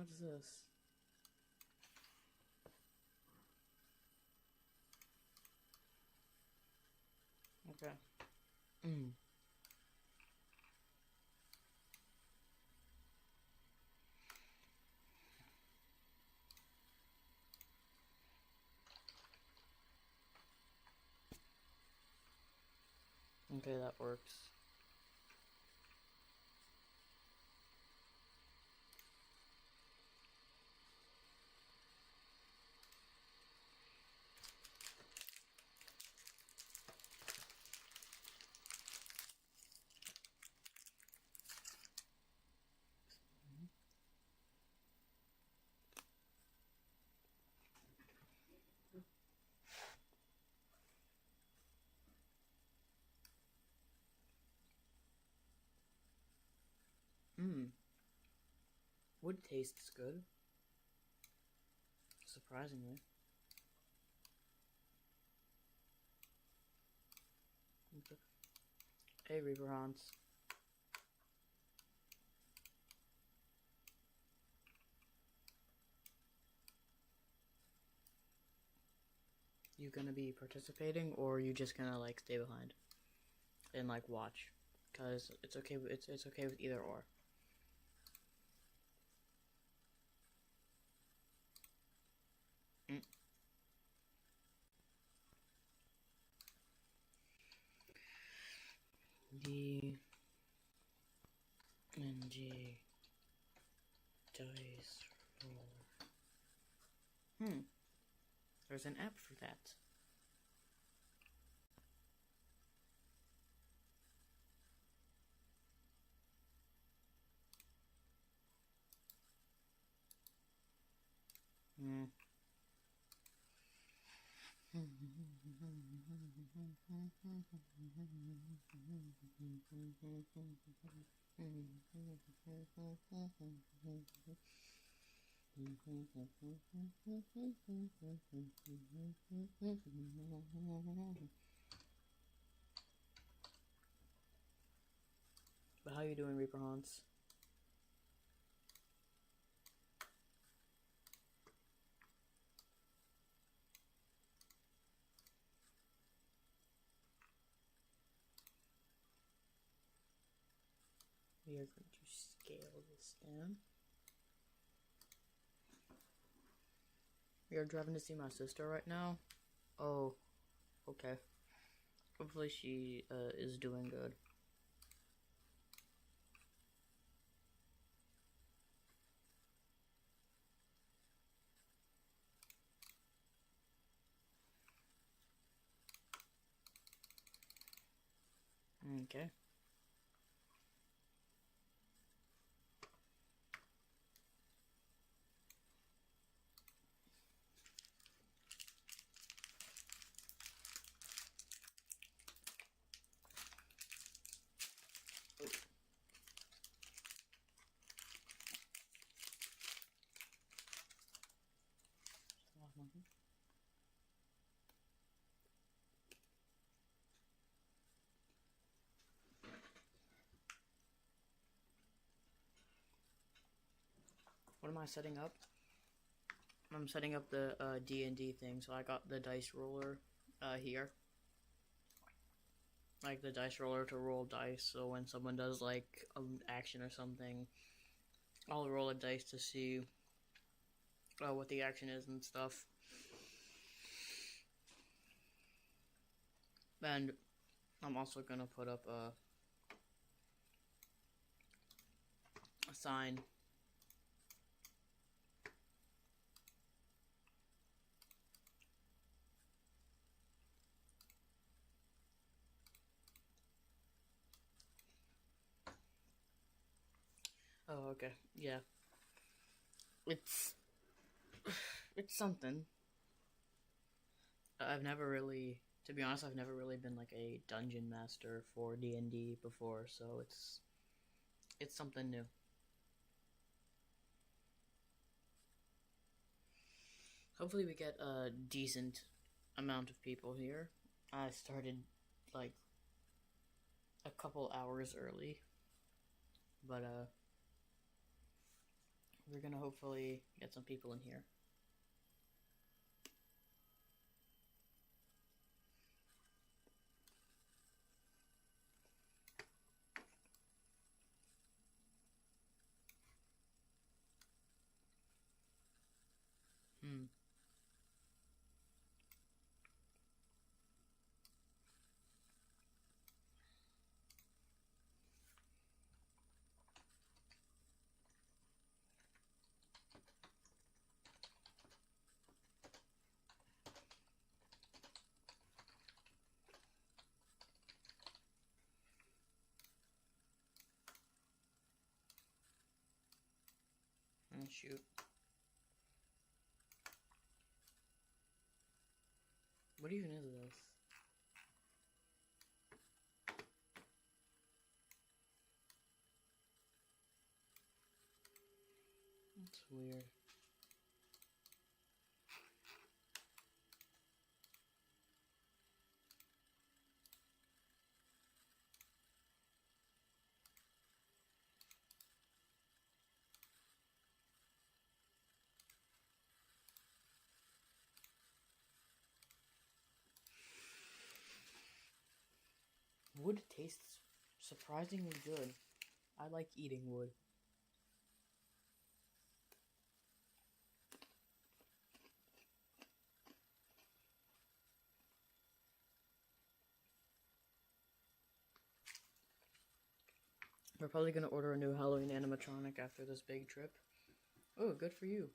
What's this? Okay. Okay, that works. Wood tastes good. Surprisingly. Okay. Hey, Reaper Hans. You gonna be participating, or are you just gonna like stay behind and like watch? Cause it's okay. It's okay with either or. D and G dice roller. There's an app for that. But how you doing, Reaper Hans? We are going to scale this down. We are driving to see my sister right now. Oh, okay. Hopefully she is doing good. Okay. What am I setting up? I'm setting up the D&D thing, so I got the dice roller here. Like the dice roller to roll dice, so when someone does like an action or something, I'll roll a dice to see what the action is and stuff. And I'm also gonna put up a sign. Oh, okay. Yeah. It's something. I've never really, to be honest, I've never really been like a dungeon master for D&D before, so it's something new. Hopefully we get a decent amount of people here. I started like a couple hours early, but We're gonna hopefully get some people in here. Hmm. Oh, shoot. What even is this? That's weird. Wood tastes surprisingly good. I like eating wood. We're probably gonna order a new Halloween animatronic after this big trip. Oh, good for you.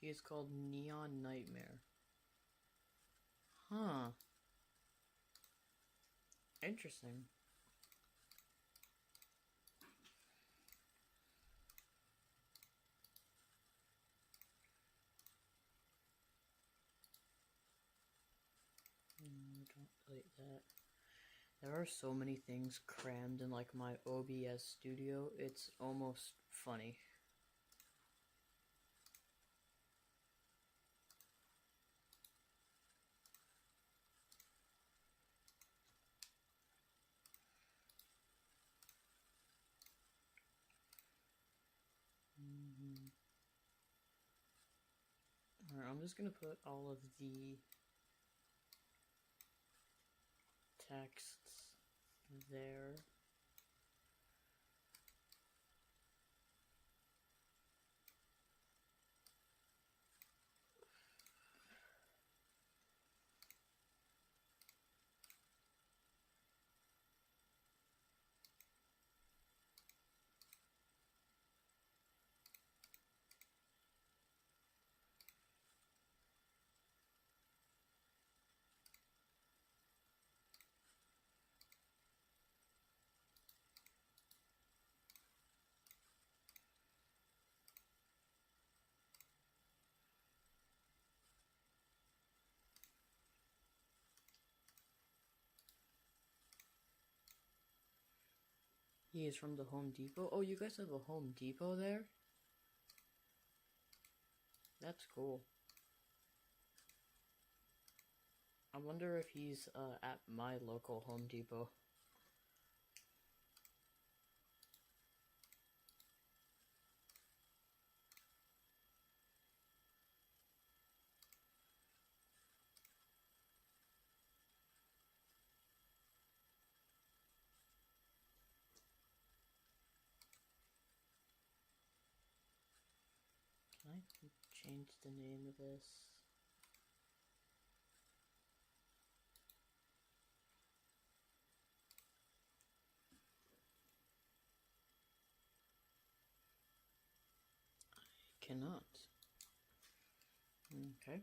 He is called Neon Nightmare. Huh. Interesting. Don't delete that. There are so many things crammed in like my OBS studio, it's almost funny. Alright, I'm just gonna put all of the texts there. He is from the Home Depot. Oh, you guys have a Home Depot there? That's cool. I wonder if he's at my local Home Depot. Can I change the name of this? I cannot. Okay.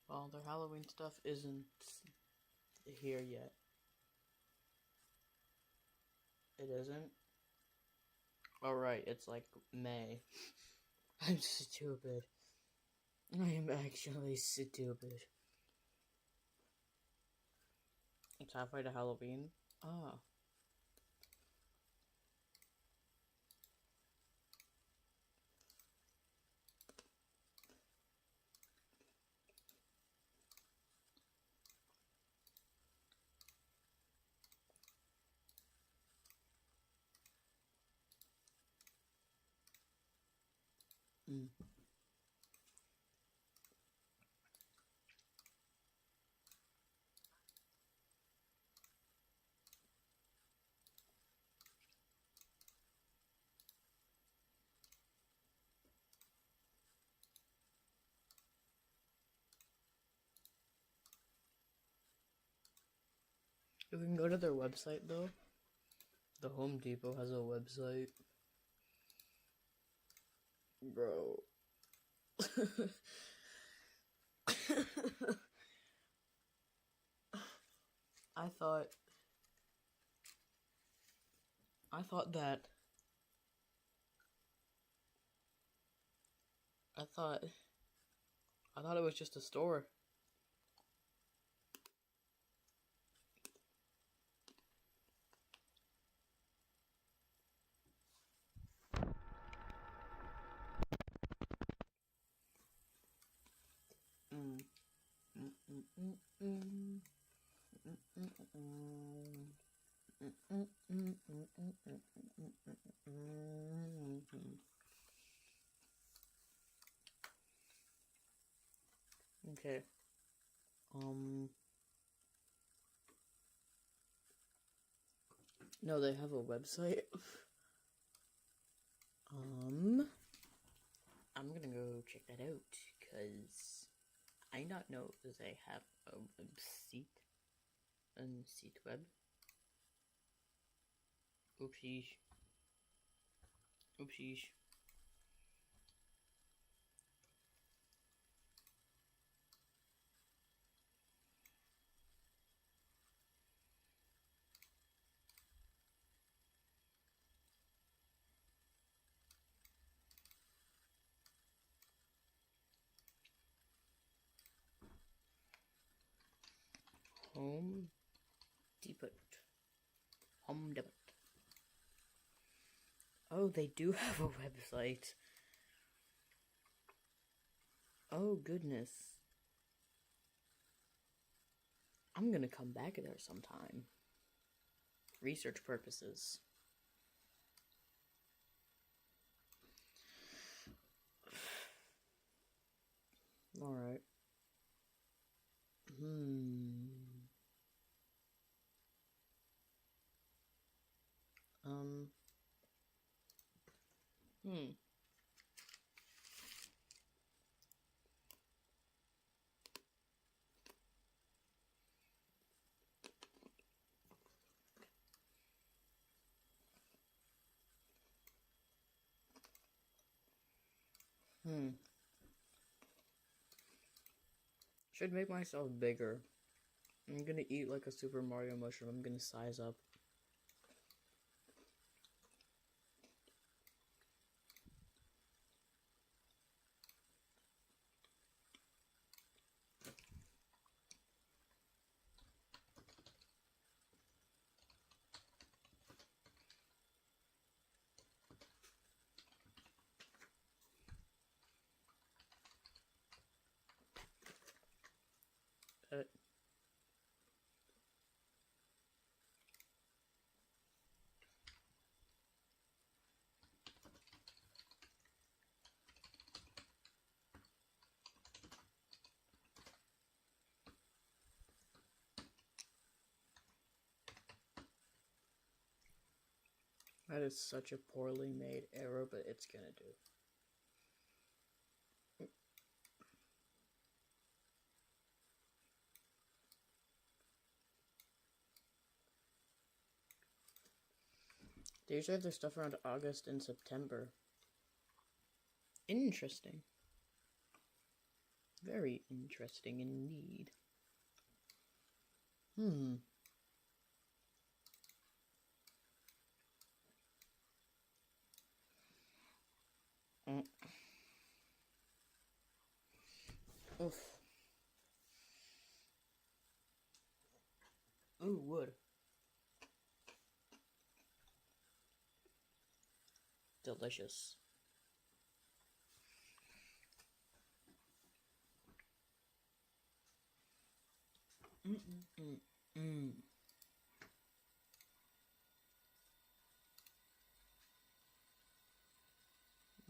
Well, their Halloween stuff isn't here yet. It isn't? Alright, it's like May. I'm stupid. I am actually stupid. It's halfway to Halloween? Ah. Mm. You can go to their website though. The Home Depot has a website. Bro. I thought that I thought it was just a store. Mm. Mm, mm, mm, mm. Mm, mm, mm. Mm, mm, mm, mm, mm, mm, mm, mm. Okay. No, they have a website. I'm gonna go check that out, cause I not know that they have a website. Seat web. Oopsies. Oopsies. Home Depot. Home Depot. Oh, they do have a website. Oh, goodness. I'm gonna come back there sometime. Research purposes. Alright. Hmm. Hmm. Hmm. Should make myself bigger. I'm gonna eat like a Super Mario mushroom. I'm gonna size up. Uh, that is such a poorly made arrow, but it's gonna do. They usually have their stuff around August and September. Interesting. Very interesting indeed. Oof. Ooh, wood. Delicious.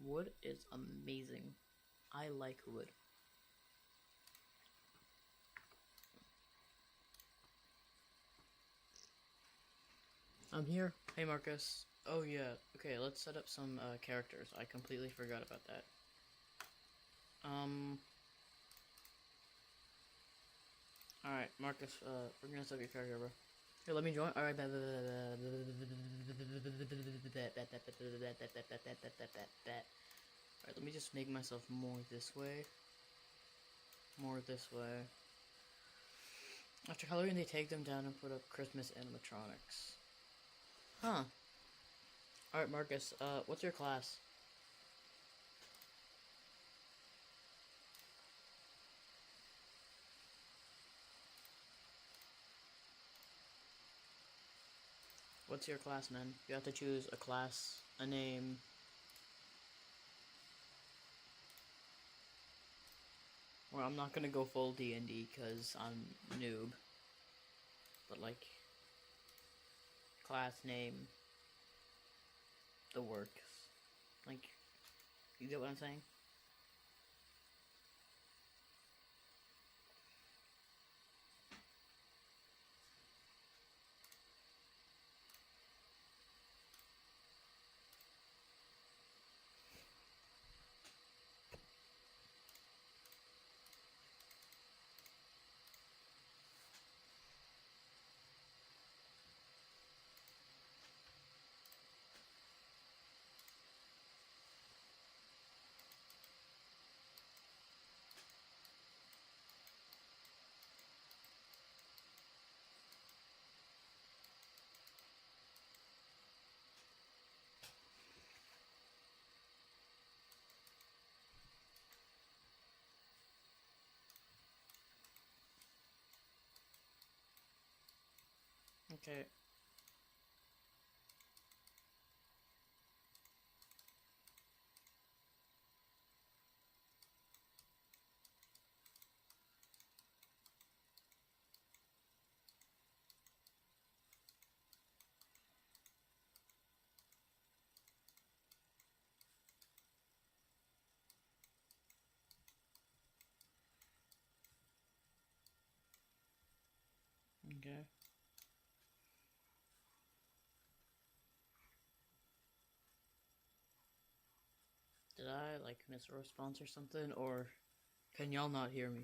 Wood is amazing. I like wood. I'm here. Hey, Marcus. Oh, yeah. Okay, let's set up some characters. I completely forgot about that. Alright, Marcus, we're gonna set up your character, bro. Here, let me join. Alright, Alright, let me just make myself more this way. More this way. After Halloween, they take them down and put up Christmas animatronics. Huh. Alright, Marcus, what's your class? What's your class, man? You have to choose a class, a name. Well, I'm not gonna go full D&D because I'm noob. But, like, class name, the works. Like, you get what I'm saying? Okay. Okay. Did I, like, miss a response or something? Or can y'all not hear me?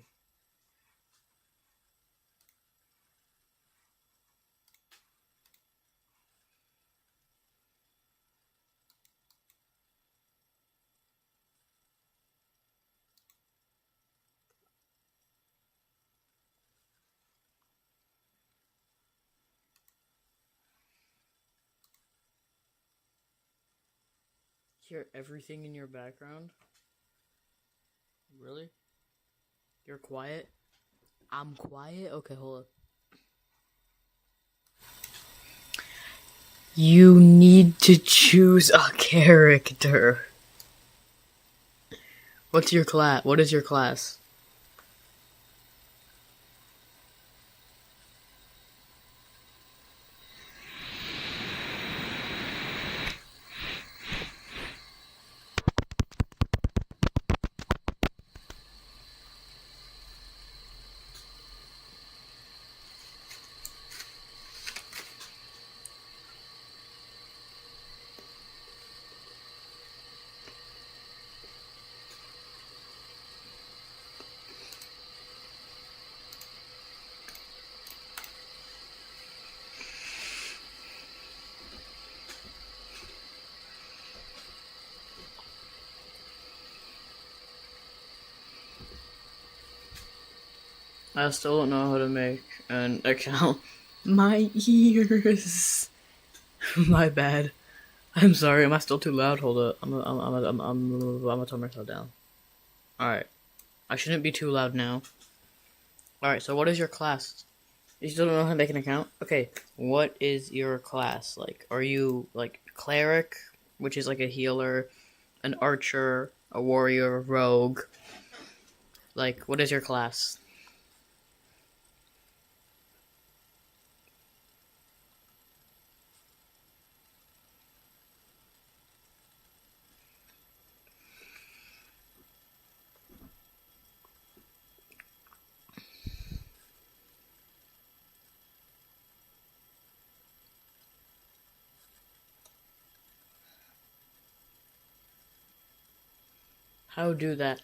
Hear everything in your background? Really? You're quiet? I'm quiet? Okay, hold up. You need to choose a character. What's your class? What is your class? I still don't know how to make an account. My ears. My bad. I'm sorry. Am I still too loud? Hold up. I'm gonna turn myself down. All right. I shouldn't be too loud now. All right. So what is your class? You still don't know how to make an account? Okay. What is your class like? Are you like cleric, which is like a healer, an archer, a warrior, rogue? Like, what is your class? How do that?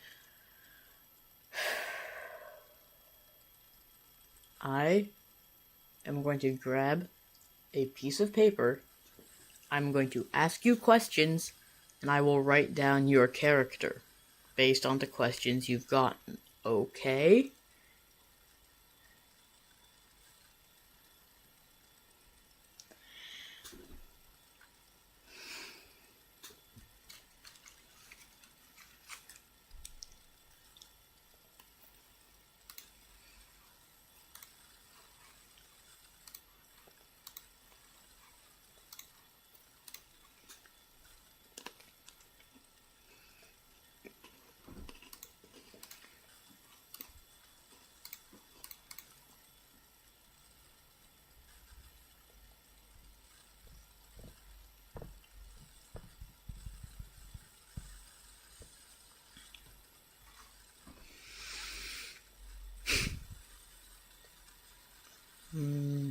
I am going to grab a piece of paper. I'm going to ask you questions, and I will write down your character based on the questions you've gotten. Okay? Hmm.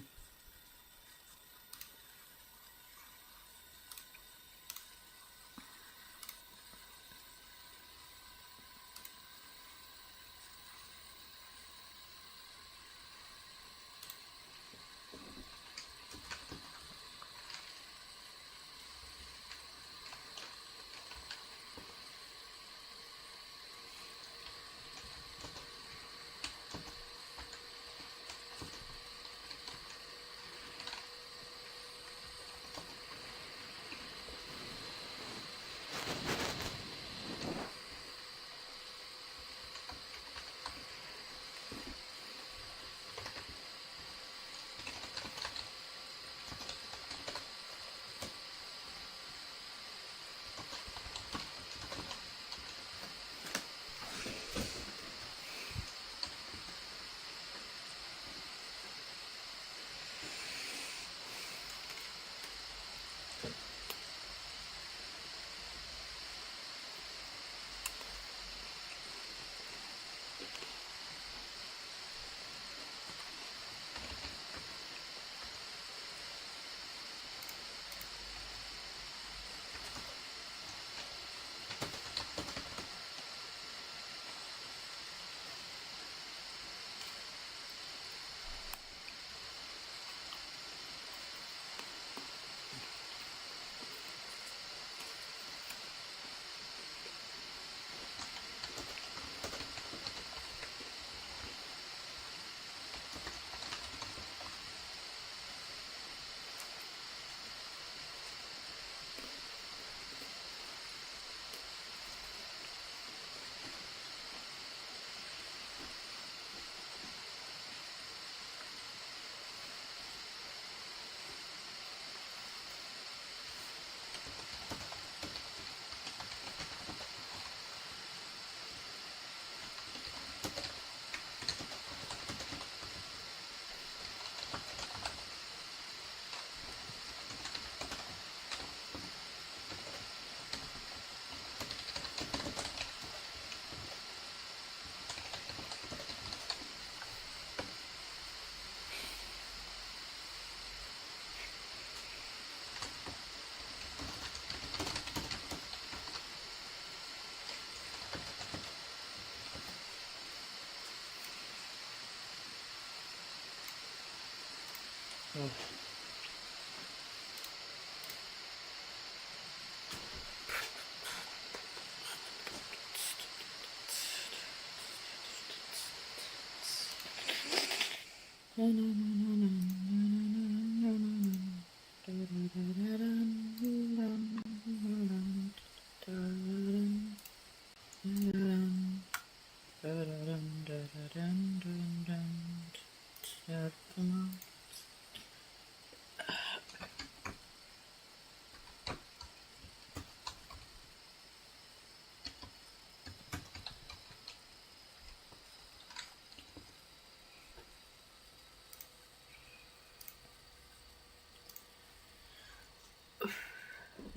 It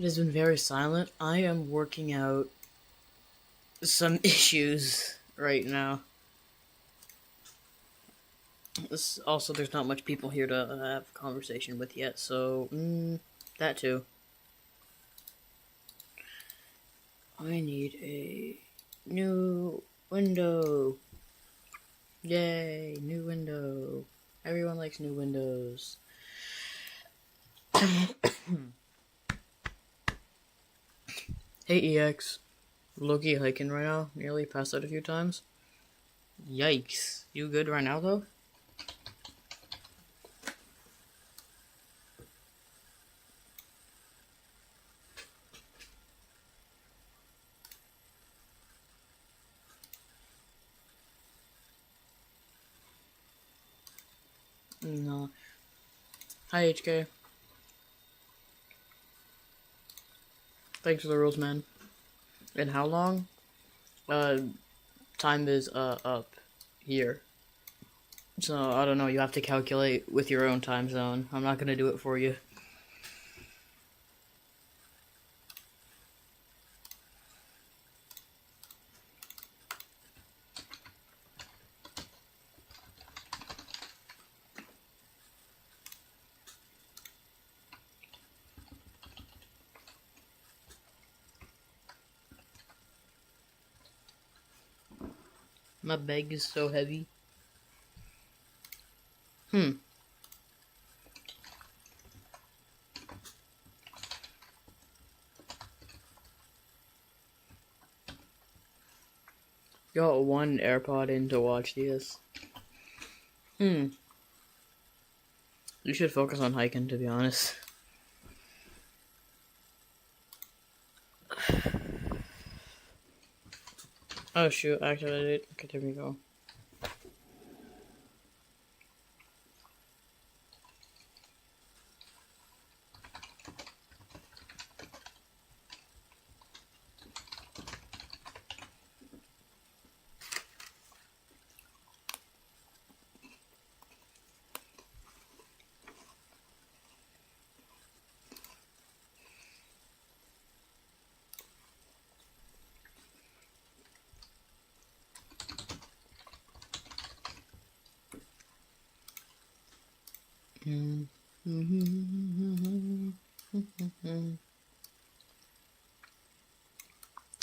has been very silent. I am working out some issues right now. Also, there's not much people here to have a conversation with yet, so that too. I need a new window. Yay, new window. Everyone likes new windows. Hey EX. Loki hiking right now. Nearly passed out a few times. Yikes. You good right now though? No. Hi HK. Thanks for the rules, man. And how long? Time is up here. So I don't know, you have to calculate with your own time zone. I'm not gonna do it for you. My bag is so heavy. Got one AirPod in to watch this. You should focus on hiking, to be honest. Oh shoot, activated it. Okay, there we go.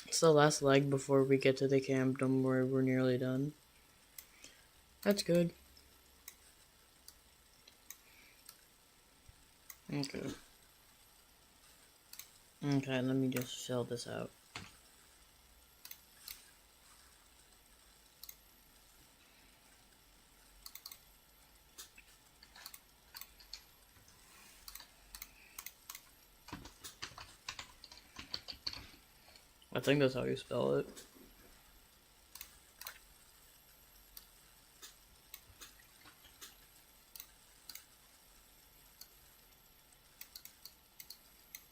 It's the last leg before we get to the camp. Don't worry, we're nearly done. That's good. Okay. Okay, let me just fill this out. I think that's how you spell it.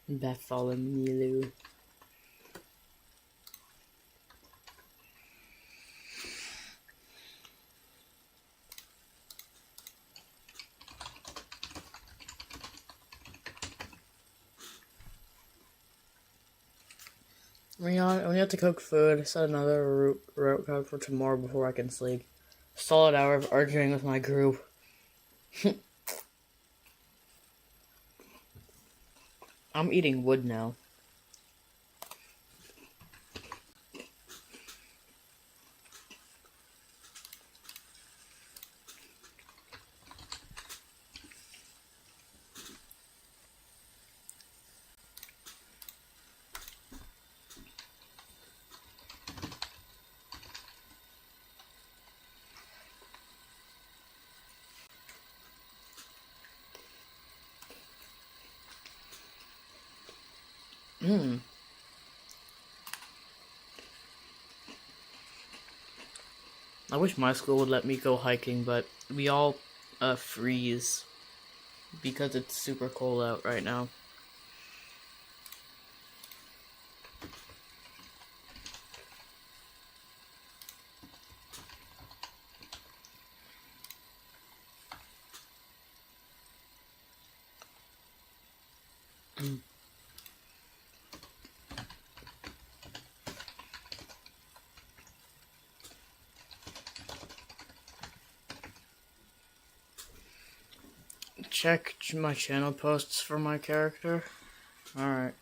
Bartholomew. We have to cook food. Set another route code for tomorrow before I can sleep. Solid hour of arguing with my group. I'm eating wood now. Hmm. I wish my school would let me go hiking, but we all freeze because it's super cold out right now. Check my channel posts for my character. Alright.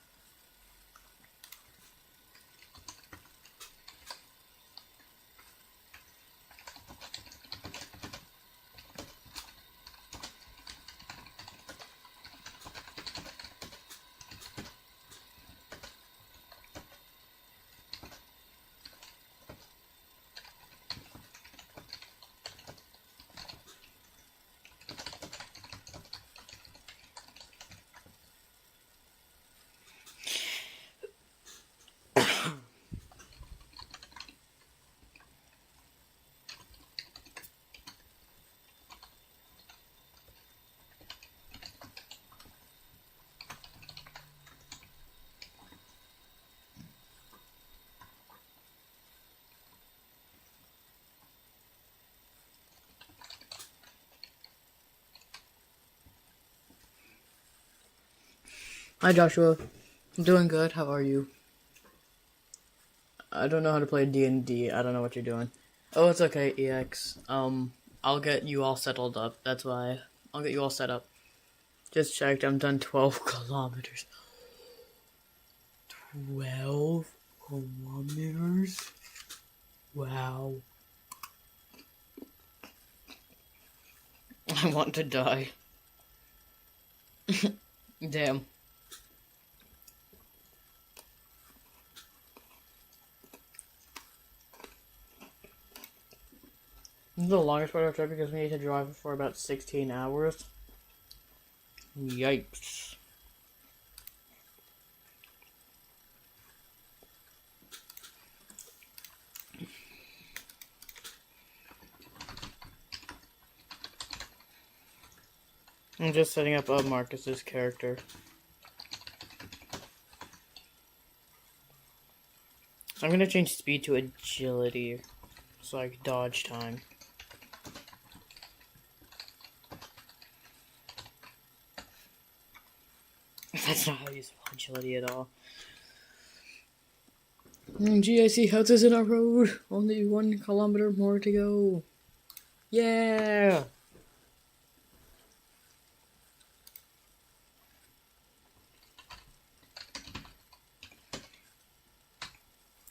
Hi Joshua. I'm doing good. How are you? I don't know how to play D&D. I don't know what you're doing. Oh, it's okay, EX. I'll get you all settled up. That's why. I'll get you all set up. Just checked. I'm done 12 kilometers. 12 kilometers? Wow. I want to die. Damn. This is the longest part of the trip because we need to drive for about 16 hours. Yikes. I'm just setting up Marcus's character. I'm gonna change speed to agility. It's like dodge time. That's not how you spell agility at all. GIC houses in our road. Only 1 kilometer more to go. Yeah!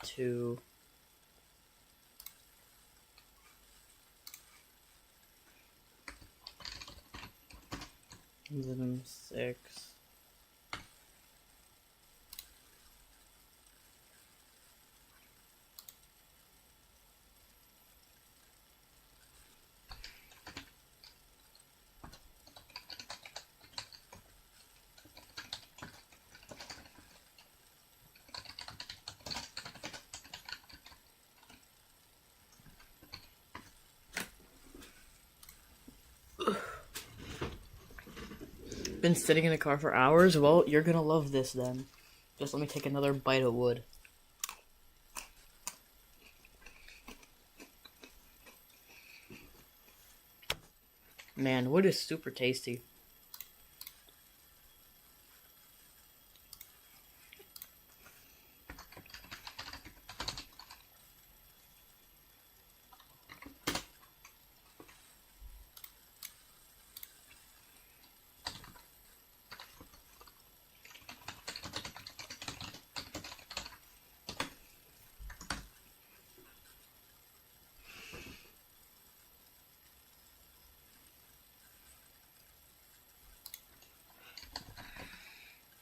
Two. And then 6. Been sitting in the car for hours? Well, you're gonna love this then. Just let me take another bite of wood. Man, wood is super tasty.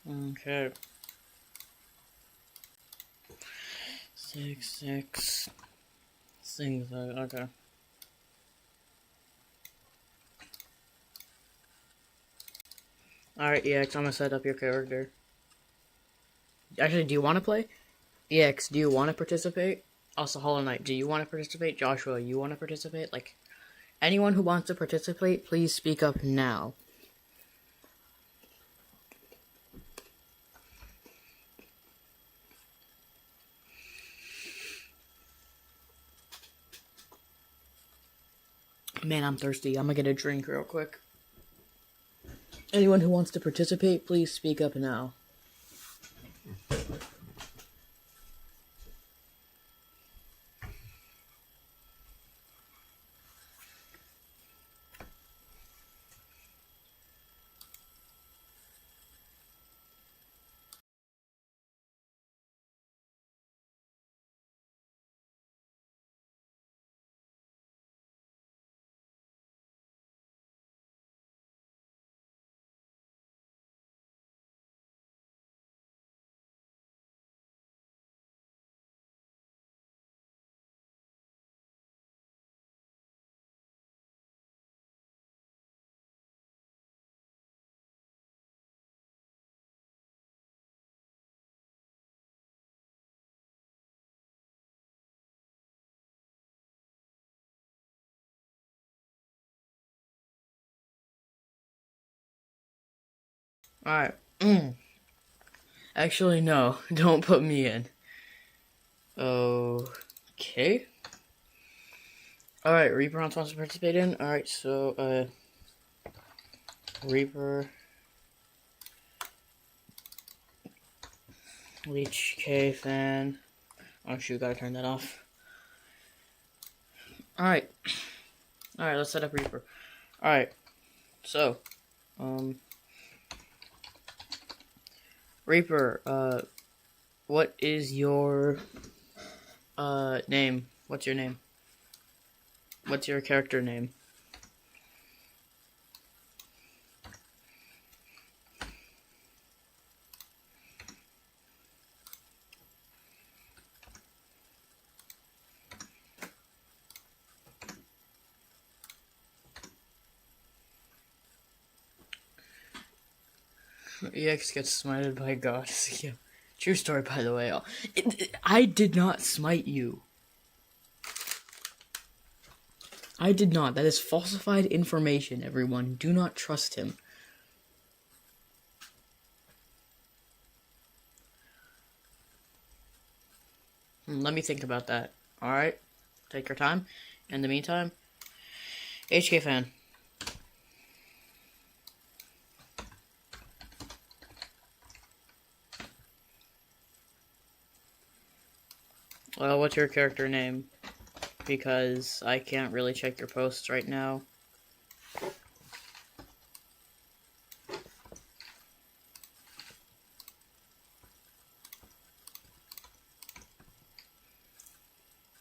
Okay. 6. Things like, okay. Alright, EX, I'm gonna set up your character. Actually, do you want to play? EX, do you want to participate? Also, Hollow Knight, do you want to participate? Joshua, you want to participate? Like, anyone who wants to participate, please speak up now. Man, I'm thirsty. I'm gonna get a drink real quick. Anyone who wants to participate, please speak up now. Alright. Actually, no. Don't put me in. Okay. Alright, Reaper wants to participate in. Alright, so, Reaper. Leech K fan. Oh shoot, gotta turn that off. Alright. Alright, let's set up Reaper. Alright. So, Reaper, what is your, name? What's your name? What's your character name? EX gets smited by God. Yeah. True story, by the way. I did not smite you. I did not. That is falsified information, everyone. Do not trust him. Let me think about that. Alright? Take your time. In the meantime, HK fan. What's your character name? Because I can't really check your posts right now.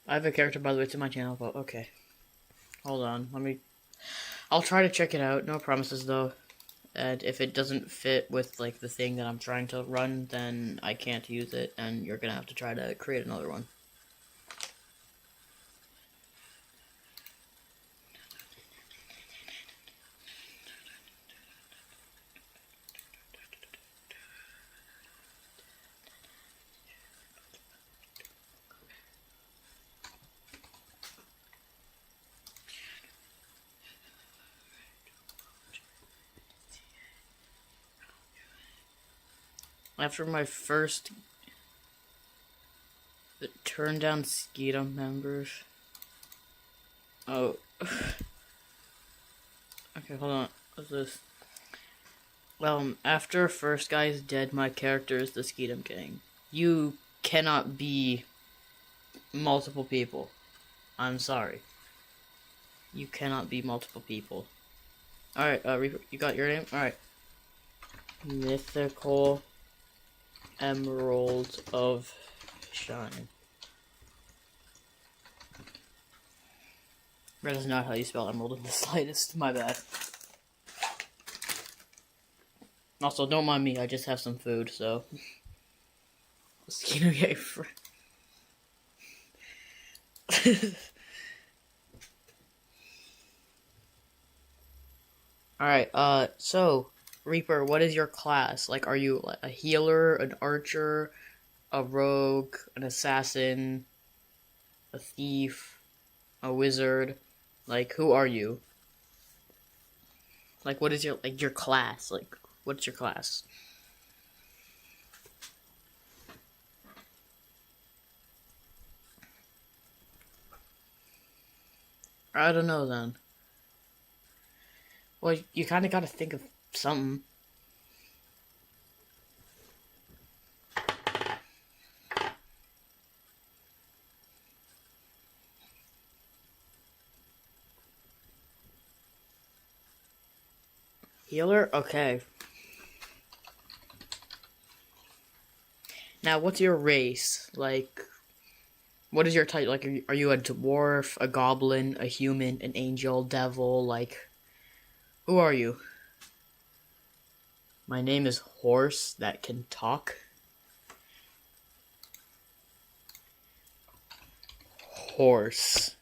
I have a character, by the way, to my channel, but okay. Hold on, I'll try to check it out, no promises though. And if it doesn't fit with, like, the thing that I'm trying to run, then I can't use it, and you're gonna have to try to create another one. After my first turn down Skeetum members. Oh. Okay, hold on. What's this? Well, after first guy is dead, my character is the Skeetum King. You cannot be multiple people. I'm sorry. You cannot be multiple people. Alright, Reaper, you got your name? Alright. Mythical Emerald of Shine. That is not how you spell emerald in the slightest. My bad. Also, don't mind me. I just have some food, so. Mosquito gay friend. Alright, so Reaper, what is your class? Like, are you a healer, an archer, a rogue, an assassin, a thief, a wizard? Like, who are you? Like, what is your class? Like, what's your class? I don't know then. Well, you kind of got to think of something. Healer? Okay. Now, what's your race? Like, what is your type? Like, are you a dwarf, a goblin, a human, an angel, devil? Like, who are you? My name is Horse that can talk. Horse.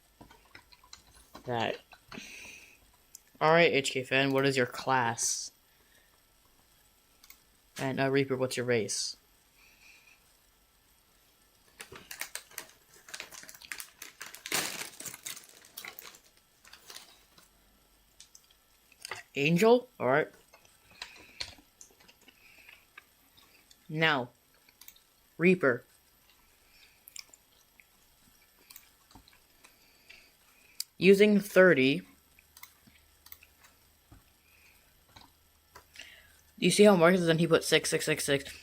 That. Alright, HK fan, what is your class? And Reaper, what's your race? Angel? Alright. Now, Reaper. Using 30. You see how Marcus then he put 6, 6, 6, 6.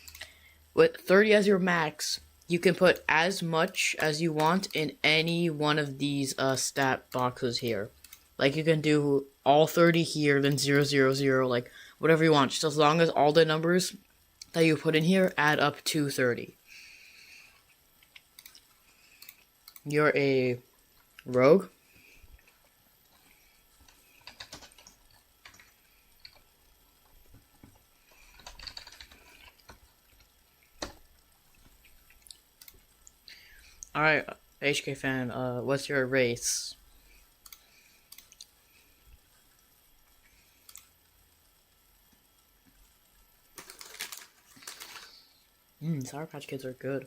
With 30 as your max, you can put as much as you want in any one of these stat boxes here. Like, you can do all 30 here, then 0, 0, 0, like, whatever you want. Just as long as all the numbers that you put in here add up to 30. You're a rogue. Alright, HK fan, what's your race? Sour Patch Kids are good.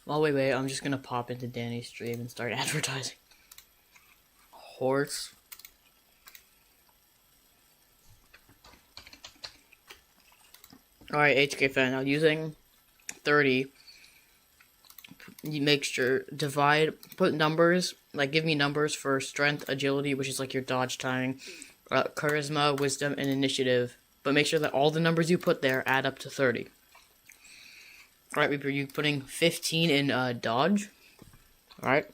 Well, wait, I'm just gonna pop into Danny's stream and start advertising. Horse. Alright, HK fan, now using 30, you make sure, put numbers, like give me numbers for strength, agility, which is like your dodge timing, charisma, wisdom, and initiative, but make sure that all the numbers you put there add up to 30. Alright, Reaper, you putting 15 in dodge? Alright.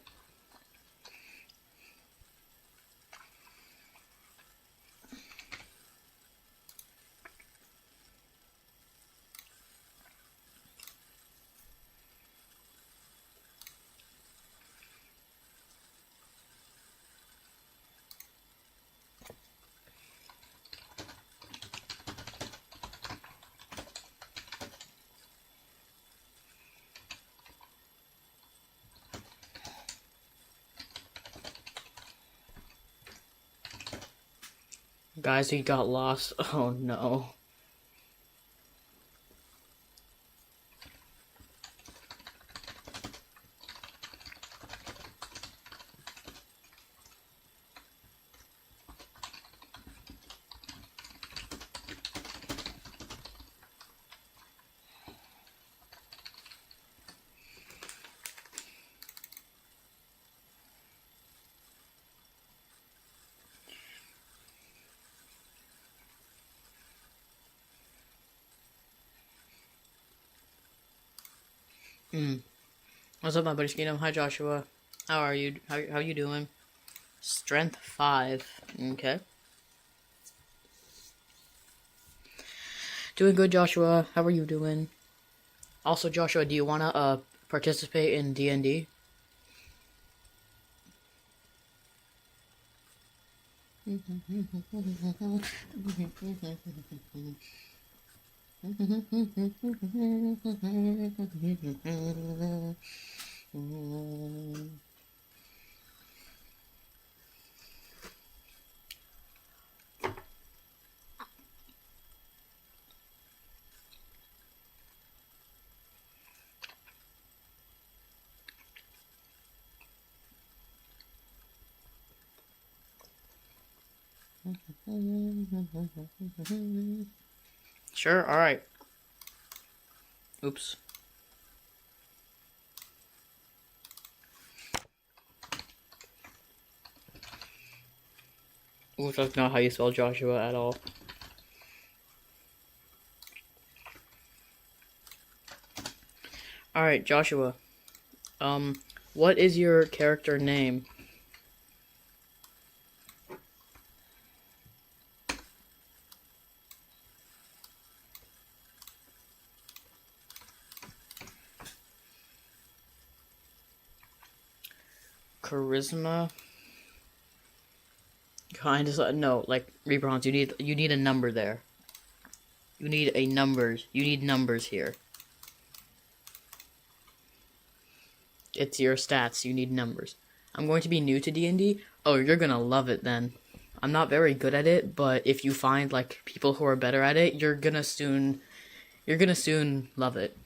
Guys, he got lost. Oh no. What's up, my buddy Skeetum? Hi, Joshua. How are you? How you doing? Strength 5. Okay. Doing good, Joshua. How are you doing? Also, Joshua, do you wanna participate in D&D? Sure, alright. Oops. Oops, that's not how you spell Joshua at all. Alright, Joshua. What is your character name? Charisma? Kind of, no, like, Rebronze, you need a number there. You need numbers here. It's your stats, you need numbers. I'm going to be new to D&D. Oh, you're gonna love it then. I'm not very good at it, but if you find, like, people who are better at it, you're gonna soon love it.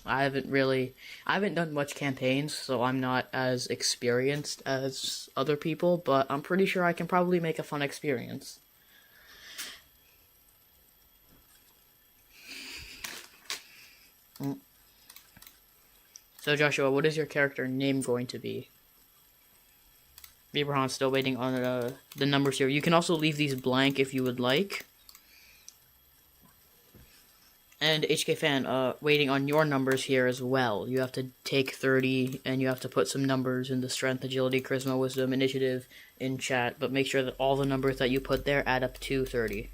I haven't done much campaigns, so I'm not as experienced as other people, but I'm pretty sure I can probably make a fun experience. So Joshua, what is your character name going to be? Abraham's still waiting on the numbers here. You can also leave these blank if you would like. And HK Fan, waiting on your numbers here as well. You have to take 30, and you have to put some numbers in the Strength, Agility, Charisma, Wisdom, Initiative in chat, but make sure that all the numbers that you put there add up to 30.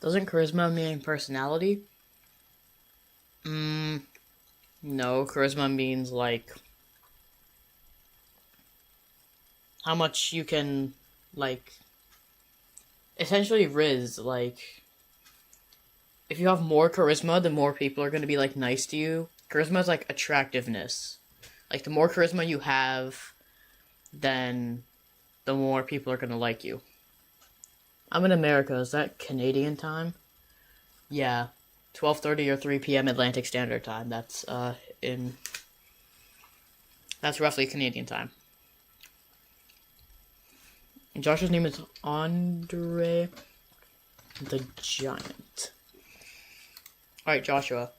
Doesn't charisma mean personality? No, charisma means, like, how much you can, like, essentially Riz, like, if you have more charisma, the more people are going to be, like, nice to you. Charisma is, like, attractiveness. Like, the more charisma you have, then the more people are going to like you. I'm in America. Is that Canadian time? Yeah. 12:30 or 3 p.m. Atlantic Standard Time. That's roughly Canadian time. And Joshua's name is Andre the Giant. Alright, Joshua.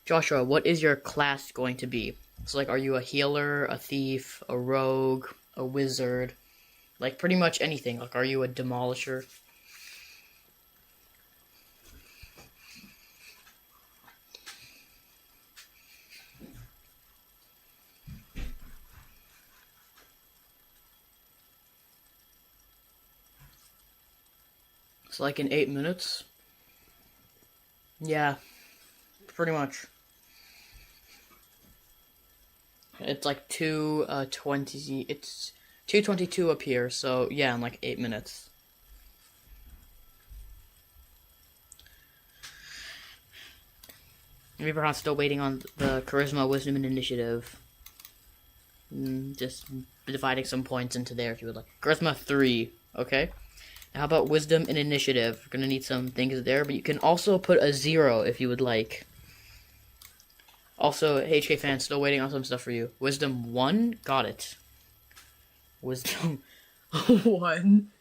Joshua, what is your class going to be? So, like, are you a healer, a thief, a rogue, a wizard? Like, pretty much anything. Like, are you a demolisher? So, like, in 8 minutes? Yeah, pretty much. It's like 2:20. It's 2:22 up here, so yeah, in like 8 minutes. Maybe perhaps still waiting on the Charisma, Wisdom, and Initiative. Just dividing some points into there if you would like. Charisma 3, okay? How about Wisdom and Initiative? We're gonna need some things there, but you can also put a 0 if you would like. Also, HK Fan, still waiting on some stuff for you. Wisdom 1, got it. Wisdom 1.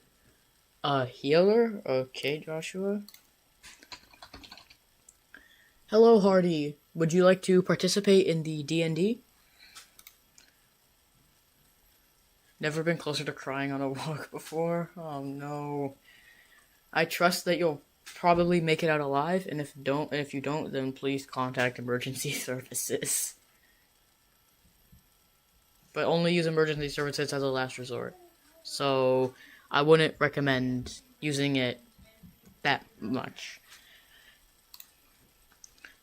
Healer? Okay, Joshua. Hello, Hardy. Would you like to participate in the D&D? Never been closer to crying on a walk before? Oh no. I trust that you'll probably make it out alive, and if you don't, then please contact emergency services. but only use emergency services as a last resort. So I wouldn't recommend using it that much.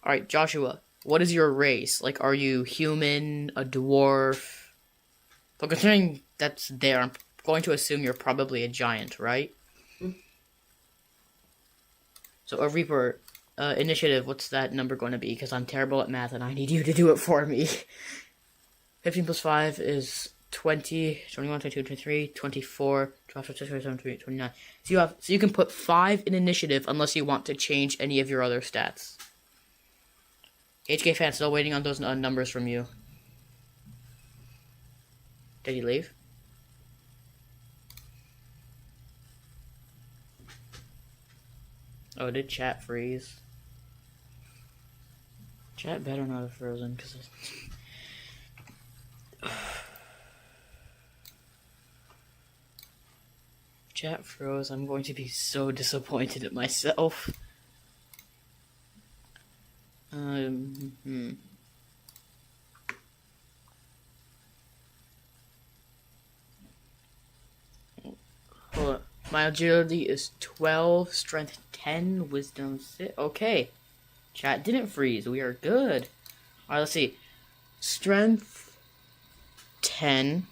Alright, Joshua, what is your race? Like, are you human, a dwarf? But considering that's there, I'm going to assume you're probably a giant, right? So a Reaper, initiative, what's that number going to be? Because I'm terrible at math and I need you to do it for me. 15 plus 5 is 20, 21, 22, 23, 24, 12, 13, 14, 15, 29. So you can put 5 in initiative unless you want to change any of your other stats. HK fan, still waiting on those numbers from you. Did he leave? Oh, did chat freeze? Chat better not have frozen, because chat froze. I'm going to be so disappointed at myself. Hold on. My agility is 12, strength 10, wisdom 6. Okay. Chat didn't freeze. We are good. Alright, let's see. Strength 10,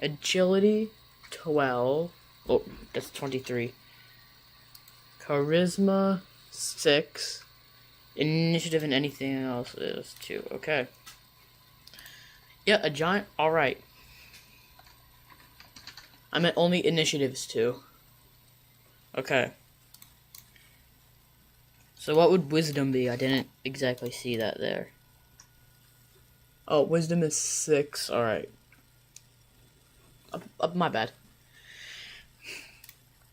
agility 12. Oh, that's 23. Charisma 6. Initiative and anything else is 2. Okay. Yeah, a giant. Alright. I meant only initiatives 2. Okay. So what would wisdom be? I didn't exactly see that there. Oh, wisdom is 6. Alright. My bad.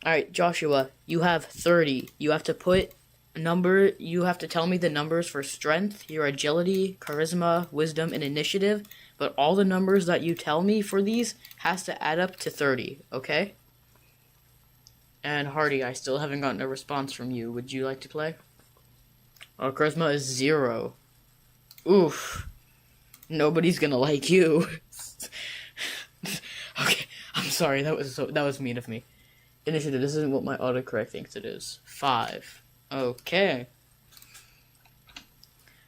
Alright, Joshua, you have 30. You have to put you have to tell me the numbers for strength, your agility, charisma, wisdom, and initiative, but all the numbers that you tell me for these has to add up to 30, okay? And Hardy, I still haven't gotten a response from you. Would you like to play? Oh, charisma is 0. Oof. Nobody's gonna like you. Okay, I'm sorry, that was mean of me. Initiative, this isn't what my autocorrect thinks it is. 5. Okay.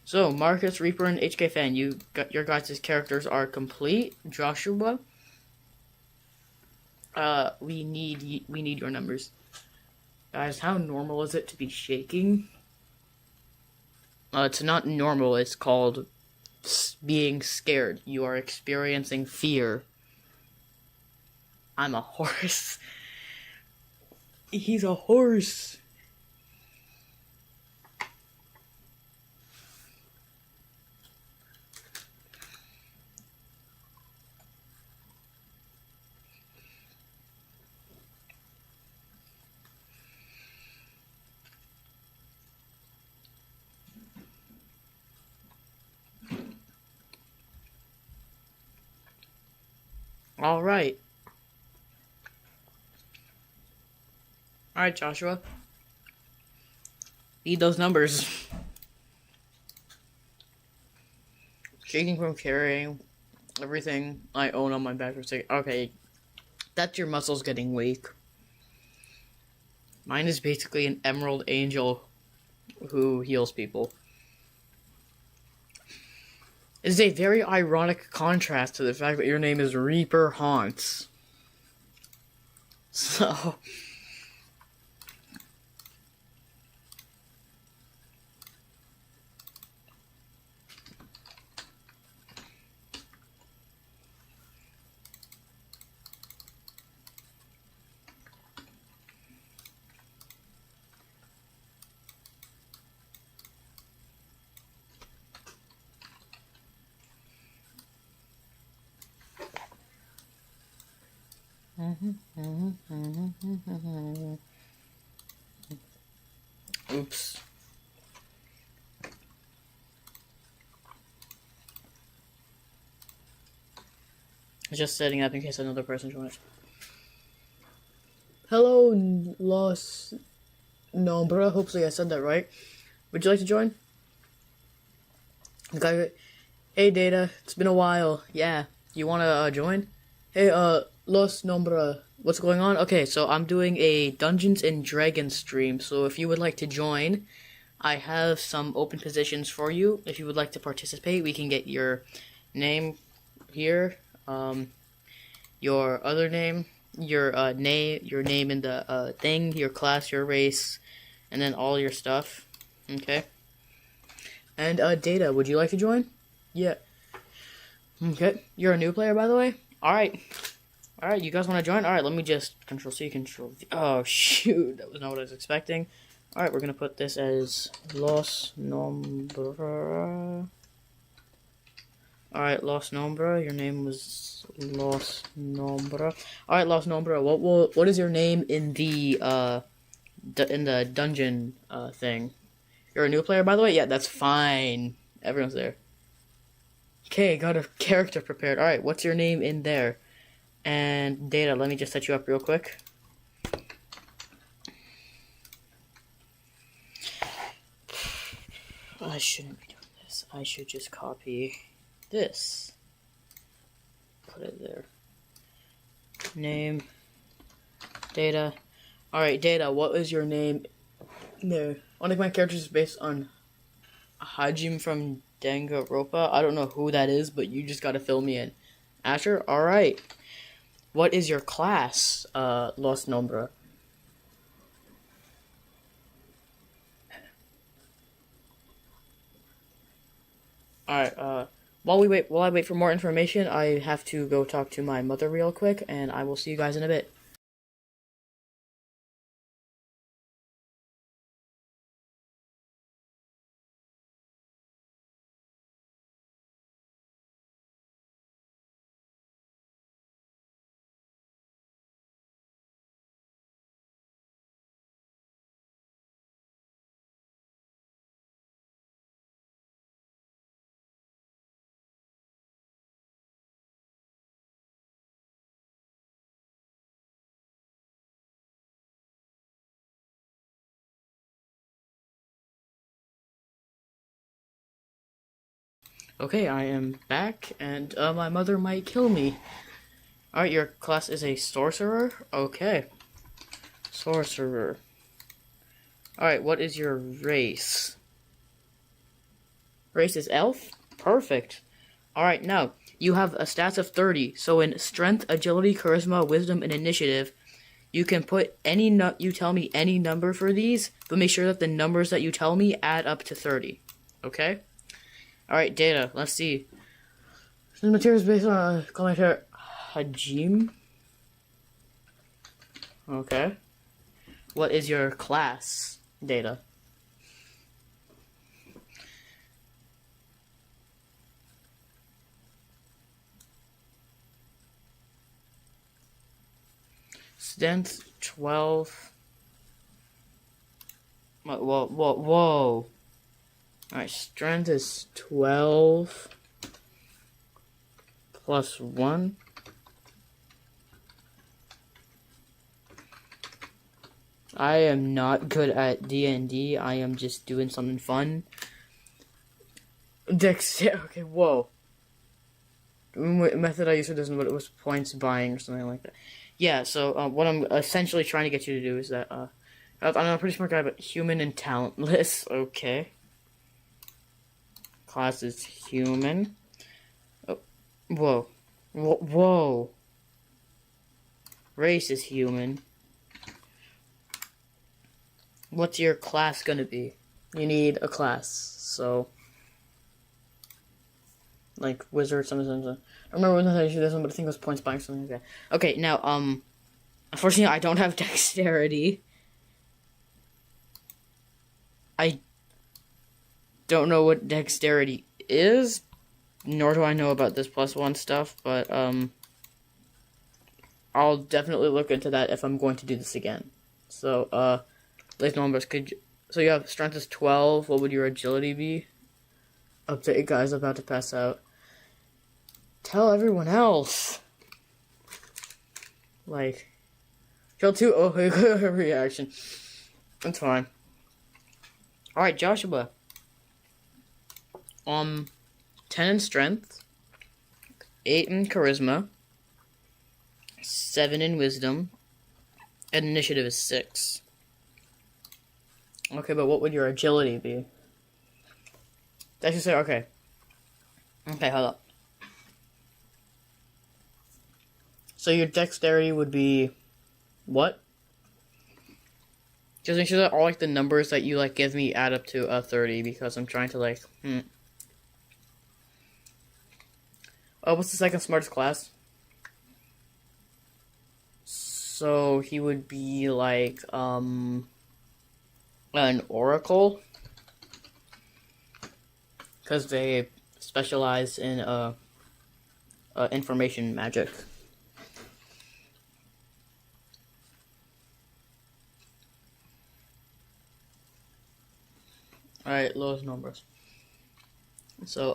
So, Marcus, Reaper, and HK Fan, your guys' characters are complete. Joshua, we need your numbers. Guys, how normal is it to be shaking? It's not normal, it's called being scared. You are experiencing fear. I'm a horse. He's a horse. Alright. Alright, Joshua. Need those numbers. Shaking from carrying everything I own on my back. Okay. That's your muscles getting weak. Mine is basically an emerald angel who heals people. It is a very ironic contrast to the fact that your name is Reaper Haunts. So... Oops. Just setting up in case another person joins. Hello, Los Nombra. Hopefully I said that right. Would you like to join? Okay. Hey, Data. It's been a while. Yeah. You wanna join? Hey, Los Nombra, what's going on? Okay, so I'm doing a Dungeons and Dragons stream, so if you would like to join, I have some open positions for you. If you would like to participate, we can get your name here, your other name, your name in the thing, your class, your race, and then all your stuff. Okay. And Data, would you like to join? Yeah. Okay. You're a new player, by the way. All right. All right. You guys want to join? All right. Let me just Control C, Control V. Oh shoot, that was not what I was expecting. All right, we're gonna put this as Los Nombra. All right, Los Nombra. Your name was Los Nombra. All right, Los Nombra. What is your name in the dungeon thing? You're a new player, by the way. Yeah, that's fine. Everyone's there. Okay, got a character prepared. All right, what's your name in there? And Data, let me just set you up real quick. I shouldn't be doing this. I should just copy this. Put it there. Name. Data. Alright, Data, what is your name there? One of my characters is based on Hajim from Danganronpa. I don't know who that is, but you just gotta fill me in. Asher? Alright. What is your class, Los Nombra? Alright, while I wait for more information, I have to go talk to my mother real quick, and I will see you guys in a bit. Okay, I am back, and my mother might kill me. Alright, your class is a sorcerer? Okay. Sorcerer. Alright, what is your race? Race is elf? Perfect. Alright, now, you have a stats of 30, so in strength, agility, charisma, wisdom, and initiative, you can put you tell me any number for these, but make sure that the numbers that you tell me add up to 30. Okay? Alright, Data, let's see. The material is based on commentator Hajim. Okay. What is your class, Data? Strength 12. Whoa. Alright, strength is 12 plus 1. I am not good at D&D. I am just doing something fun. Okay, whoa. Method I used for this, but it was points buying or something like that. Yeah, so what I'm essentially trying to get you to do is that I'm a pretty smart guy, but human and talentless. Okay. Class is human. Oh, whoa. Race is human. What's your class gonna be? You need a class, so like wizard, something. I don't remember when I issued this one, but I think it was points buying, something like that. Okay, now unfortunately I don't have dexterity. I don't know what dexterity is, nor do I know about this +1 stuff, but I'll definitely look into that if I'm going to do this again. So ladies and numbers, so you have strength is 12. What would your agility be? Update, guys, about to pass out. Tell everyone else. Like, kill 2. Oh, reaction. That's fine. Alright, Joshua. 10 in strength. 8 in charisma, 7 in wisdom, and initiative is 6. Okay, but what would your agility be? I should say, okay. Okay, hold up. So your dexterity would be what? Just make sure that all like the numbers that you like give me add up to 30 because I'm trying to like. Oh, what's the second smartest class? So he would be like an oracle because they specialize in information magic. Alright, lowest numbers. So,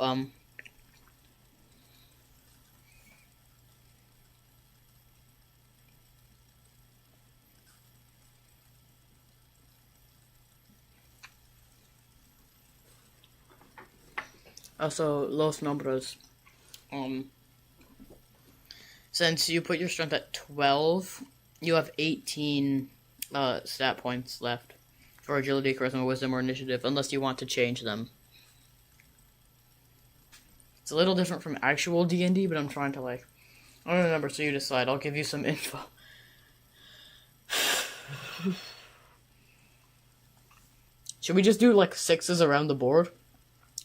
also, lowest numbers. Since you put your strength at 12, you have 18 stat points left for agility, charisma, wisdom, or initiative, unless you want to change them. It's a little different from actual D&D, but I'm trying to like. I don't remember, so you decide. I'll give you some info. Should we just do like 6s around the board?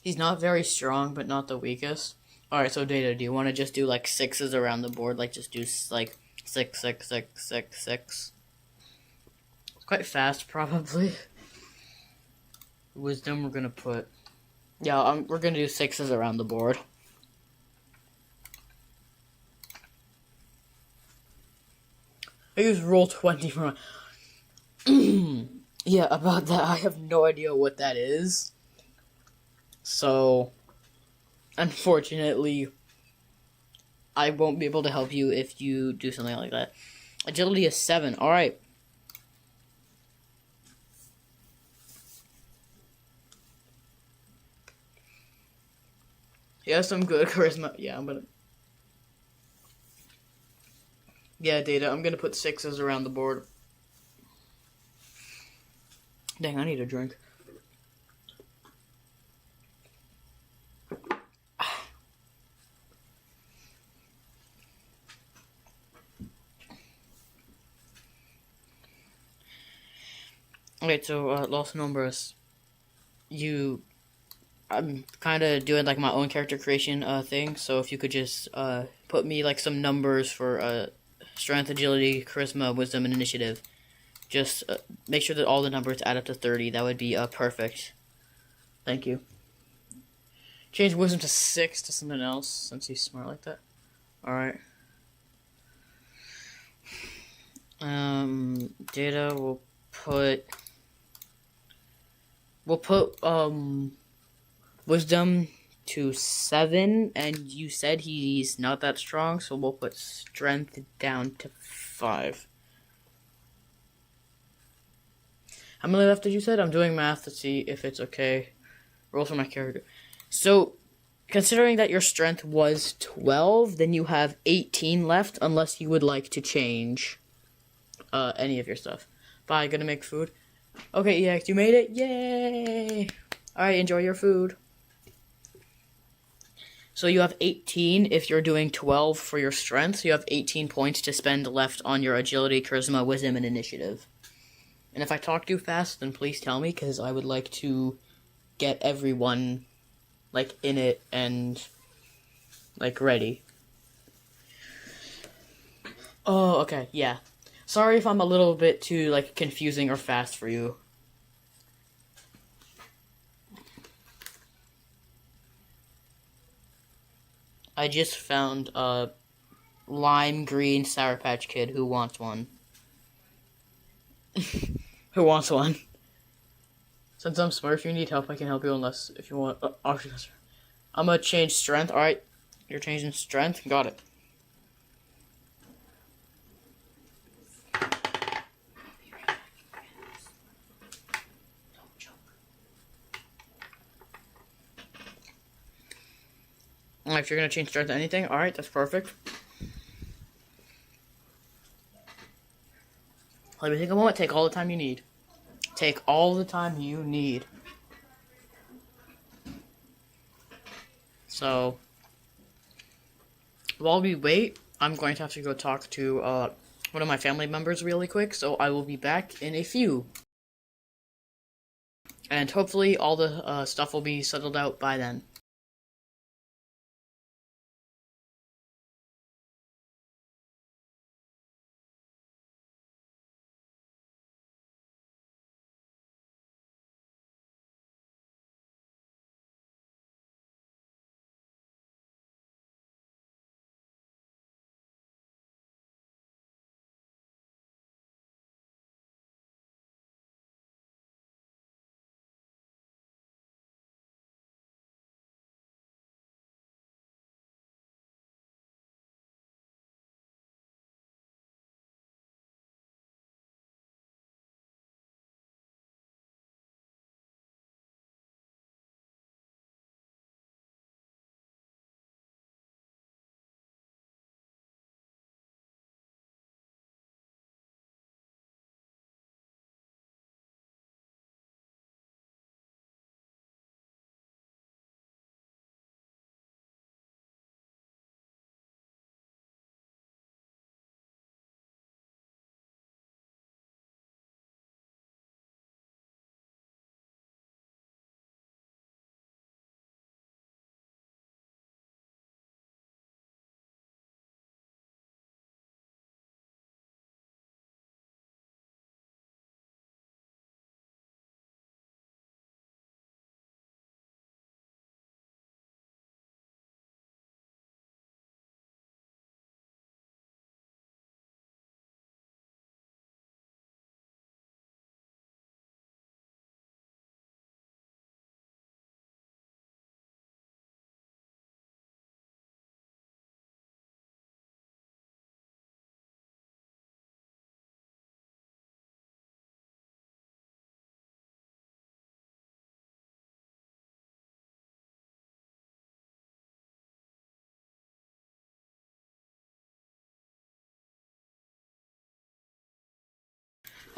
He's not very strong, but not the weakest. Alright, so Data, do you want to just do like 6s around the board? Like just do like 6, 6, 6, 6, 6. It's quite fast, probably. Wisdom, we're gonna put. Yeah, we're gonna do 6s around the board. I use Roll20 for my. Yeah, about that, I have no idea what that is. So, unfortunately, I won't be able to help you if you do something like that. Agility is 7. Alright. He has some good charisma. Yeah, I'm gonna. Yeah, Data, I'm gonna put 6s around the board. Dang, I need a drink. Okay, so, Los Nombres. I'm kind of doing, like, my own character creation, thing, so if you could just, put me, like, some numbers for, strength, agility, charisma, wisdom, and initiative. Just, make sure that all the numbers add up to 30. That would be, perfect. Thank you. Change wisdom to 6 to something else, since he's smart like that. Alright. Data, we'll put, wisdom to 7, and you said he's not that strong, so we'll put strength down to 5. How many left did you said? I'm doing math to see if it's okay. Roll for my character. So, considering that your strength was 12, then you have 18 left, unless you would like to change any of your stuff. Bye, gonna make food. Okay, EX, you made it. Yay! Alright, enjoy your food. So you have 18 if you're doing 12 for your strength. So you have 18 points to spend left on your agility, charisma, wisdom, and initiative. And if I talk too fast, then please tell me, because I would like to get everyone, like, in it and, like, ready. Oh, okay, yeah. Sorry if I'm a little bit too, like, confusing or fast for you. I just found a lime green Sour Patch Kid who wants one. Who wants one? Since I'm smart, if you need help, I can help you unless if you want. I'm gonna change strength. Alright, you're changing strength? Got it. Alright, If you're gonna change strength to anything, alright, that's perfect. Let me take a moment. Take all the time you need. Take all the time you need. So, while we wait, I'm going to have to go talk to one of my family members really quick, so I will be back in a few. And hopefully all the stuff will be settled out by then.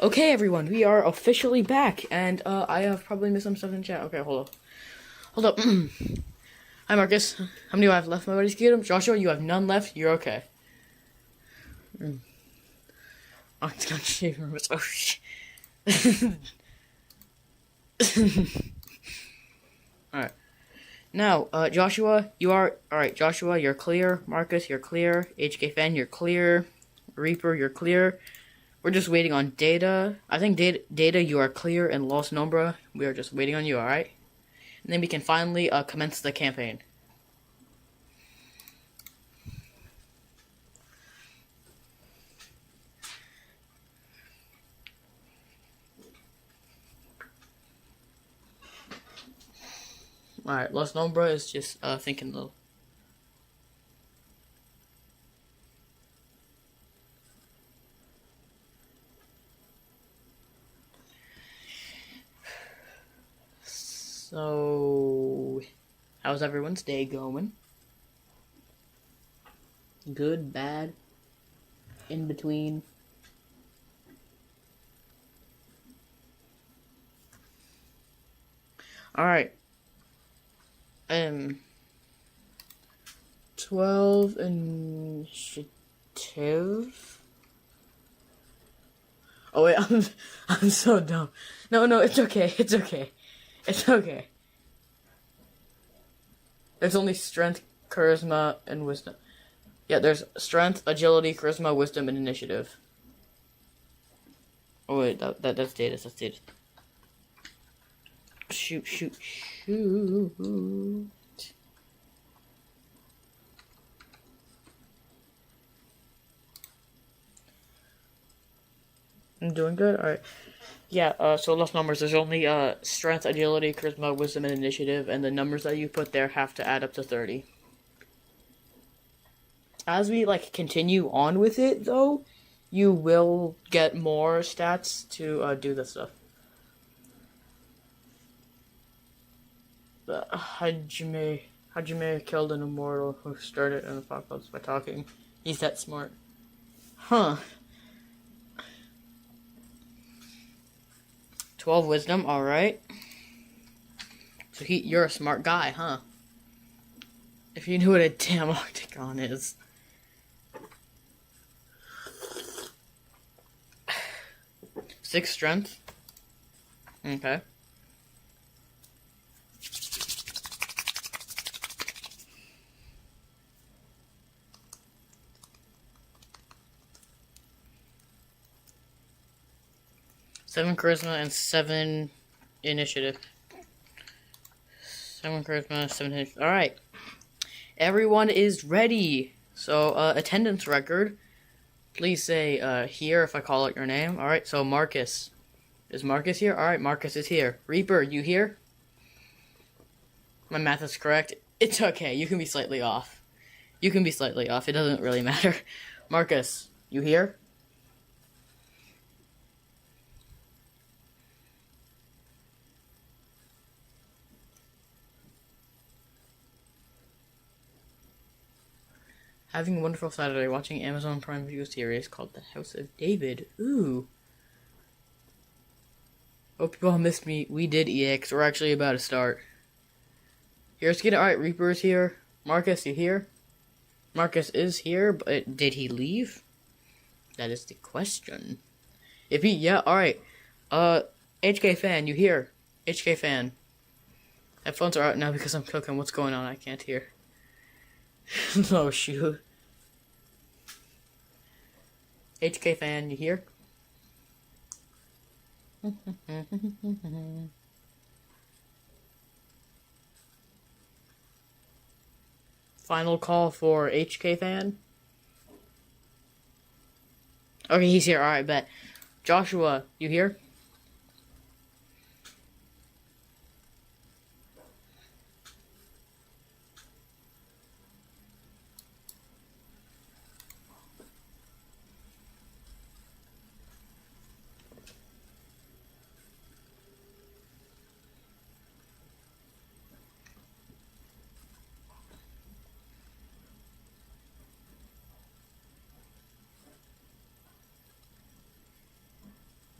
Okay, everyone, we are officially back, and I have probably missed some stuff in chat. Okay, hold up. Hold up. Hi, Marcus. How many do I have left? My buddies get them. Joshua, you have none left. You're okay. Oh, it's not shaving room. Oh, shit. Alright. Now, Joshua, you are... Alright, Joshua, you're clear. Marcus, you're clear. HK Fan, you're clear. Reaper, you're clear. We're just waiting on Data. I think Data, you are clear. And Los Nombra, we are just waiting on you, alright? And then we can finally commence the campaign. Alright, Los Nombra is just thinking though. So, how's everyone's day going? Good, bad, in between? Alright. 12 initiative. Oh wait, I'm so dumb. No, it's okay. It's okay. It's okay. There's only strength, charisma, and wisdom. Yeah, there's strength, agility, charisma, wisdom, and initiative. Oh wait, that's data. That's data. Shoot. I'm doing good. All right. Yeah. So less numbers. There's only strength, agility, charisma, wisdom, and initiative, and the numbers that you put there have to add up to 30. As we continue on with it, though, you will get more stats to do this stuff. Hajime Hajime killed an immortal who started an apocalypse by talking. He's that smart. Huh. 12 wisdom, alright. So you're a smart guy, huh? If you knew what a damn octagon is. Six strength. Okay. Seven charisma and 7 initiative. 7 charisma, 7 initiative. Alright. Everyone is ready. So, attendance record. Please say, here if I call out your name. Alright, so Marcus. Is Marcus here? Alright, Marcus is here. Reaper, you here? My math is correct. It's okay, you can be slightly off. You can be slightly off, it doesn't really matter. Marcus, you here? Having a wonderful Saturday watching Amazon Prime Video series called The House of David. Ooh. Hope you all missed me. We did EX. We're actually about to start. Here's get it. Alright, Reaper is here. Marcus, you here? Marcus is here, but did he leave? That is the question. If he, yeah, alright. HK Fan, you here? HK Fan. Headphones are out now because I'm cooking. What's going on? I can't hear. Oh, shoot. HK Fan, you here? Final call for HK Fan. Okay, he's here. Alright, bet. Joshua, you here?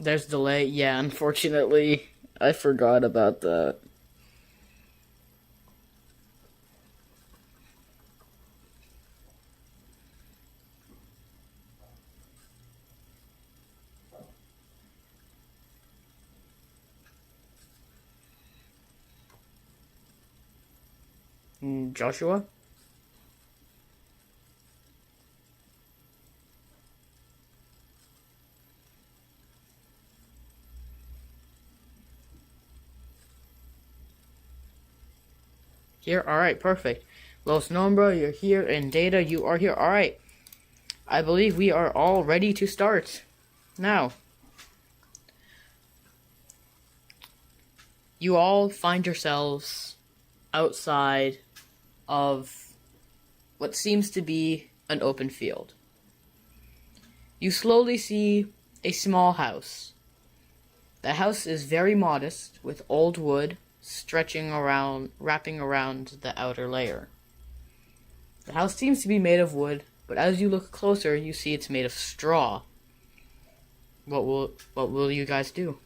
There's delay. Yeah, unfortunately, I forgot about that. Joshua? Here? Alright, perfect. Los Nombra, you're here, and Data, you are here. Alright. I believe we are all ready to start. Now. You all find yourselves outside of what seems to be an open field. You slowly see a small house. The house is very modest, with old wood wrapping around the outer layer. The house seems to be made of wood, but as you look closer, you see it's made of straw. What will you guys do?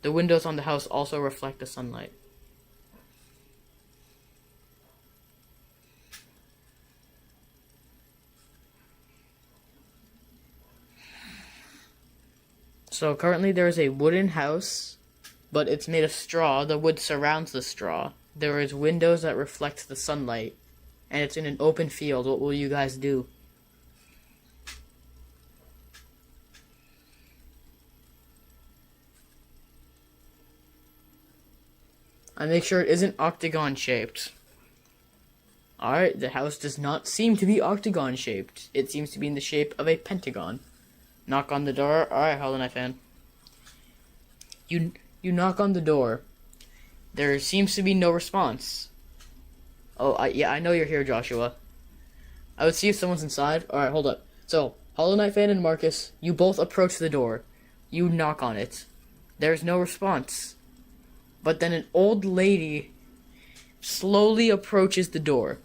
The windows on the house also reflect the sunlight. So currently there is a wooden house, but it's made of straw. The wood surrounds the straw. There is windows that reflect the sunlight, and it's in an open field. What will you guys do? I make sure it isn't octagon shaped. Alright, the house does not seem to be octagon shaped. It seems to be in the shape of a pentagon. Knock on the door. Alright, Hollow Knight Fan. You knock on the door. There seems to be no response. Oh, yeah, I know you're here, Joshua. I would see if someone's inside. Alright, hold up. So, Hollow Knight Fan and Marcus, you both approach the door. You knock on it. There's no response. But then an old lady slowly approaches the door.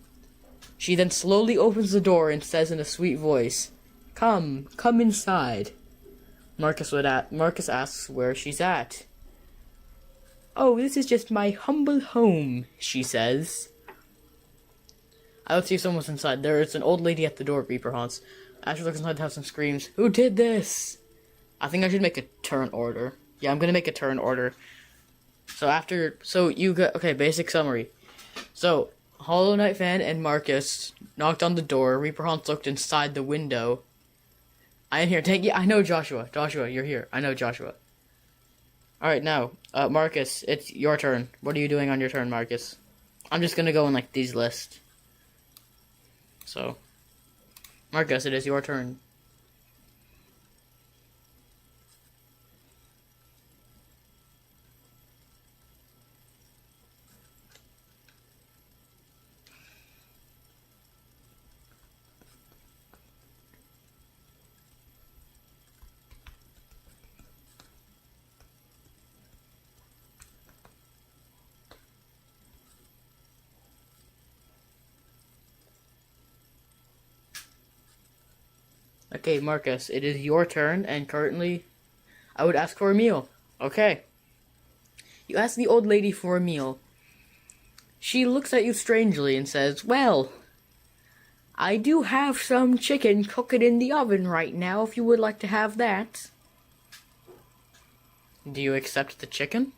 She then slowly opens the door and says in a sweet voice, "Come inside." Marcus asks where she's at. "Oh, this is just my humble home," she says. Let's see if someone's inside. There is an old lady at the door, Reaper Haunts. Asher looks inside the house and screams, "Who did this?" I think I should make a turn order. Yeah, I'm gonna make a turn order. Okay, basic summary. So, Hollow Knight fan and Marcus knocked on the door. Reaper Haunts looked inside the window. I am here. I know Joshua. Joshua, you're here. I know Joshua. Alright, now, Marcus, it's your turn. What are you doing on your turn, Marcus? I'm just gonna go in, like, these lists. So, Marcus, it is your turn. Okay, Marcus, it is your turn, and currently, I would ask for a meal. Okay. You ask the old lady for a meal. She looks at you strangely and says, "Well, I do have some chicken cooking in the oven right now, if you would like to have that." Do you accept the chicken?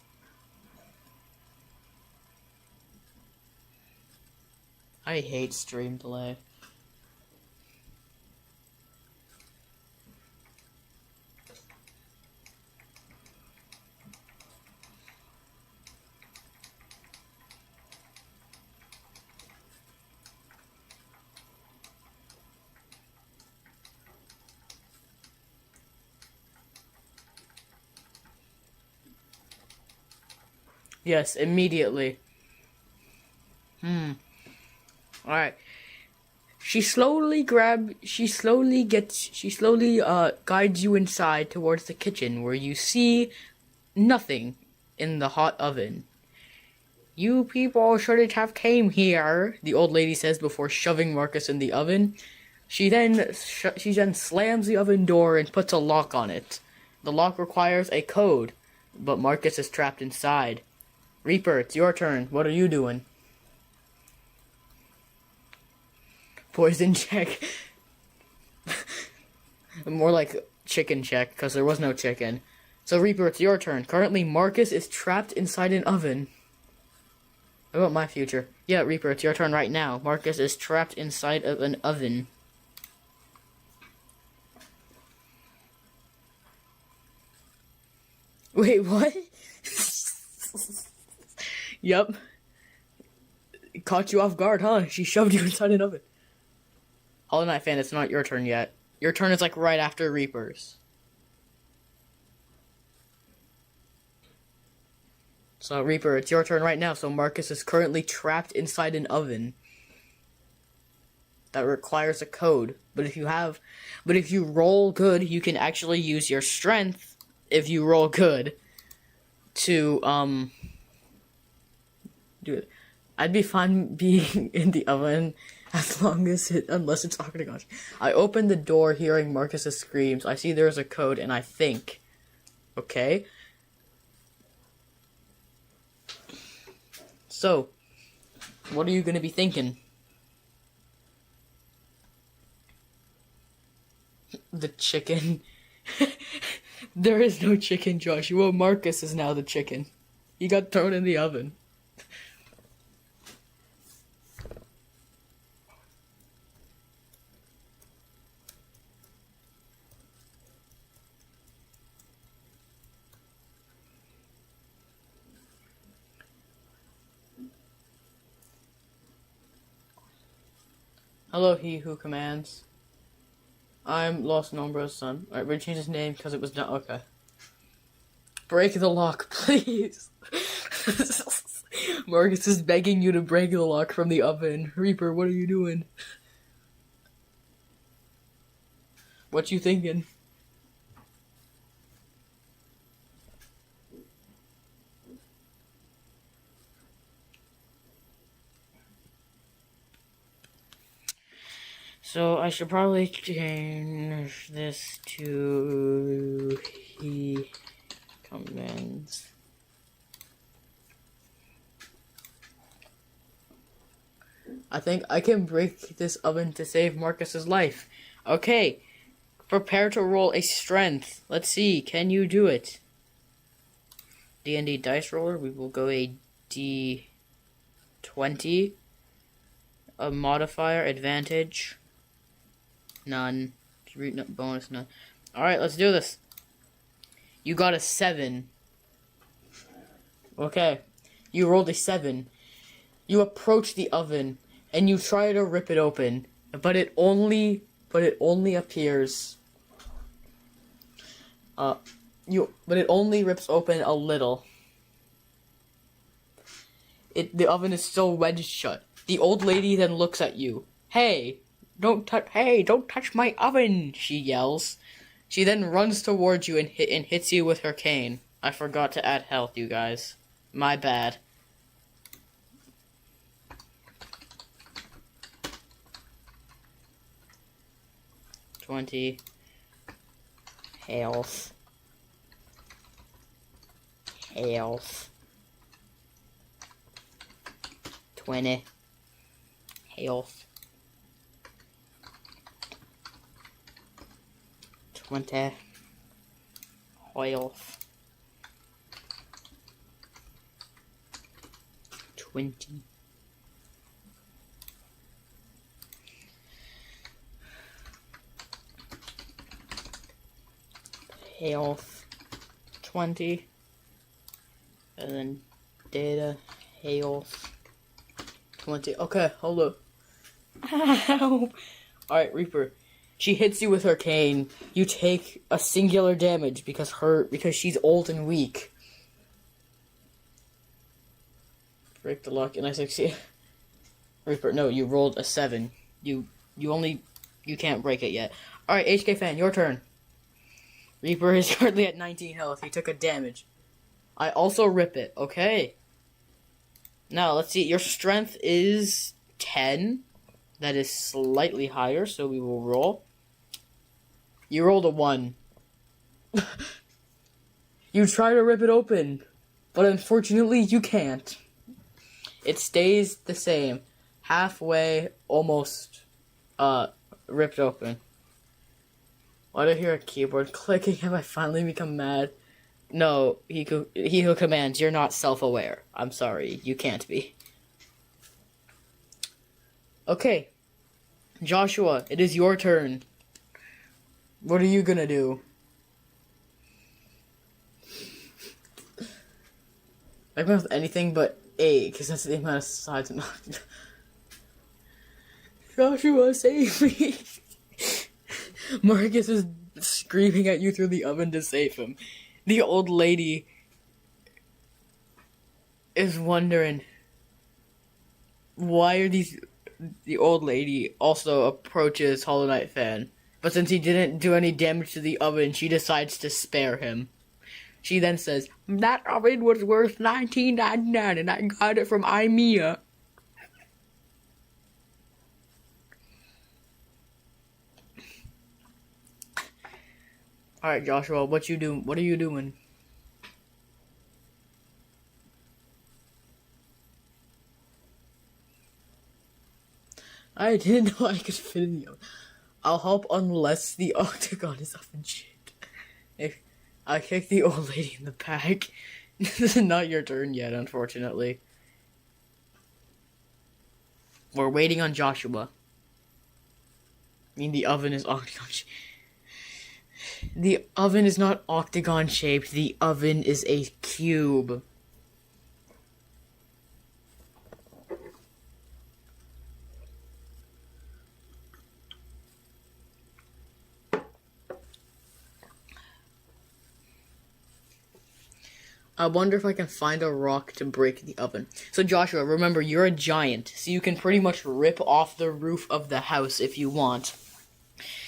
I hate stream delay. Yes, immediately. Alright. She slowly guides you inside towards the kitchen where you see nothing in the hot oven. "You people shouldn't have came here," the old lady says before shoving Marcus in the oven. She then slams the oven door and puts a lock on it. The lock requires a code, but Marcus is trapped inside. Reaper, it's your turn. What are you doing? Poison check. More like chicken check, because there was no chicken. So, Reaper, it's your turn. Currently, Marcus is trapped inside an oven. What about my future? Yeah, Reaper, it's your turn right now. Marcus is trapped inside of an oven. Wait, what? Yup. Caught you off guard, huh? She shoved you inside an oven. Hollow Knight fan, it's not your turn yet. Your turn is like right after Reaper's. So Reaper, it's your turn right now. So Marcus is currently trapped inside an oven that requires a code. But if you roll good, you can actually use your strength if you roll good to do it. I'd be fine being in the oven unless it's octagon. I open the door hearing Marcus's screams. I see there's a code and I think, okay. So, what are you gonna be thinking? The chicken. There is no chicken, Joshua. Marcus is now the chicken. He got thrown in the oven. Hello, he who commands. I'm Los Nombra's son. Alright, we're gonna change his name because it was done. Okay. Break the lock, please. Marcus is begging you to break the lock from the oven. Reaper, what are you doing? What you thinking? So I should probably change this to he commends. I think I can break this oven to save Marcus's life. Okay, prepare to roll a strength. Let's see, can you do it? D&D dice roller, we will go a D20. A modifier, advantage. None. Bonus, none. Alright, let's do this. You got a 7. Okay. You rolled a 7. You approach the oven and you try to rip it open, but it only appears but it only rips open a little. The oven is still wedged shut. The old lady then looks at you. Hey, don't touch my oven, she yells. She then runs towards you and hits you with her cane. I forgot to add health, you guys. My bad. $20 health. 20 health. 20 health. 20 health. 20 and then data health. 20. Okay, hold up. Ow. Alright, Reaper. She hits you with her cane. You take a singular damage because she's old and weak. Break the lock and I succeed. Reaper, no, you rolled a 7. You can't break it yet. Alright, HK Fan, your turn. Reaper is currently at 19 health. He took a damage. I also rip it. Okay. Now, let's see. Your strength is 10. That is slightly higher, so we will roll. You rolled a 1. You try to rip it open, but unfortunately you can't. It stays the same. Halfway, almost, ripped open. Why do I hear a keyboard clicking? Have I finally become mad? No, he who commands, you're not self-aware. I'm sorry, you can't be. Okay. Joshua, it is your turn. What are you gonna do? I can with anything but A, because that's the amount of sides I'm not. Joshua, save me! Marcus is screaming at you through the oven to save him. The old lady is wondering why are these. The old lady also approaches Hollow Knight Fan, but since he didn't do any damage to the oven, she decides to spare him. She then says, "That oven was worth $19.99 and I got it from Imea." Alright, Joshua, what are you doing? I didn't know I could fit in the oven. I'll help unless the octagon is up in shit. If I kick the old lady in the back. This is not your turn yet, unfortunately. We're waiting on Joshua. I mean, the oven is octagon shaped. The oven is not octagon shaped. The oven is a cube. I wonder if I can find a rock to break the oven. So Joshua, remember, you're a giant, so you can pretty much rip off the roof of the house if you want.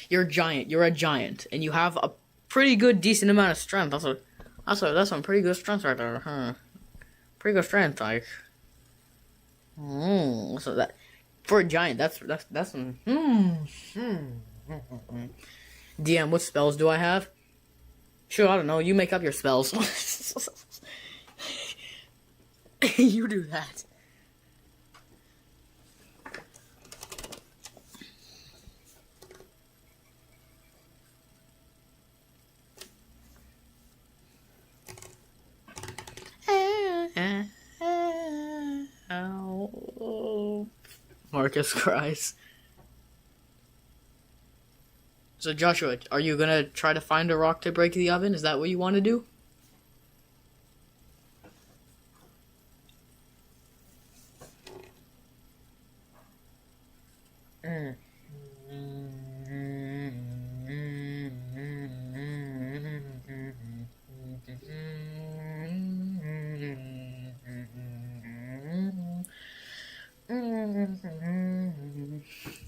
You're a giant, and you have a pretty good, decent amount of strength. That's some pretty good strength right there, huh? Pretty good strength, like. So that For a giant, that's DM, what spells do I have? Sure, I don't know. You make up your spells. You do that. Marcus cries. So Joshua, are you gonna try to find a rock to break the oven? Is that what you want to do?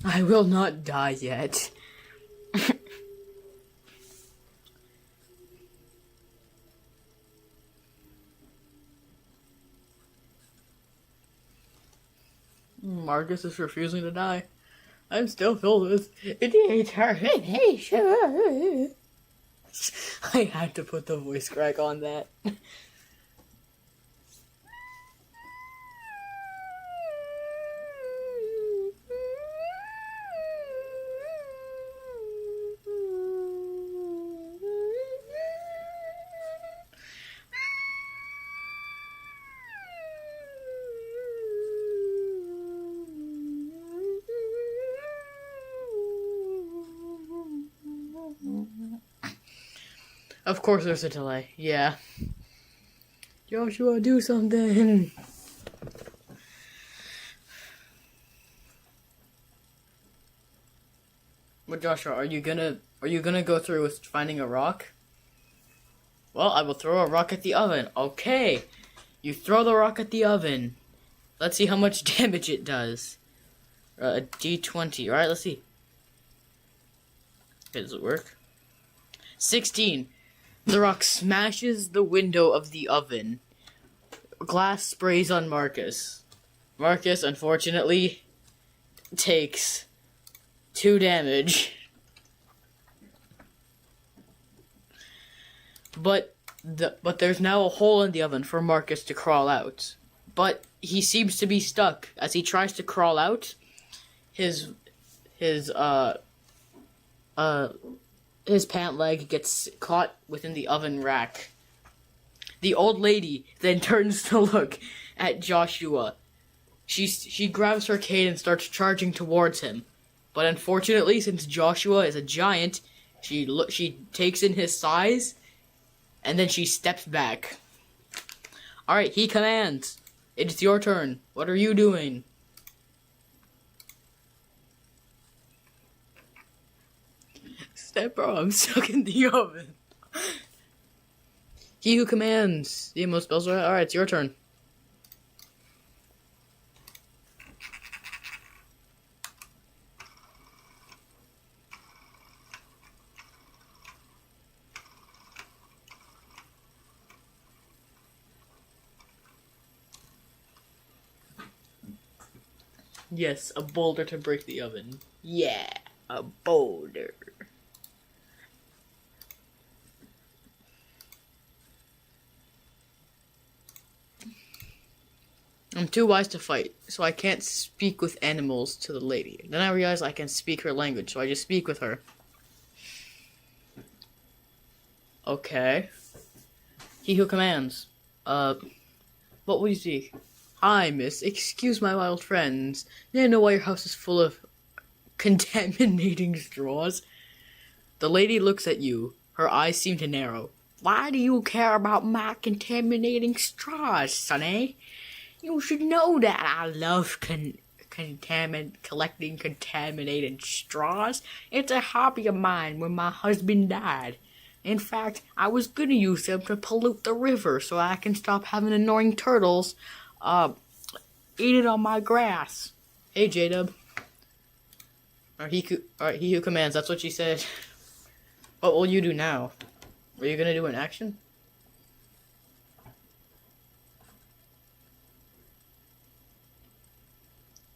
I will not die yet. Marcus is refusing to die. I'm still filled with determination. I had to put the voice crack on that. Of course there's a delay. Yeah. Joshua, do something. But Joshua, are you gonna go through with finding a rock? Well, I will throw a rock at the oven. Okay. You throw the rock at the oven. Let's see how much damage it does. A D20. Alright, let's see. Okay, does it work? 16. The rock smashes the window of the oven. Glass sprays on Marcus. Marcus, unfortunately, takes 2 damage. But there's now a hole in the oven for Marcus to crawl out. But he seems to be stuck. As he tries to crawl out, his pant leg gets caught within the oven rack. The old lady then turns to look at Joshua. She grabs her cane and starts charging towards him. But unfortunately, since Joshua is a giant, she takes in his size, and then she steps back. Alright, he commands. It's your turn. What are you doing? Bro, I'm stuck in the oven. He who commands. The most spells are alright, it's your turn. Yes, a boulder to break the oven. Yeah, a boulder. I'm too wise to fight, so I can't speak with animals to the lady. Then I realize I can speak her language, so I just speak with her. Okay. He who commands. What will you seek? Hi, miss. Excuse my wild friends. May I know why your house is full of contaminating straws? The lady looks at you. Her eyes seem to narrow. Why do you care about my contaminating straws, sonny? You should know that I love collecting contaminated straws. It's a hobby of mine when my husband died. In fact, I was gonna use them to pollute the river so I can stop having annoying turtles eat it on my grass. Hey, J-Dub. Alright, he who commands, that's what she said. What will you do now? Are you gonna do an action?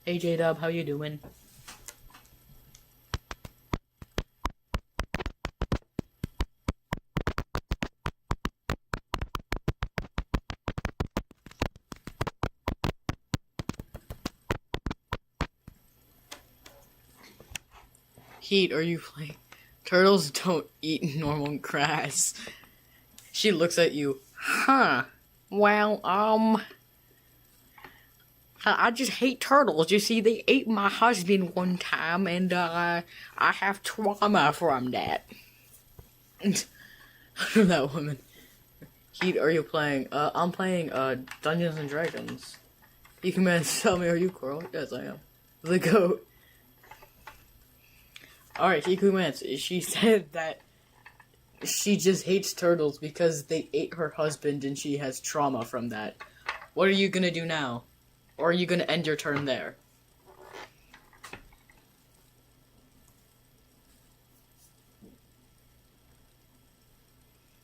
Hey J-Dub, how you doing? Heat, are you playing? Turtles don't eat normal grass. She looks at you. Huh. Well, I just hate turtles. You see, they ate my husband one time, and, I have trauma from that. That woman. Heat, are you playing? I'm playing, Dungeons and Dragons. You can tell me, are you Coral? Yes, I am. The goat. Alright, Hiku Mance, she said that she just hates turtles because they ate her husband and she has trauma from that. What are you gonna do now? Or are you gonna end your turn there?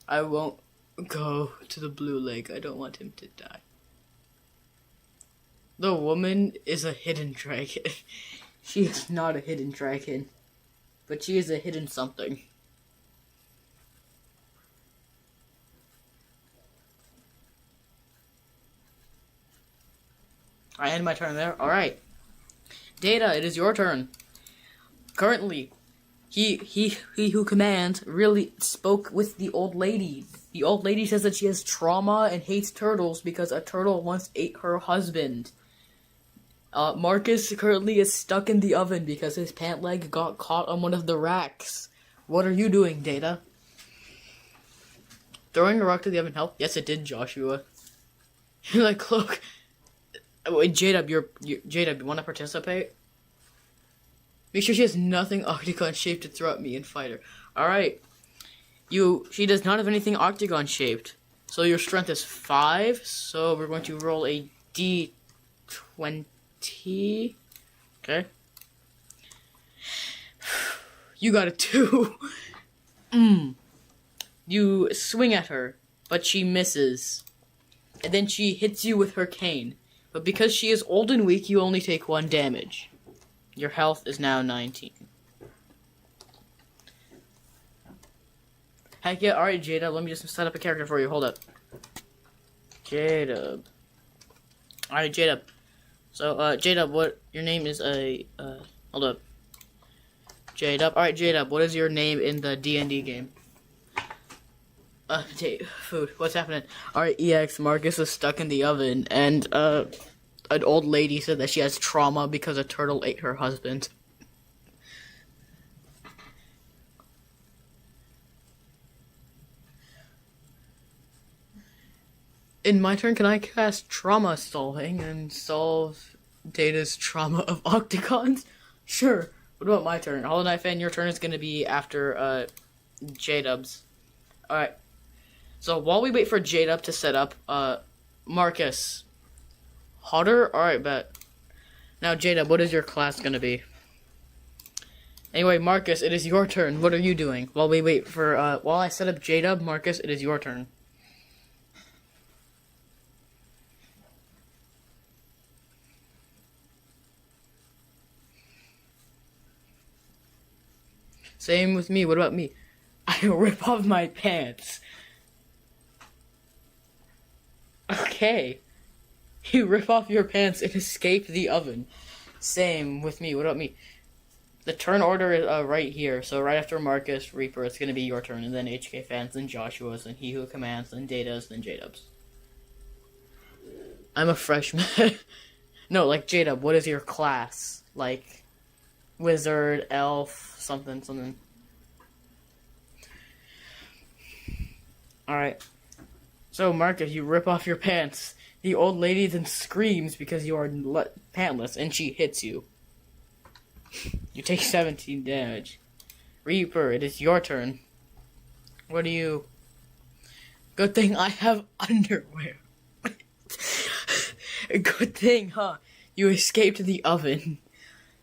I won't go to the Blue Lake. I don't want him to die. The woman is a hidden dragon. She is not a hidden dragon. But she is a hidden something. I end my turn there. Alright. Data, it is your turn. Currently, he who commands really spoke with the old lady. The old lady says that she has trauma and hates turtles because a turtle once ate her husband. Marcus currently is stuck in the oven because his pant leg got caught on one of the racks. What are you doing, Data? Throwing a rock to the oven help? Yes, it did, Joshua. You're like, look. Wait, J-Dub, J-Dub, you want to participate? Make sure she has nothing octagon shaped to throw at me and fight her. Alright. She does not have anything octagon shaped. So your strength is 5. So we're going to roll a D20. Okay. You got a 2. You swing at her, but she misses. And then she hits you with her cane. But because she is old and weak, you only take 1 damage. Your health is now 19. Heck yeah, alright Jada, let me just set up a character for you, hold up. Jada. Alright, Jada. So, J-Dub, what, your name is hold up. J-Dub, alright, J-Dub, what is your name in the D&D game? Food, what's happening? Alright, EX, Marcus is stuck in the oven, and, an old lady said that she has trauma because a turtle ate her husband. In my turn, can I cast Trauma Solving and solve Data's trauma of octagons? Sure. What about my turn? Hollow Knight Fan, your turn is going to be after J-Dub's. Alright. So while we wait for J-Dub to set up, Marcus. Hotter? Alright, bet. Now, J-Dub, what is your class going to be? Anyway, Marcus, it is your turn. What are you doing? While we wait for, while I set up J-Dub, Marcus, it is your turn. Same with me. What about me? I rip off my pants. Okay. You rip off your pants and escape the oven. Same with me. What about me? The turn order is right here. So right after Marcus, Reaper, it's gonna be your turn, and then HK Fans, then Joshua's, then He Who Commands, then Data's, then J-Dub's. I'm a freshman. No, like J-Dub, what is your class? Like wizard, elf, something. Alright. So, Marcus, you rip off your pants. The old lady then screams because you are pantless, and she hits you. You take 17 damage. Reaper, it is your turn. What do you... Good thing I have underwear. Good thing, huh? You escaped the oven.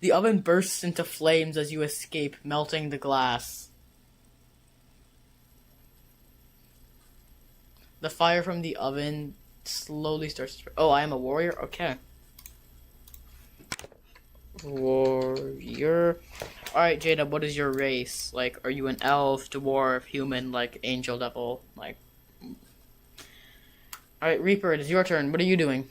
The oven bursts into flames as you escape, melting the glass. The fire from the oven slowly starts to... Oh, I am a warrior? Okay. Warrior. Alright, Jada, what is your race? Like, are you an elf, dwarf, human, like, angel, devil? Like. Alright, Reaper, it is your turn. What are you doing?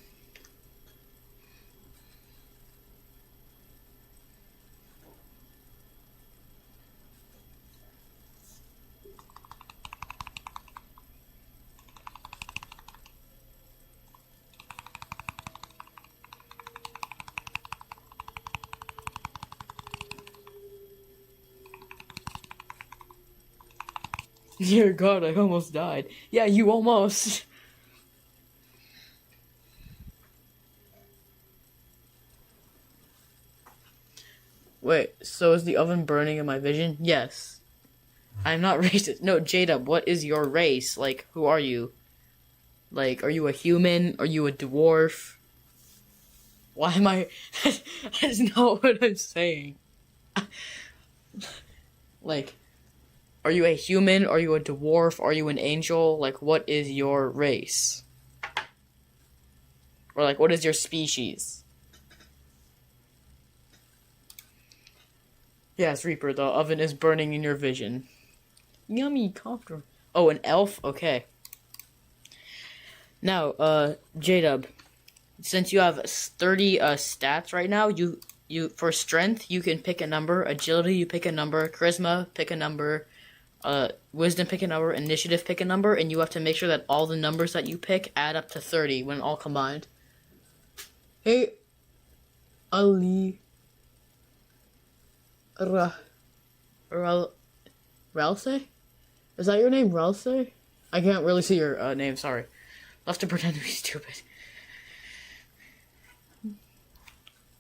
Dear God, I almost died. Yeah, you almost. Wait, so is the oven burning in my vision? Yes. I'm not racist. No, Jada, what is your race? Like, who are you? Like, are you a human? Are you a dwarf? Why am I... That's not what I'm saying. Like, are you a human? Are you a dwarf? Are you an angel? Like, what is your race? Or, like, what is your species? Yes, Reaper, the oven is burning in your vision. Yummy, comfortable. Oh, an elf? Okay. Now, J-Dub, since you have 30 stats right now, you for strength, you can pick a number. Agility, you pick a number. Charisma, pick a number. Wisdom, pick a number. Initiative, pick a number. And you have to make sure that all the numbers that you pick add up to 30 when all combined. Hey, Ali. Ralse? Is that your name, Ralse? I can't really see your name, sorry. I'll have to pretend to be stupid.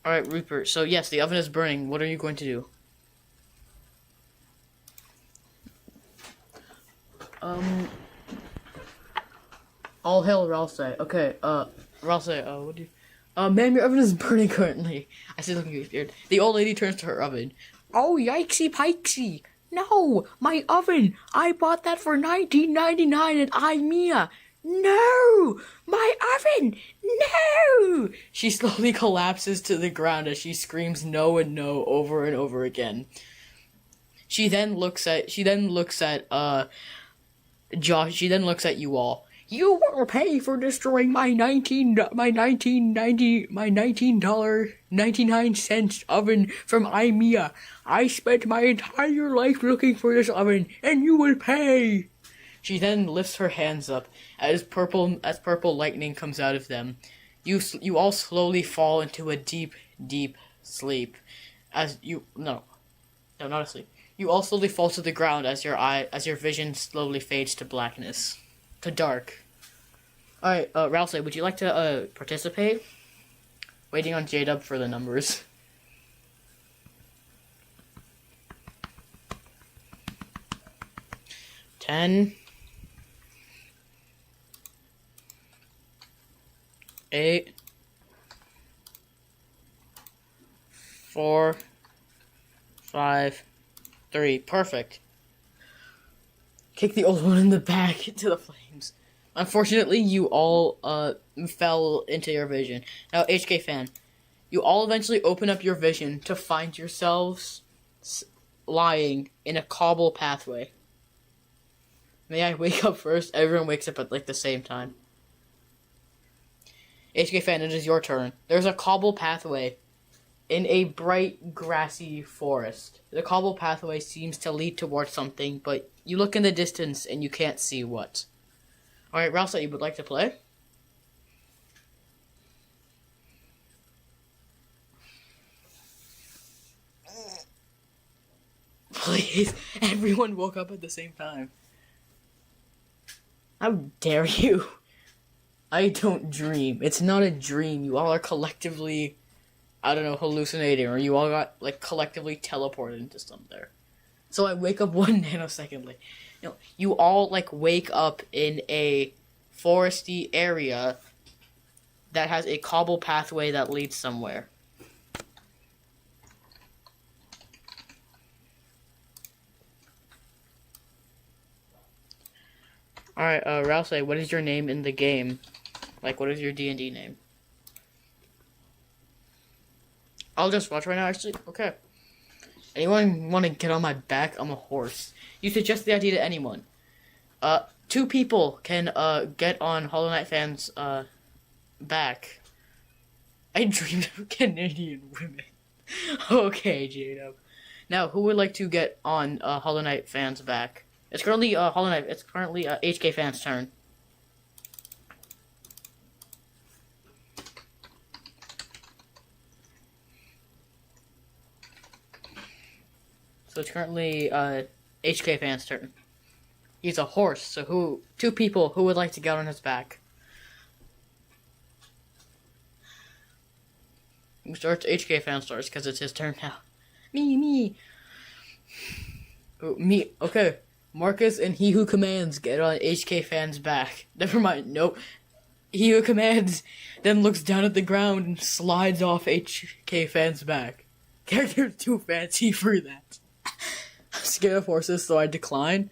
Alright, Rupert, so yes, the oven is burning. What are you going to do? All hail Ralse. Okay, Ralse, what do you... ma'am, your oven is burning currently. I said looking scared. The old lady turns to her oven. Oh, yikesy pikesy! No, my oven! I bought that for $19.99 at IMEA! No! My oven! No! She slowly collapses to the ground as she screams no and no over and over again. She then looks at Josh, she then looks at you all. You will pay for destroying my $19.99 oven from IMEA. I spent my entire life looking for this oven, and you will pay. She then lifts her hands up as purple lightning comes out of them. You all slowly fall into a deep sleep. No, not asleep. You all slowly fall to the ground as your vision slowly fades to blackness. To dark. Alright, Ralsei, would you like to, participate? Waiting on J-Dub for the numbers. Ten. 8. 4. 5. 3. Perfect. Kick the old one in the back into the flames. Unfortunately, you all fell into your vision. Now, HK fan, you all eventually open up your vision to find yourselves lying in a cobble pathway. May I wake up first? Everyone wakes up at like the same time. HK fan, it is your turn. There's a cobble pathway in a bright grassy forest. The cobble pathway seems to lead towards something, but you look in the distance and you can't see what. Alright, Ralsa, you would like to play? Please, everyone woke up at the same time. How dare you? I don't dream. It's not a dream. You all are collectively, I don't know, hallucinating, or you all got, like, collectively teleported into somewhere. So I wake up 1 nanosecond late. You all, like, wake up in a foresty area that has a cobble pathway that leads somewhere. Alright, Ralsei, what is your name in the game? Like, what is your D&D name? I'll just watch right now, actually. Okay. Anyone want to get on my back? I'm a horse. You suggest the idea to anyone. Two people can, get on Hollow Knight fans, back. I dreamed of Canadian women. Okay, Jacob. Now, who would like to get on, Hollow Knight fans back? It's currently, Hollow Knight. It's currently, HK fans' turn. So it's currently, HK fans' turn. He's a horse, so two people who would like to get on his back? Who starts? HK fan starts, because it's his turn now. Me. Oh, me, okay. Marcus and He Who Commands get on HK fan's back. Never mind, nope. He Who Commands then looks down at the ground and slides off HK fan's back. Character's too fancy for that. I'm scared of horses, so I decline.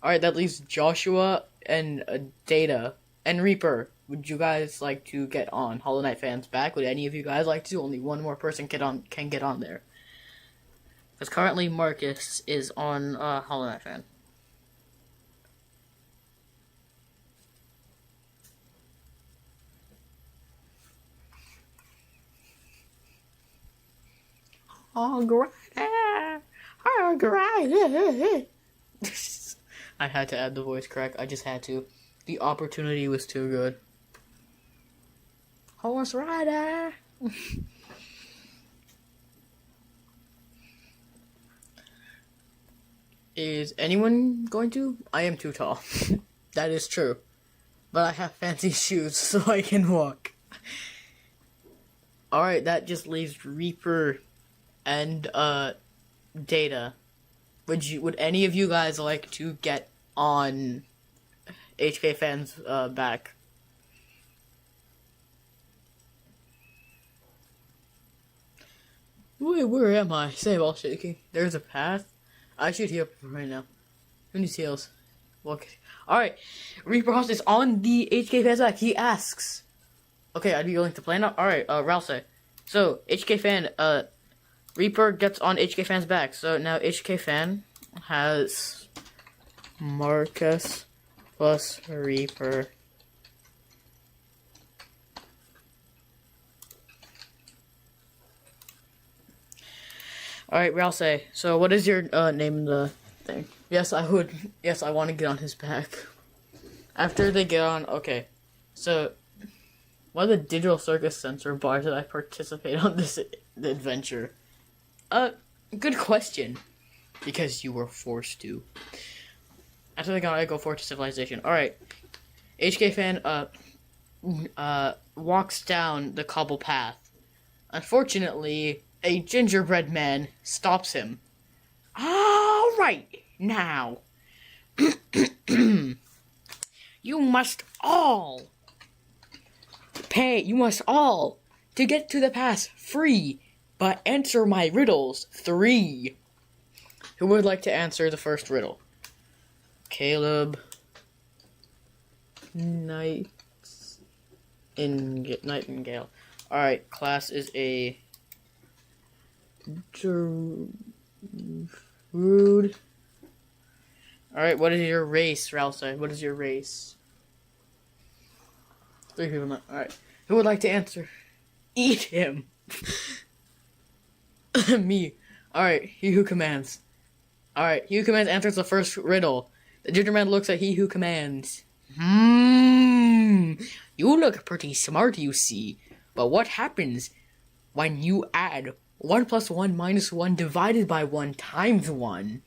Alright, that leaves Joshua and Data and Reaper. Would you guys like to get on Hollow Knight fans back? Would any of you guys like to? Only one more person can get on there. Because currently Marcus is on Hollow Knight fan. Alright. I had to add the voice crack. I just had to. The opportunity was too good. Horse rider. Is anyone going to? I am too tall. That is true. But I have fancy shoes, so I can walk. Alright, that just leaves Reaper and Data. Would any of you guys like to get on HK fans back? Wait, where am I? Say while shaking. There's a path. I should heal right now. Who needs heals? Walk. Alright. Reaper Host is on the HK fans back. He asks. Okay, I'd be willing to play now. Alright, Ralsei. So, HK fan, Reaper gets on HK fan's back. So now HK fan has Marcus plus Reaper. Alright, Ralsei, so what is your name in the thing? Yes, I would. Yes, I want to get on his back. After they get on, okay. So, what are the Digital Circus Censor bars that I participate on this adventure? Good question. Because you were forced to. After they got, I go forward to civilization. Alright. HK fan, walks down the cobble path. Unfortunately, a gingerbread man stops him. Alright, now. You must all to get to the pass free, but answer my riddles 3. Who would like to answer the first riddle? Caleb. Nightingale. Alright, class is a rude. Alright, what is your race, Ralsei? What is your race? 3 people not. Alright. Who would like to answer? Eat him. Me. Alright, He Who Commands. Alright, He Who Commands answers the first riddle. The gingerman looks at He Who Commands. You look pretty smart, you see. But what happens when you add 1 plus 1 minus 1 divided by 1 times 1?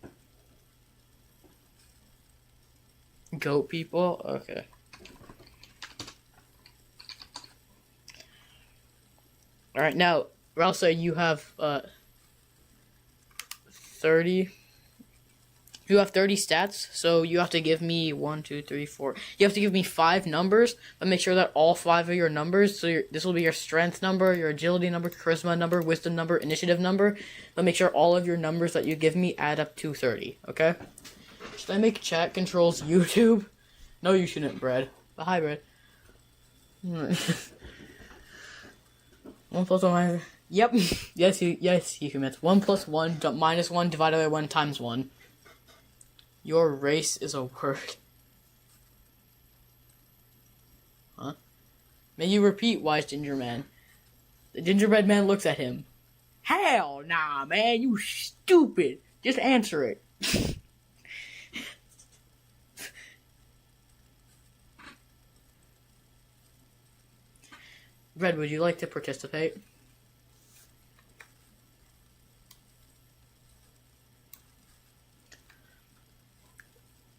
Goat people? Okay. Alright, now, Ralsei, you have, 30. You have 30 stats, so you have to give me 1, 2, 3, 4. You have to give me 5 numbers, but make sure that all 5 of your numbers, so this will be your strength number, your agility number, charisma number, wisdom number, initiative number, but make sure all of your numbers that you give me add up to 30, okay? Should I make chat controls YouTube? No, you shouldn't, Bread. But hi, Bread. 1 plus 1 minus... Yep. Yes, you can. 1 plus 1 minus 1 divided by 1 times 1. Your race is a word. Huh? May you repeat, wise ginger man. The gingerbread man looks at him. Hell nah, man, you stupid. Just answer it. Red, would you like to participate?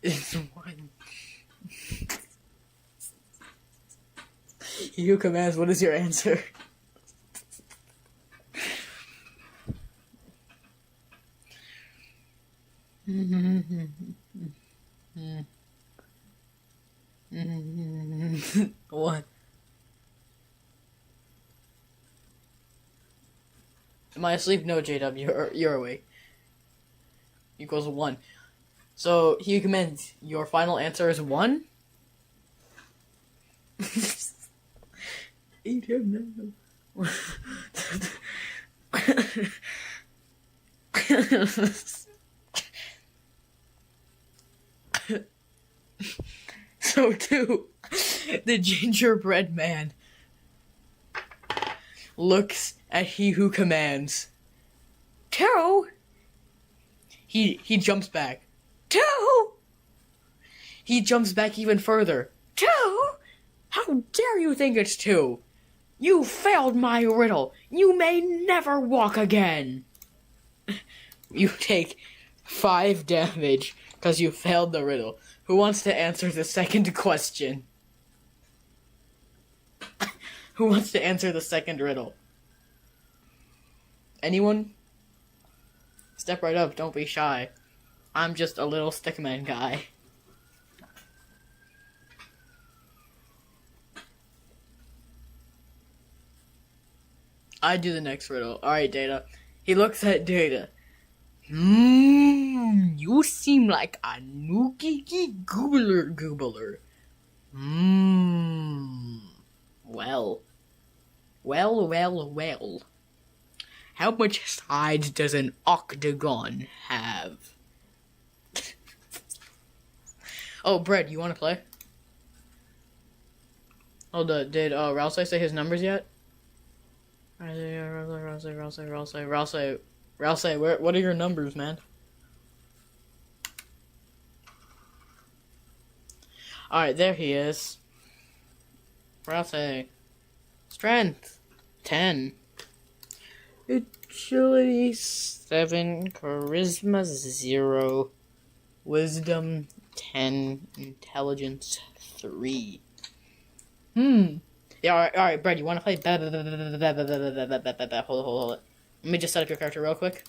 It's 1. He who commands, what is your answer? What? Am I asleep? No, JW, you're awake. Equals 1. So, he who commands, your final answer is 1? Eat him now. So 2, the gingerbread man looks at he who commands. 2? He jumps back. 2? He jumps back even further. 2? How dare you think it's 2? You failed my riddle. You may never walk again. You take 5 damage because you failed the riddle. Who wants to answer the second question? Who wants to answer the second riddle? Anyone? Step right up, don't be shy. I'm just a little stickman guy. I do the next riddle. Alright, Data. He looks at Data. You seem like a nookiki goobler. Well. How much sides does an octagon have? Oh, Brett, you want to play? Oh, did Rouse say his numbers yet? Rouse, what are your numbers, man? Alright, there he is. Rouse. Strength 10. Agility 7. Charisma 0. Wisdom 10. Intelligence 3. Yeah, alright, Brad, you want to play? Hold it. Let me just set up your character real quick.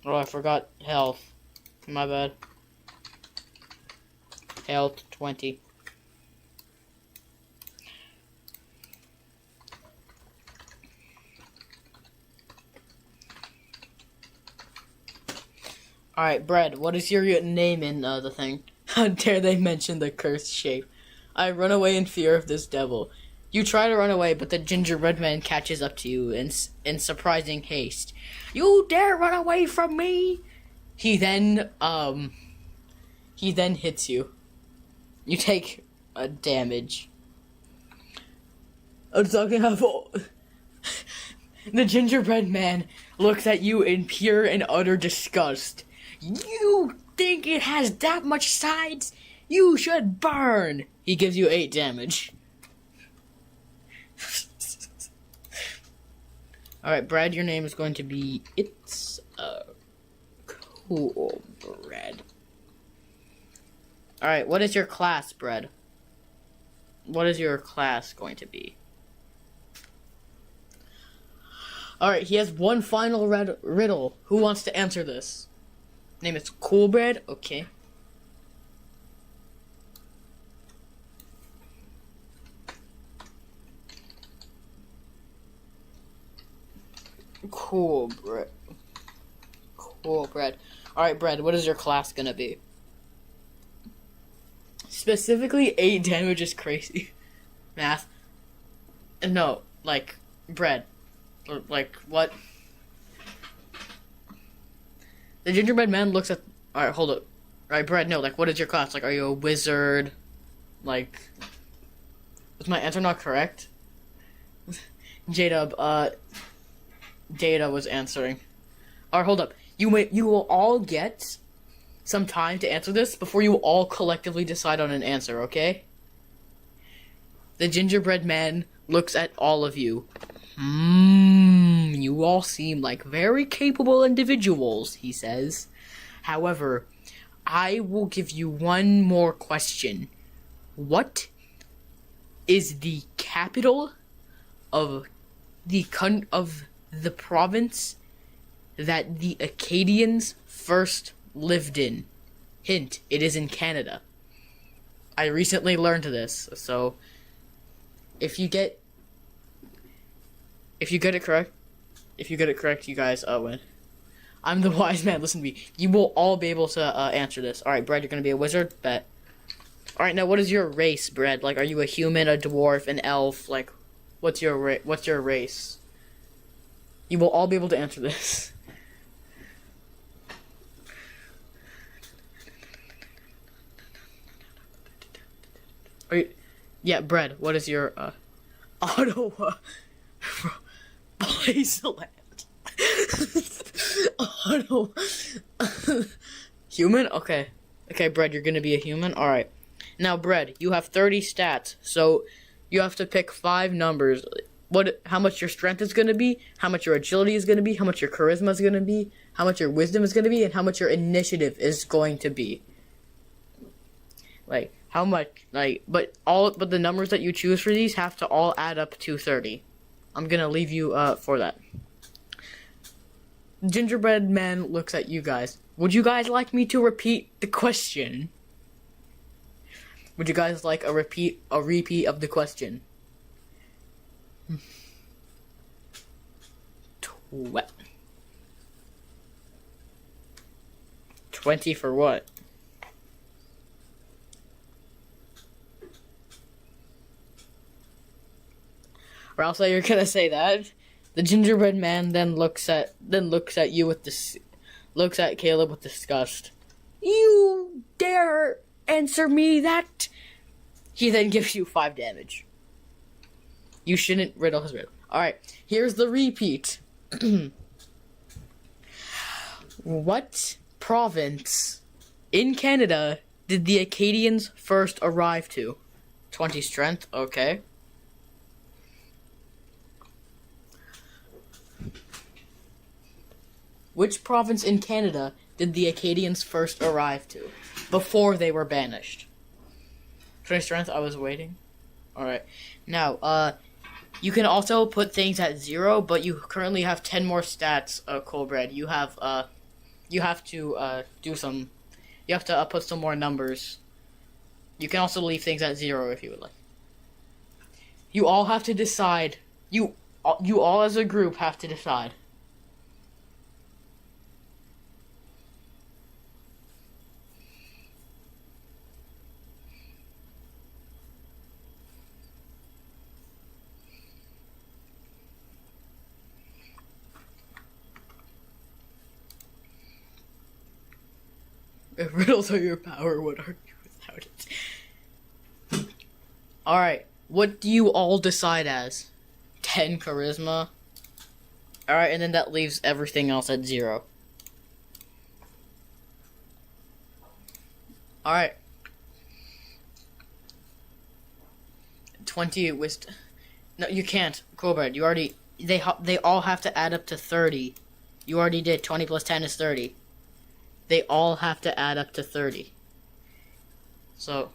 Oh, I forgot health. My bad. Health 20. Alright, Brad, what is your name in the thing? How dare they mention the cursed shape? I run away in fear of this devil. You try to run away, but the gingerbread man catches up to you in surprising haste. You dare run away from me? He then hits you. You take a damage. I'm talking about... The gingerbread man looks at you in pure and utter disgust. You think it has that much sides? You should burn! He gives you 8 damage. Alright, Brad, your name is going to be... It's Cool Bread. Alright, what is your class, Brad? What is your class going to be? Alright, he has one final riddle. Who wants to answer this? Name is Cool Bread? Okay. Cool Bread. Alright, Bread, what is your class gonna be? Specifically, 8 damage is crazy. Math. No, like bread. Like what? The gingerbread man looks at. All right, hold up. All right, bread. No, like what is your class? Like, are you a wizard? Like, was my answer not correct? J-Dub, Data was answering. Alright, hold up. You will all get some time to answer this before you all collectively decide on an answer, okay? The gingerbread man looks at all of you. You all seem like very capable individuals, he says. However, I will give you one more question. What is the capital of the province that the Acadians first lived in? Hint, it is in Canada. I recently learned this, so if you get it correct, you guys win. I'm the wise man, listen to me. You will all be able to answer this. Alright, Brad, you're gonna be a wizard? Bet. Alright, now what is your race, Brad? Like, are you a human, a dwarf, an elf? Like, what's your race? You will all be able to answer this. Yeah, Brad, what is your, Ottawa, Blazeland. Ottawa. Human? Okay. Okay, Brad, you're gonna be a human? Alright. Now, Brad, you have 30 stats, so you have to pick 5 numbers. How much your strength is gonna be, how much your agility is gonna be, how much your charisma is gonna be, how much your wisdom is gonna be, and how much your initiative is going to be. Like, how much, like, but the numbers that you choose for these have to all add up to 30. I'm gonna leave you, for that. Gingerbread man looks at you guys. Would you guys like me to repeat the question? Would you guys like a repeat of the question? 20 for what? Or else you're gonna say that. The gingerbread man then looks at you with looks at Caleb with disgust. You dare answer me that? He then gives you 5 damage. You shouldn't riddle his riddle. Alright, here's the repeat. What province in Canada did the Acadians first arrive to? 20 strength, okay. Which province in Canada did the Acadians first arrive to before they were banished? 20 strength, I was waiting. Alright. Now, you can also put things at 0, but you currently have 10 more stats, Colbred. You have to put some more numbers. You can also leave things at 0 if you would like. You all have to decide. You all as a group have to decide. If riddles are your power, what are you without it? Alright, what do you all decide as? 10 charisma? Alright, and then that leaves everything else at 0. Alright. 20 wisdom. No, you can't. Colbert, you already... They all have to add up to 30. You already did. 20 plus 10 is 30. They all have to add up to 30. So.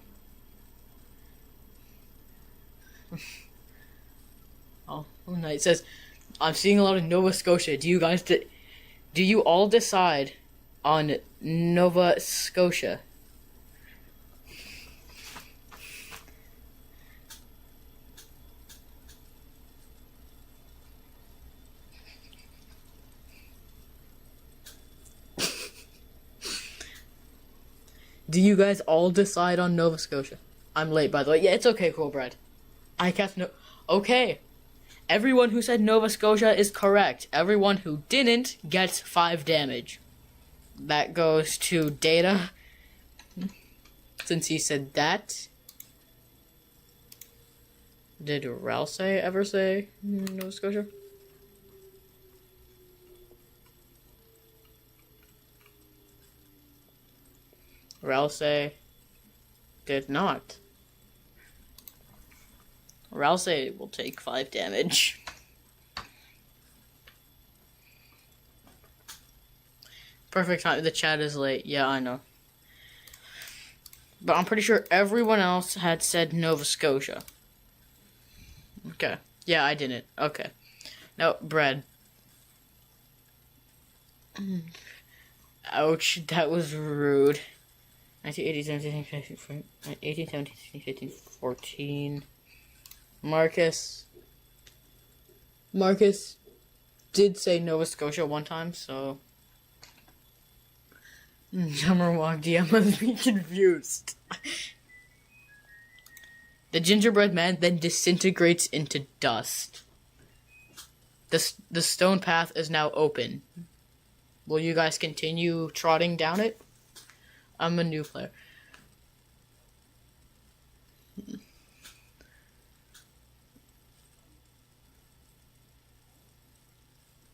Oh, no, it says, I'm seeing a lot of Nova Scotia. Do you guys, do you all decide on Nova Scotia? Do you guys all decide on Nova Scotia? I'm late, by the way. Yeah, it's okay, Cool Bread. I cast no... Okay. Everyone who said Nova Scotia is correct. Everyone who didn't gets 5 damage. That goes to Data, since he said that. Did Ralse ever say Nova Scotia? Ralse did not. Ralse will take 5 damage. Perfect time. The chat is late. Yeah, I know. But I'm pretty sure everyone else had said Nova Scotia. Okay. Yeah, I didn't. Okay. No, bread. Ouch, that was rude. 1980, 17, 15, 18, 17, 16, 15, 14. Marcus did say Nova Scotia one time, so... Jummerwalk DM must be confused. The gingerbread man then disintegrates into dust. The stone path is now open. Will you guys continue trotting down it? I'm a new player.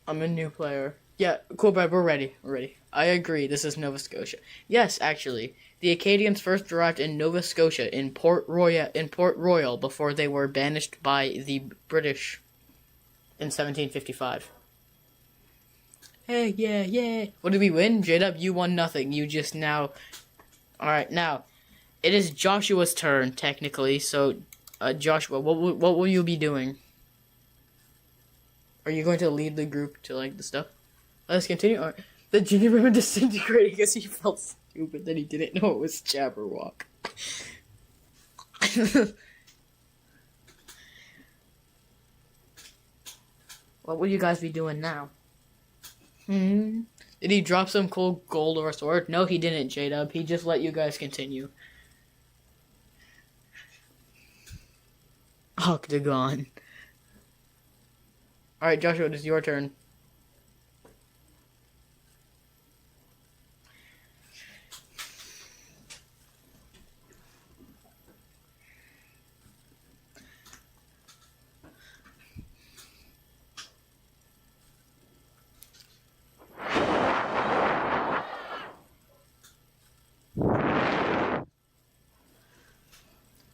I'm a new player. Yeah, cool, Brad, we're ready. We're ready. I agree, this is Nova Scotia. Yes, actually. The Acadians first arrived in Nova Scotia in Port Royal before they were banished by the British in 1755. Hey, yeah. What did we win? J-Dub, you won nothing. You just now... Alright, now, it is Joshua's turn, technically, so, Joshua, what will you be doing? Are you going to lead the group to, like, the stuff? Let's continue. Right. The gingerbread man disintegrated because he felt stupid that he didn't know it was Jabberwock. What will you guys be doing now? Did he drop some cool gold or a sword? No, he didn't, J-Dub. He just let you guys continue. Octagon. Alright, Joshua, it is your turn.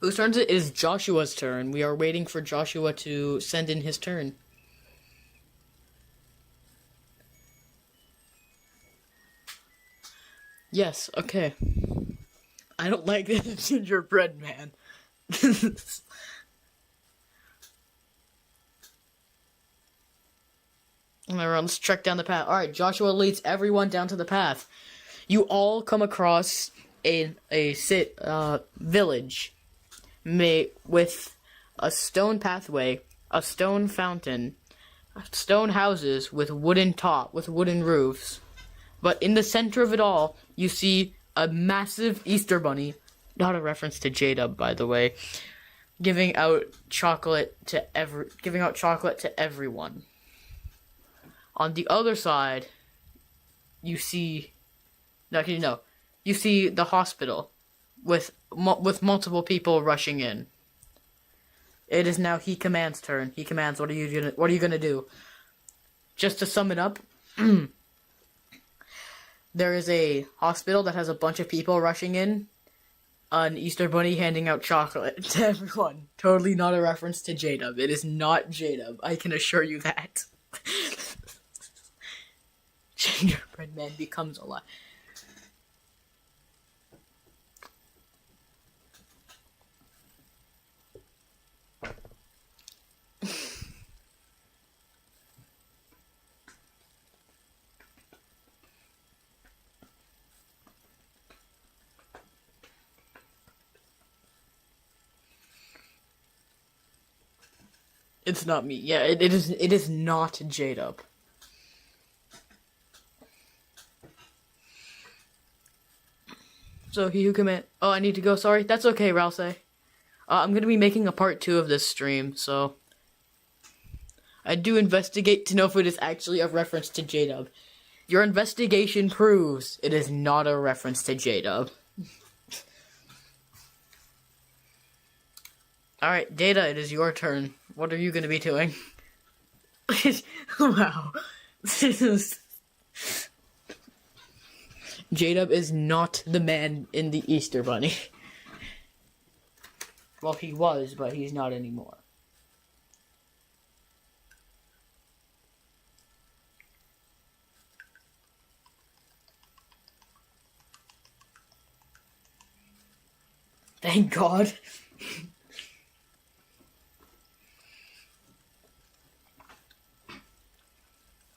Whose turn is it? It is Joshua's turn. We are waiting for Joshua to send in his turn. Yes, okay. I don't like this gingerbread man. Alright, let's trek down the path. Alright, Joshua leads everyone down to the path. You all come across a village made with a stone pathway, a stone fountain, stone houses with wooden roofs. But in the center of it all, you see a massive Easter bunny, not a reference to J-Dub, by the way, giving out chocolate to everyone. On the other side, you see the hospital with multiple people rushing in. It is now He Command's turn. He commands. What are you gonna do? Just to sum it up, there is a hospital that has a bunch of people rushing in. An Easter bunny handing out chocolate to everyone. Totally not a reference to J-Dub. It is not J-Dub. I can assure you that. Gingerbread man becomes alive. It's not me. Yeah, it is not J-Dub. So he who command. Oh, I need to go. Sorry. That's okay, Ralse. I'm gonna be making a part 2 of this stream, so I do investigate to know if it is actually a reference to J-Dub. Your investigation proves it is not a reference to J-Dub. Alright, Data, it is your turn. What are you gonna be doing? Wow. J-Dub is not the man in the Easter Bunny. Well, he was, but he's not anymore. Thank God.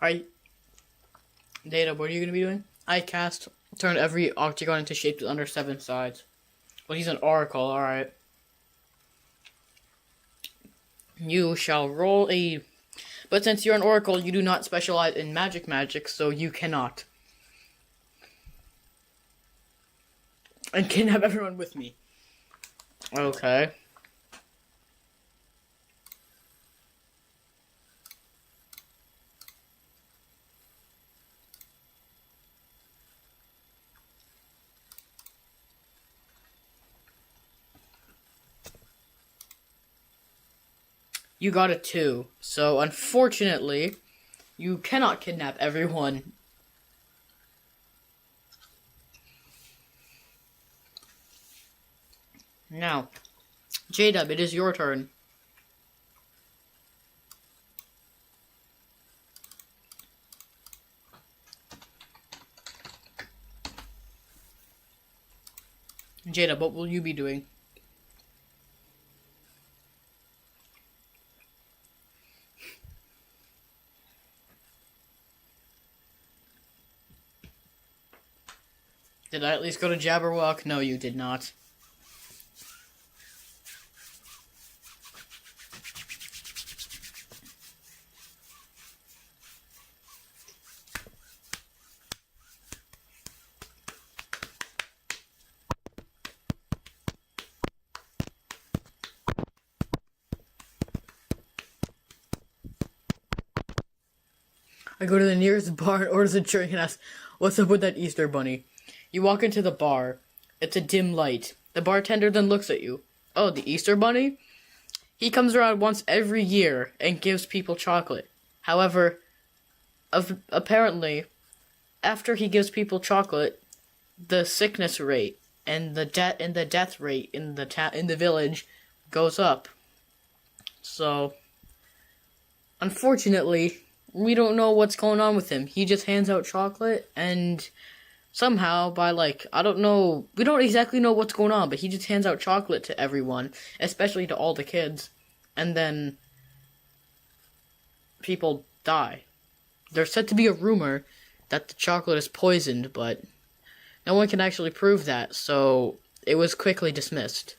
Alright. Data, what are you going to be doing? I cast, turn every octagon into shapes with under 7 sides. Well, he's an oracle, alright. You shall roll a... But since you're an oracle, you do not specialize in magic, so you cannot. And kidnap everyone with me. Okay. You got a 2. So, unfortunately, you cannot kidnap everyone. Now, J-Dub, it is your turn. J-Dub, what will you be doing? Did I at least go to Jabberwock? No, you did not. I go to the nearest bar and order the drink and ask, "What's up with that Easter bunny?" You walk into the bar. It's a dim light. The bartender then looks at you. "Oh, the Easter bunny? He comes around once every year and gives people chocolate. However, apparently, after he gives people chocolate, the sickness rate and the death rate in the village goes up. So, unfortunately, we don't know what's going on with him. He just hands out chocolate, and somehow, by I don't know, we don't exactly know what's going on, but he just hands out chocolate to everyone, especially to all the kids, and then people die. There's said to be a rumor that the chocolate is poisoned, but no one can actually prove that, so it was quickly dismissed.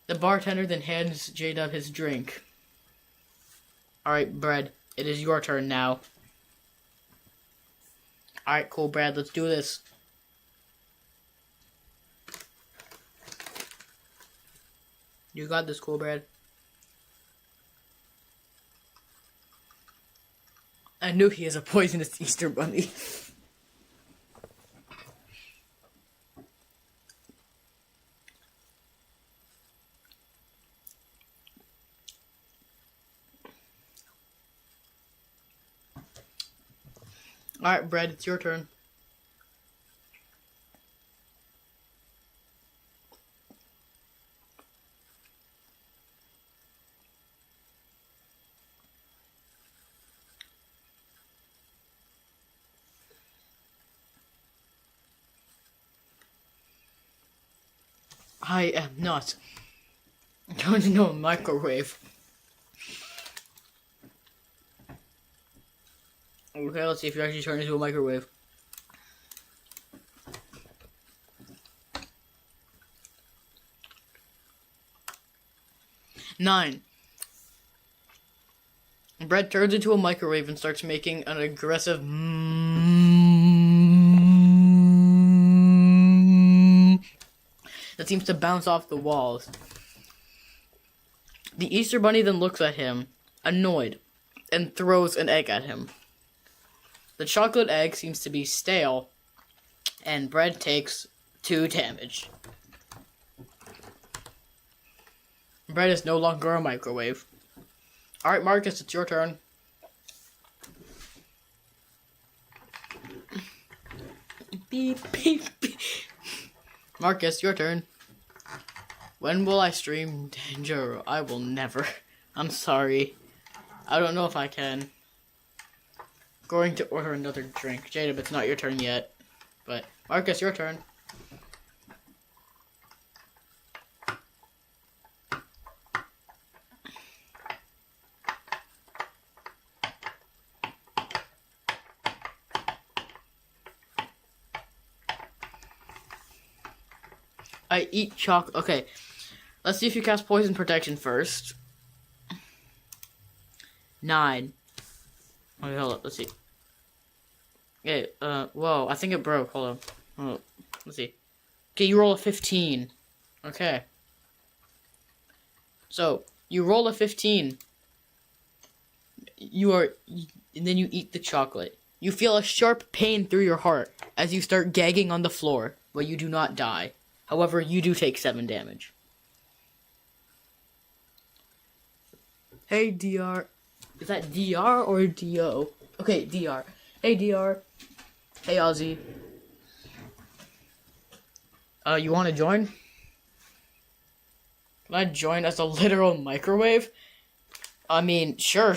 The bartender then hands J-Dub his drink. Alright, Brad, it is your turn now. Alright, cool, Brad, let's do this. You got this, cool, Brad. I knew he is a poisonous Easter bunny. Alright, Brad, it's your turn. I am not going to know a microwave. Okay, let's see if you actually turn into a microwave. Nine. Brett turns into a microwave and starts making an aggressive that seems to bounce off the walls. The Easter Bunny then looks at him annoyed, and throws an egg at him. The chocolate egg seems to be stale, and Bread takes 2 damage. Bread is no longer a microwave. Alright, Marcus, it's your turn. Beep, beep, beep. Marcus, your turn. When will I stream Danger? I will never. I'm sorry. I don't know if I can. Going to order another drink. Jacob, it's not your turn yet. But, Marcus, your turn. I eat chocolate. Okay, let's see if you cast poison protection first. 9. Okay, hold up. Let's see. Okay, whoa, I think it broke. Hold on. Let's see. Okay, you roll a 15. Okay. So, you roll a 15. And then you eat the chocolate. You feel a sharp pain through your heart as you start gagging on the floor, but you do not die. However, you do take 7 damage. Hey, DR. Is that DR or DO? Okay, DR. Hey, DR. Hey, Ozzy. You want to join? Can I join as a literal microwave? I mean, sure.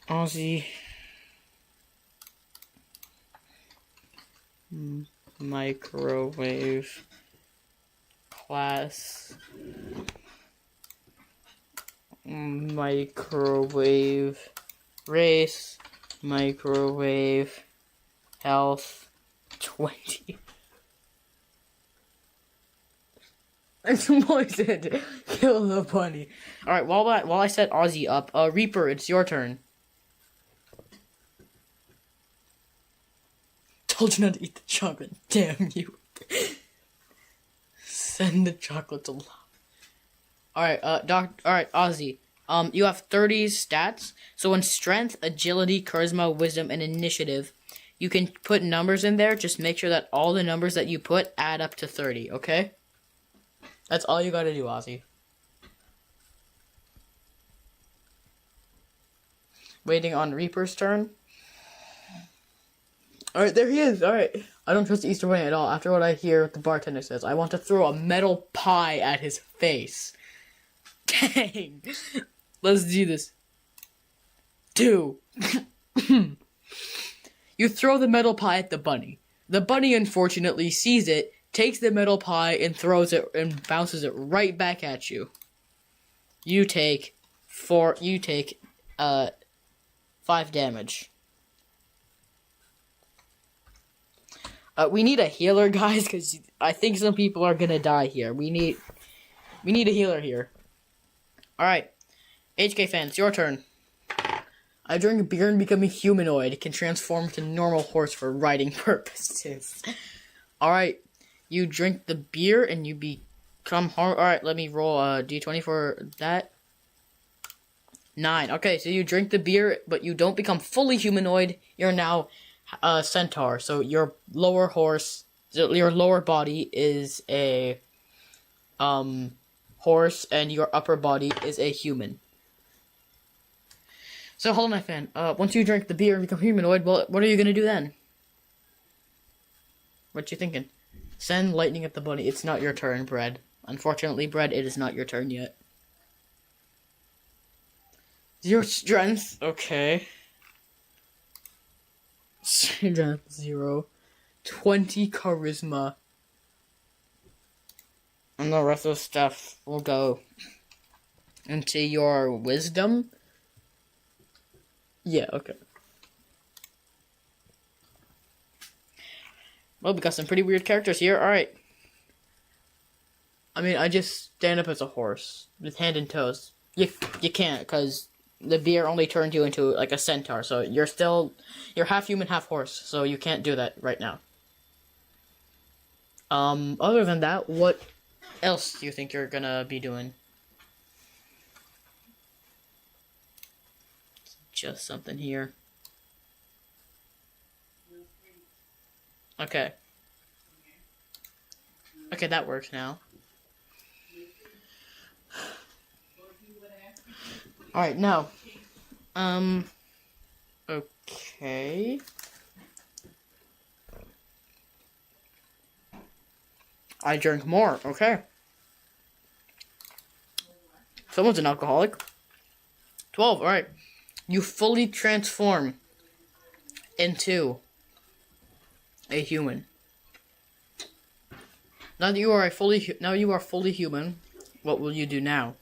Ozzy. Microwave. Class. Microwave. Race. Microwave. Health. 20. It's poisoned. Kill the bunny. Alright, while I set Ozzy up, Reaper, it's your turn. Told you not to eat the chocolate. Damn you. Send the chocolate to love. Alright, Ozzy. You have 30 stats. So in strength, agility, charisma, wisdom, and initiative, you can put numbers in there. Just make sure that all the numbers that you put add up to 30, okay? That's all you gotta do, Ozzy. Waiting on Reaper's turn. Alright, there he is. Alright. I don't trust the Easter Bunny at all. After what I hear the bartender says, I want to throw a metal pie at his face. Dang. Let's do this. 2. You throw the metal pie at the bunny. The bunny, unfortunately, sees it, takes the metal pie, and throws it and bounces it right back at you. You take 5 damage. We need a healer, guys, because I think some people are gonna die here. We need a healer here. Alright. HK fans, your turn. I drink beer and become a humanoid. It can transform to normal horse for riding purposes. Alright. You drink the beer and you become Alright, let me roll a d20 for that. 9. Okay, so you drink the beer, but you don't become fully humanoid. You're now a centaur. So your lower body is a horse, and your upper body is a human. So hold on, my fan. Once you drink the beer and become humanoid, well, what are you gonna do then? What you thinking? Send lightning at the bunny. It's not your turn, Bread. Unfortunately, Bread, it is not your turn yet. 0 strength. Okay. Strength 0. 20 charisma. And the rest of the stuff will go into your wisdom. Yeah, okay. Well, we got some pretty weird characters here. Alright. I mean, I just stand up as a horse with hand and toes. You can't, because the beer only turned you into like a centaur, so you're half human, half horse, so you can't do that right now. Other than that, what else do you think you're gonna be doing? Just something here. Okay. Okay, that works now. Alright, now. Okay. I drink more, okay. Someone's an alcoholic. 12, alright. You fully transform into a human. Now that you are fully human, what will you do now?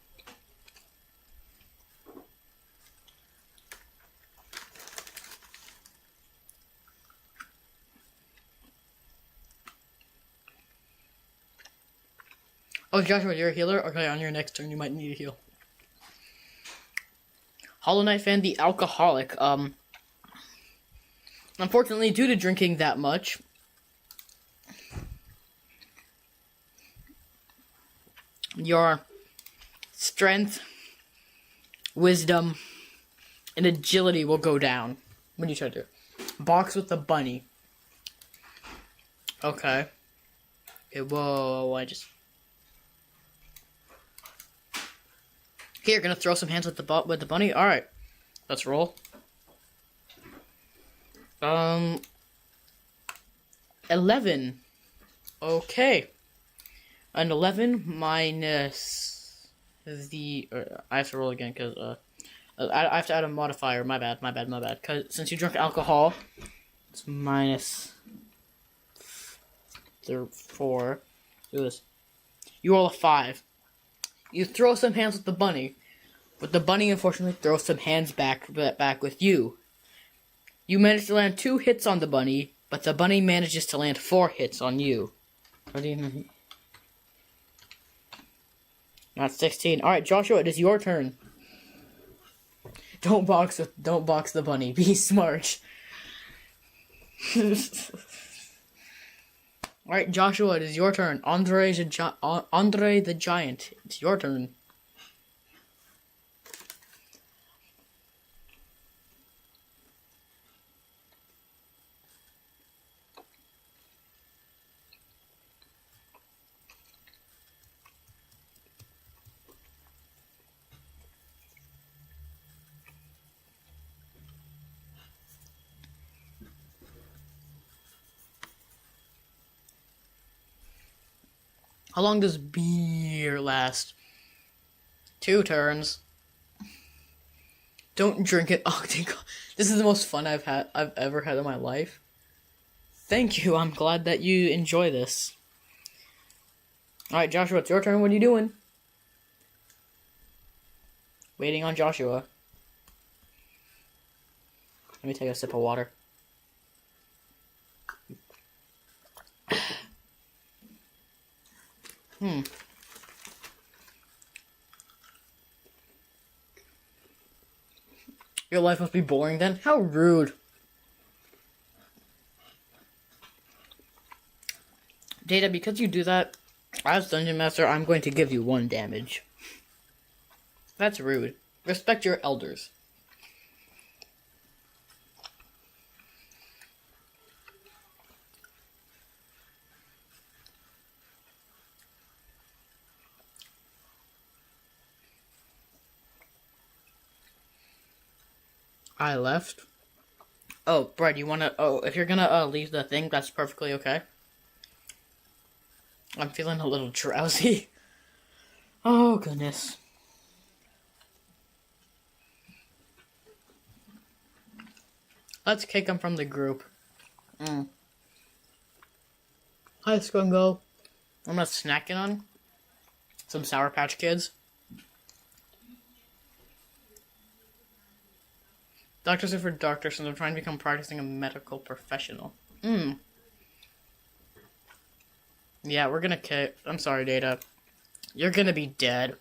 Oh, Joshua, you're a healer? Okay, on your next turn, you might need a heal. Hollow Knight fan, the alcoholic. Unfortunately, due to drinking that much, your strength, wisdom, and agility will go down. What are you trying to do? Box with the bunny. Okay. Okay, whoa, I just... Okay, you're gonna throw some hands with the bunny? Alright. Let's roll. 11. Okay. An 11 minus the... I have to roll again, because, I have to add a modifier. My bad. Because since you drank alcohol, it's minus 4. Do this. You roll a 5. You throw some hands with the bunny, but the bunny unfortunately throws some hands back with you. You manage to land 2 hits on the bunny, but the bunny manages to land 4 hits on you. What do you mean? Not 16. Alright, Joshua, it is your turn. Don't box the bunny. Be smart. Alright, Joshua, it is your turn. Andre the Giant, it's your turn. How long does beer last? 2 turns. Don't drink it. Oh, this is the most fun I've ever had in my life. Thank you. I'm glad that you enjoy this. Alright, Joshua, it's your turn. What are you doing? Waiting on Joshua. Let me take a sip of water. Your life must be boring then? How rude. Data, because you do that, as Dungeon Master, I'm going to give you 1 damage. That's rude. Respect your elders. I left. Oh, Brett, you wanna... Oh, if you're gonna leave the thing, that's perfectly okay. I'm feeling a little drowsy. Oh, goodness. Let's kick him from the group. Hi, Skungo. I'm not snacking on some Sour Patch Kids. Doctors are for doctors, and I'm trying to become practicing a medical professional. Yeah, we're gonna kick. I'm sorry, Data. You're gonna be dead.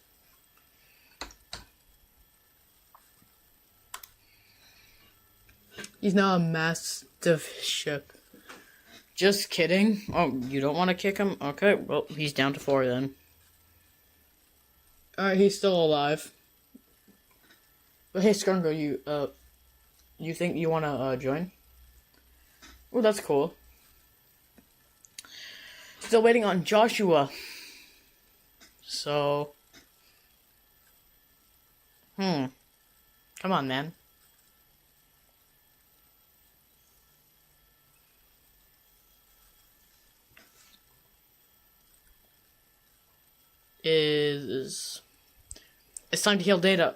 He's now a massive ship. Just kidding. Oh, you don't want to kick him? Okay, well, he's down to 4 then. Alright, he's still alive. But hey, Skrungo, you think you want to, join? Oh, that's cool. Still waiting on Joshua. So... Come on, man. It's time to heal Data.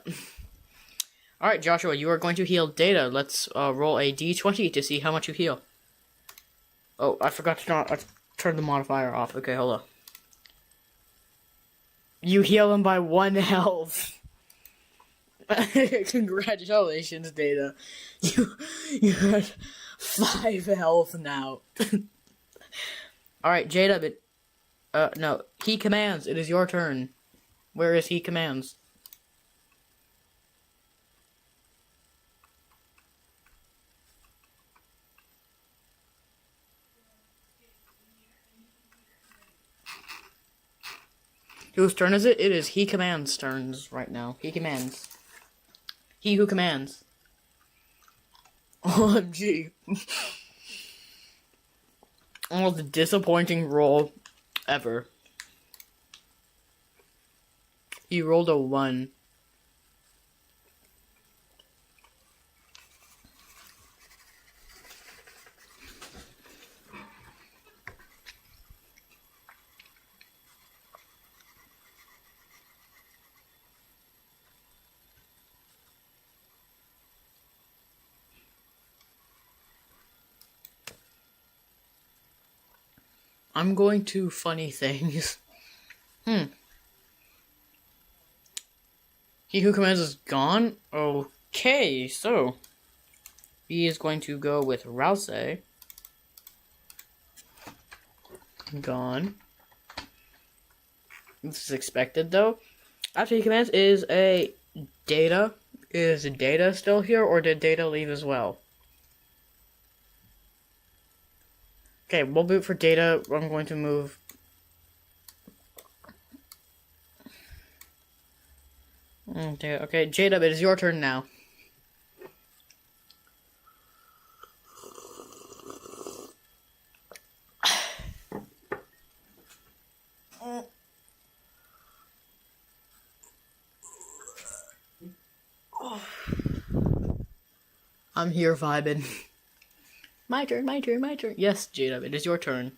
Alright, Joshua, you are going to heal Data. Let's roll a d20 to see how much you heal. Oh, I forgot to turn the modifier off. Okay, hold on. You heal him by 1 health. Congratulations, Data. You're at 5 health now. Alright, J-Dub, no. He commands. It is your turn. Where is he commands? Whose turn is it? It is he commands turns right now. He commands. He who commands. OMG. Oh, the disappointing roll ever. He rolled a 1. I'm going to funny things. He who commands is gone? Okay, so he is going to go with Rouse. Gone. This is expected though. After he commands is a Data. Is Data still here or did Data leave as well? Okay, we'll boot for Data. I'm going to move. Okay, J-Dub, it is your turn now. I'm here vibing. My turn, my turn, my turn. Yes, J-Dub, it is your turn.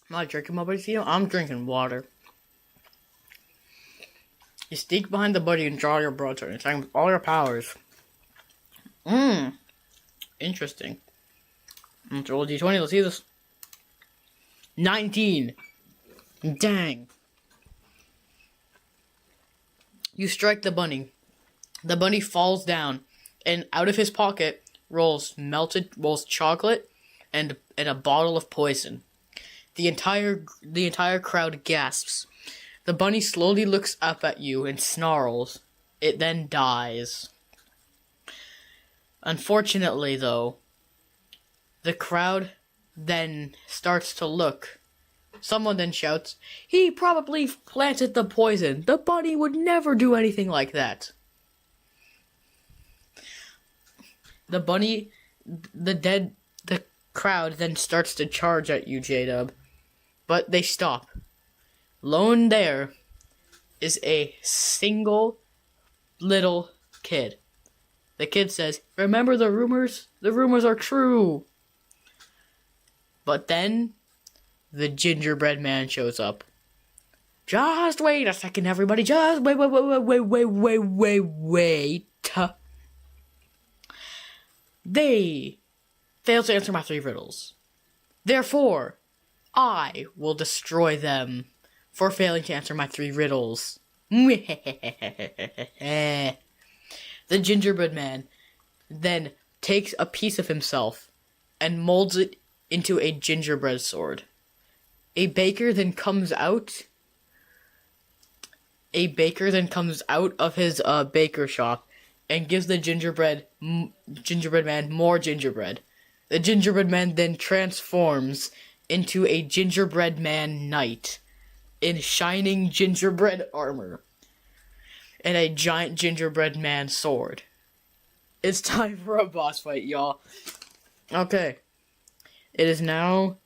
I'm not drinking my buddy's heal. I'm drinking water. You sneak behind the buddy and draw your broadsword, attacking with all your powers. Interesting. Let's roll a d20. Let's see this. 19. Dang. You strike the bunny. The bunny falls down, and out of his pocket rolls chocolate and a bottle of poison. The entire crowd gasps. The bunny slowly looks up at you and snarls. It then dies. Unfortunately, though, the crowd then starts to look. Someone then shouts, "He probably planted the poison. The bunny would never do anything like that." The crowd then starts to charge at you, J-Dub. But they stop. Lone there is a single little kid. The kid says, "Remember the rumors? The rumors are true." But then the gingerbread man shows up. Just wait a second, everybody. Just wait. They failed to answer my 3 riddles. Therefore, I will destroy them for failing to answer my 3 riddles. The gingerbread man then takes a piece of himself and molds it into a gingerbread sword. A baker then comes out of his baker shop and gives the gingerbread man more gingerbread. The gingerbread man then transforms into a gingerbread man knight in shining gingerbread armor and a giant gingerbread man sword. It's time for a boss fight, y'all. Okay. It is now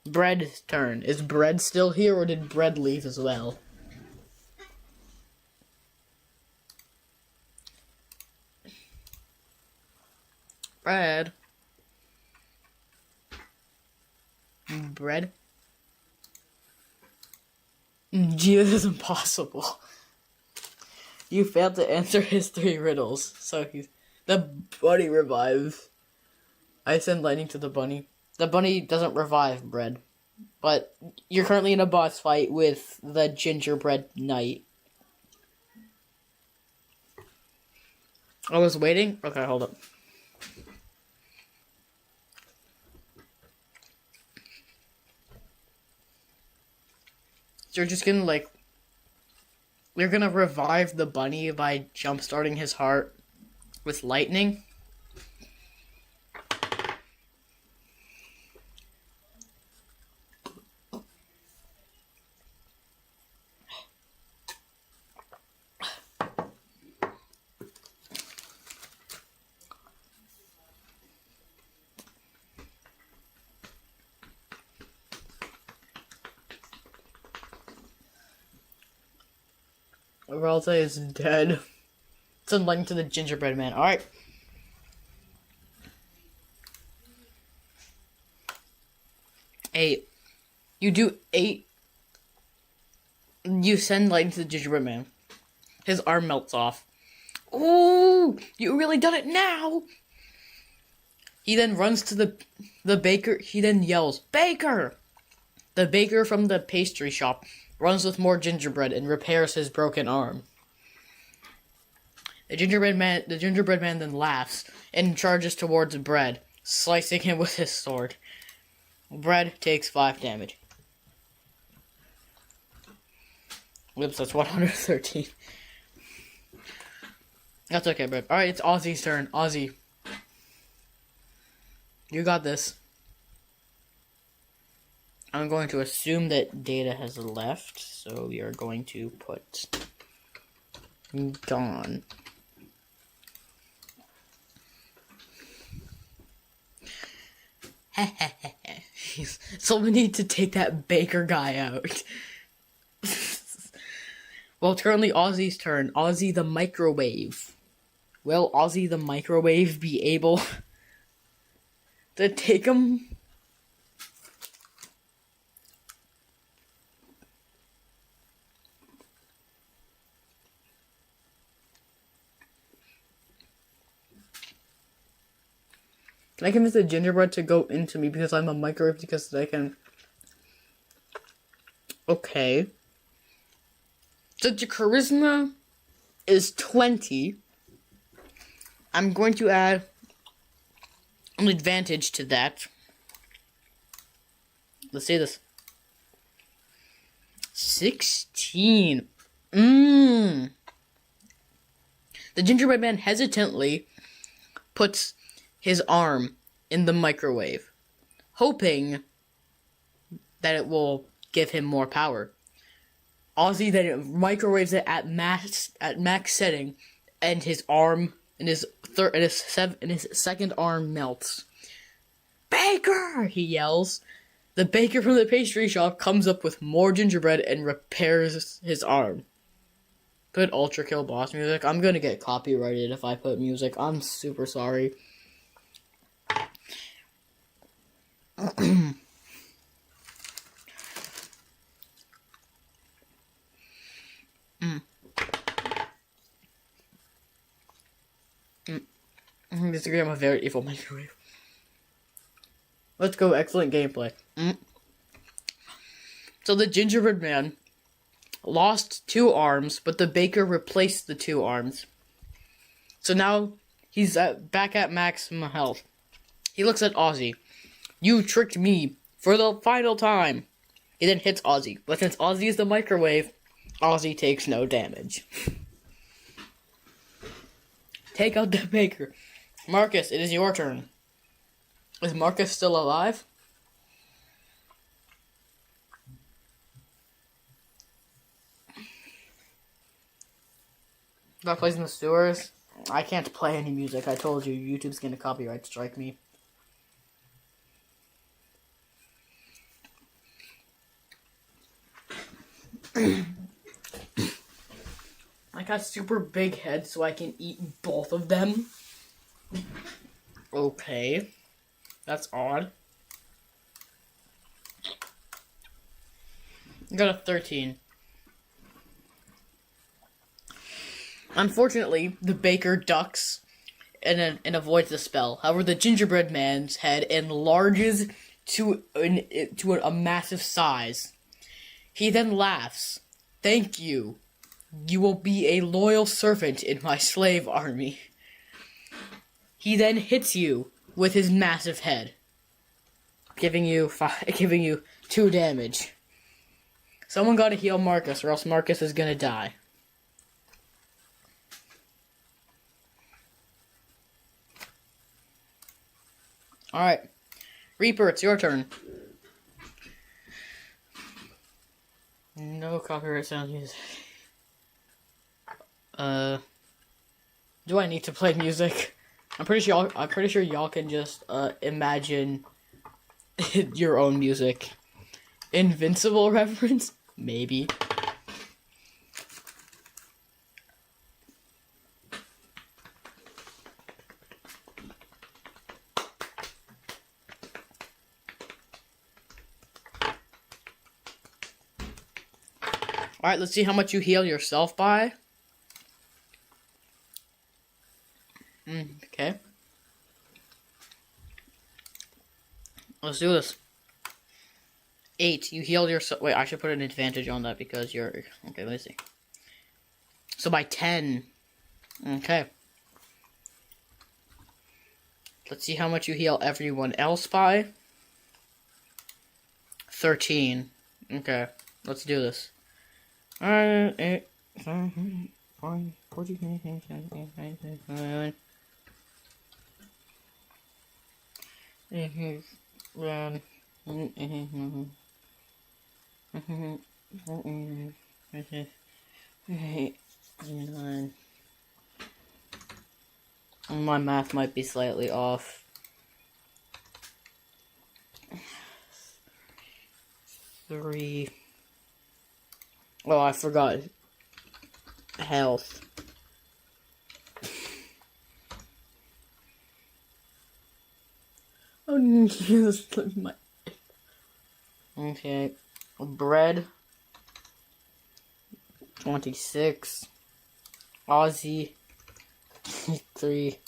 Bread's turn. Is Bread still here, or did Bread leave as well? Bread? Gee, this is impossible. You failed to answer his 3 riddles, so the bunny revives. I send lightning to the bunny. The bunny doesn't revive Bread, but you're currently in a boss fight with the gingerbread knight. I was waiting? Okay, hold up. So you're just gonna, you're gonna revive the bunny by jump-starting his heart with lightning? Ralta is dead. Send lightning to the gingerbread man. Alright. You do 8. You send lightning to the gingerbread man. His arm melts off. Ooh! You really done it now! He then runs to the baker. He then yells, "Baker!" The baker from the pastry shop runs with more gingerbread and repairs his broken arm. The gingerbread man then laughs and charges towards Bread, slicing him with his sword. Bread takes 5 damage. Whoops, that's 113. That's okay, Bread. Alright, it's Ozzy's turn. Ozzy. You got this. I'm going to assume that Data has left, so we are going to put gone. So we need to take that baker guy out. Well, currently Ozzy's turn. Ozzy the microwave. Will Ozzy the microwave be able to take him? Can I convince the gingerbread to go into me because I'm a microwave because I can... Okay. Since your charisma is 20, I'm going to add an advantage to that. Let's see this. 16. The gingerbread man hesitantly puts his arm in the microwave, hoping that it will give him more power. Ozzy then microwaves it at max setting, and his arm and his second arm melts. "Baker!" he yells. The baker from the pastry shop comes up with more gingerbread and repairs his arm. Put Ultra Kill boss music. I'm gonna get copyrighted if I put music. I'm super sorry. disagree. I'm a very evil microwave. Let's go. Excellent gameplay. So the gingerbread man lost 2 arms, but the baker replaced the 2 arms. So now he's back at maximum health. He looks at Ozzy. You tricked me for the final time. He then hits Ozzy, but since Ozzy is the microwave, Ozzy takes no damage. Take out the baker. Marcus, it is your turn. Is Marcus still alive? That plays in the sewers? I can't play any music. I told you, YouTube's gonna copyright strike me. I got super big head so I can eat both of them. Okay. That's odd. I got a 13. Unfortunately, the baker ducks and avoids the spell. However, the gingerbread man's head enlarges to a massive size. He then laughs. Thank you. You will be a loyal servant in my slave army. He then hits you with his massive head, giving you 2 damage. Someone gotta heal Marcus, or else Marcus is gonna die. Alright. Reaper, it's your turn. No copyright sound music. Do I need to play music? I'm pretty sure y'all can just imagine your own music. Invincible reference? Maybe. Alright, let's see how much you heal yourself by. Okay. Let's do this. 8. You healed yourself. Wait, I should put an advantage on that because you're... Okay, let me see. So by 10. Okay. Let's see how much you heal everyone else by. 13. Okay. Let's do this. 8, 7, 5, 40, 50, 60, 70, 71. My math might be slightly off. 3. Oh, I forgot. Health. Oh, yes, my... Okay. Bread. 26. Ozzy. 3.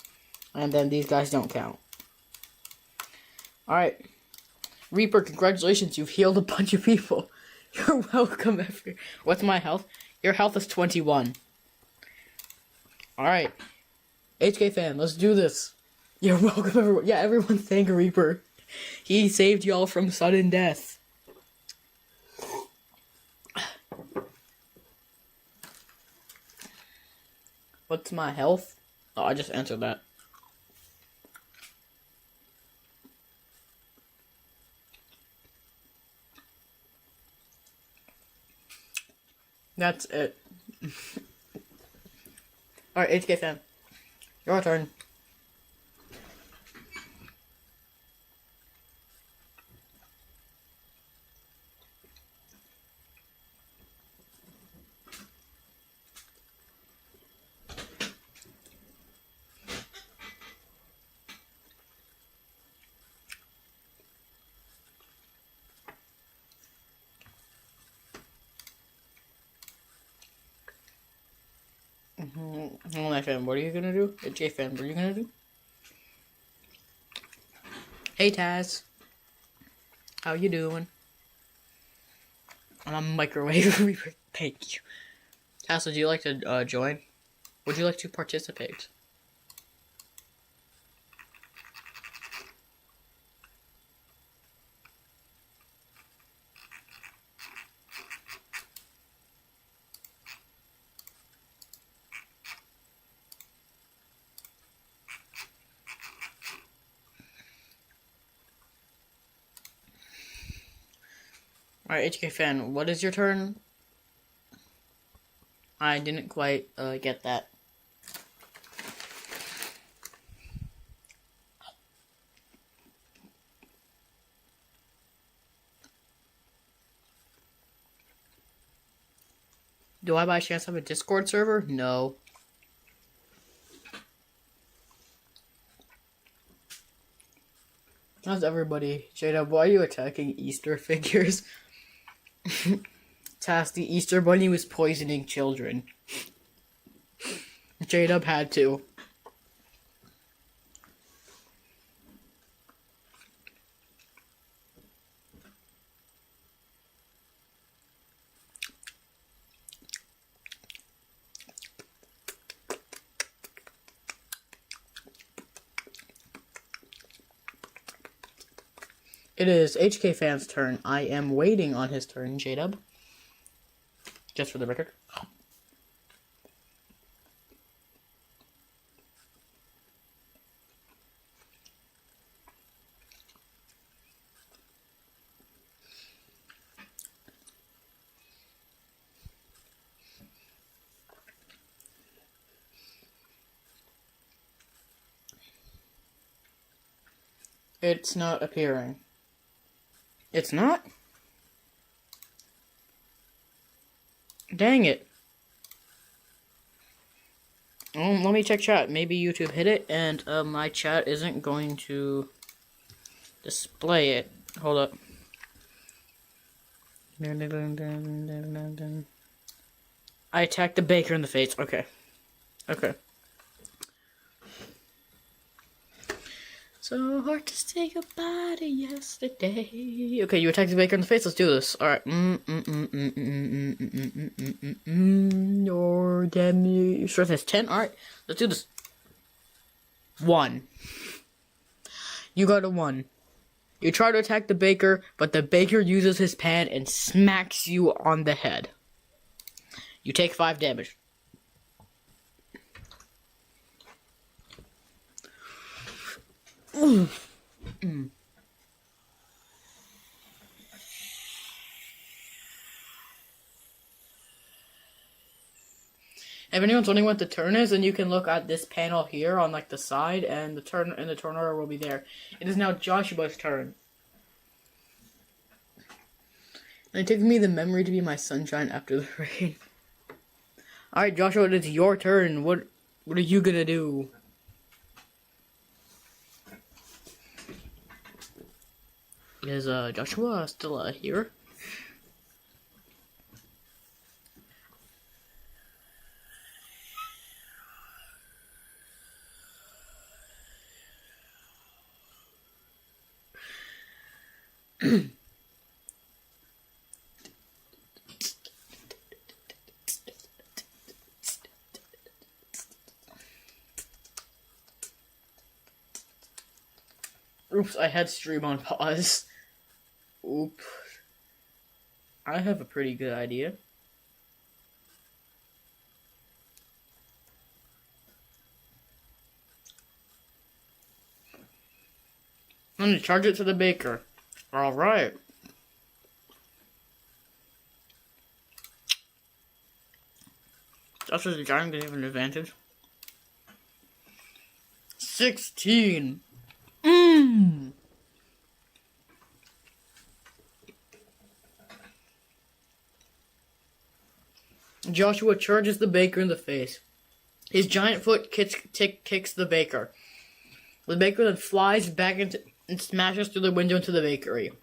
And then these guys don't count. Alright. Reaper, congratulations, you've healed a bunch of people. You're welcome, What's my health? Your health is 21. Alright. HK fan, let's do this. You're welcome, everyone. Yeah, everyone thank Reaper. He saved y'all from sudden death. What's my health? Oh, I just answered that. That's it. Alright, HK fan. Your turn. Hold on, fan. What are you gonna do? HK fan, what are you gonna do? Hey Taz, how you doing? I'm a microwave reaper. Thank you. Taz, would you like to join? Would you like to participate? Alright, HK fan, what is your turn? I didn't quite get that. Do I by chance have a Discord server? No. How's everybody? Jada, why are you attacking Easter figures? Task, the Easter Bunny was poisoning children. J-Dub had to. It is HK Fan's turn. I am waiting on his turn, J-Dub. Just for the record. It's not appearing. It's not? Dang it. Let me check chat. Maybe YouTube hit it, and my chat isn't going to display it. Hold up. I attacked the baker in the face. Okay. Okay. So hard to say goodbye to yesterday. Okay, you attacked the baker in the face. Let's do this. All right. Your damn strength is 10. All right, let's do this. 1. You got a 1. You try to attack the baker, but the baker uses his pan and smacks you on the head. You take 5 damage. If anyone's wondering what the turn is, then you can look at this panel here on like the side, and the turn order will be there. It is now Joshua's turn. And it took me the memory to be my sunshine after the rain. Alright, Joshua, it is your turn. What are you gonna do? Is Joshua still here? Oops, I had stream on pause. Oops. I have a pretty good idea. I'm gonna charge it to the baker. Alright. Just as the giant didn't have an advantage. 16. Joshua charges the baker in the face. His giant foot kicks the baker. The baker then flies back into and smashes through the window into the bakery.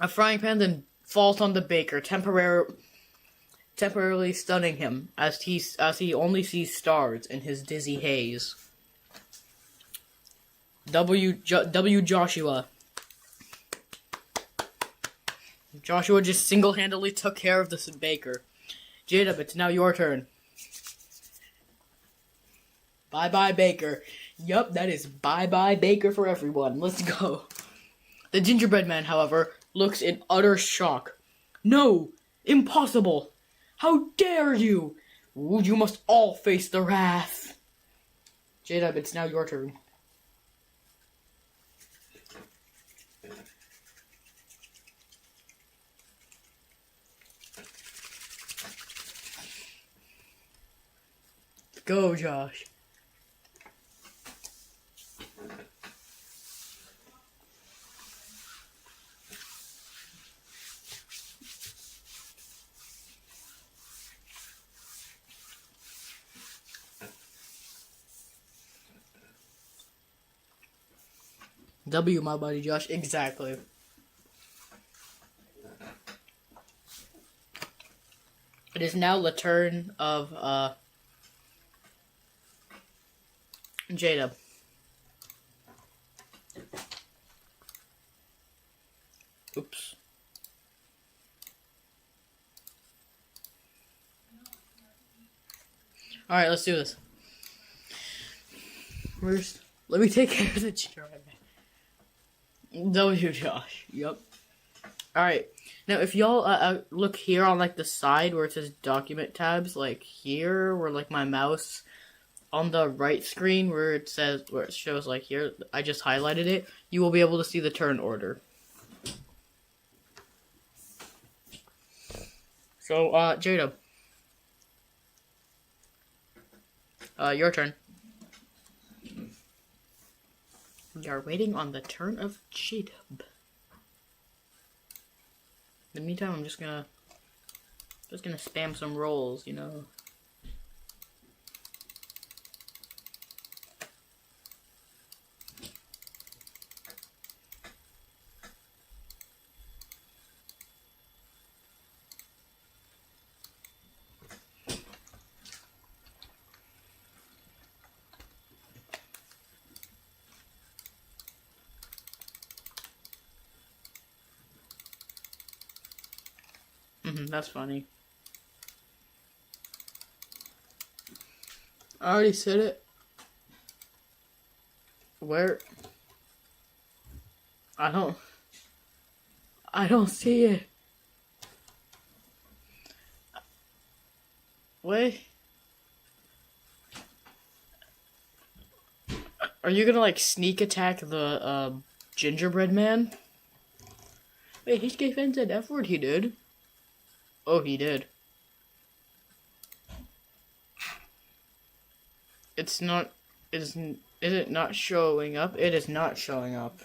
A frying pan then falls on the baker, temporarily stunning him as he only sees stars in his dizzy haze. W Joshua. Joshua just single-handedly took care of this baker. J-Dub, it's now your turn. Bye-bye, Baker. Yup, that is bye-bye, Baker for everyone. Let's go. The gingerbread man, however, looks in utter shock. No! Impossible! How dare you! Ooh, you must all face the wrath. J-Dub, it's now your turn. Go, Josh. W, my buddy Josh. Exactly. It is now the turn of, J-Dub. Oops. Alright, let's do this. First, let me take care of the gingerbread man. W, Josh. Yup. Alright. Now, if y'all look here on, like, the side where it says document tabs, like, here, where, like, my mouse... on the right screen where it shows like here, I just highlighted it, you will be able to see the turn order. So, J-Dub. Your turn. We are waiting on the turn of J-Dub. In the meantime, I'm just gonna spam some rolls, you know. That's funny. I already said it. Where? I don't see it. Wait. Are you gonna like sneak attack the gingerbread man? Wait, he gave in to F word, he did. Oh, he did. Is it not showing up? It is not showing up.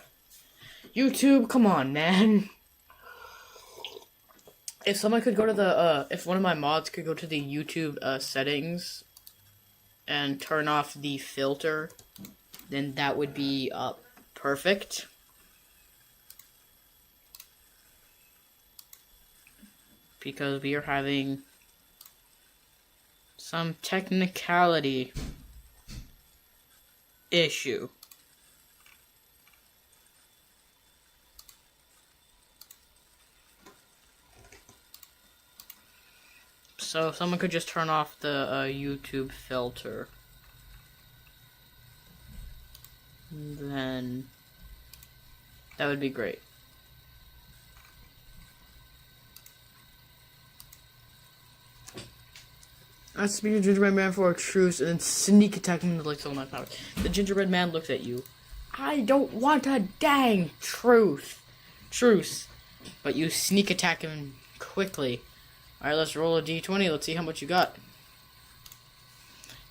YouTube, come on, man. If someone could go to the, if one of my mods could go to the YouTube, settings and turn off the filter, then that would be, perfect. Because we are having some technicality issue. So if someone could just turn off the YouTube filter, then that would be great. Ask the speaker gingerbread man for a truce and then sneak attack him with like so much power. The gingerbread man looks at you. I don't want a dang truce. But you sneak attack him quickly. Alright, let's roll a d20. Let's see how much you got.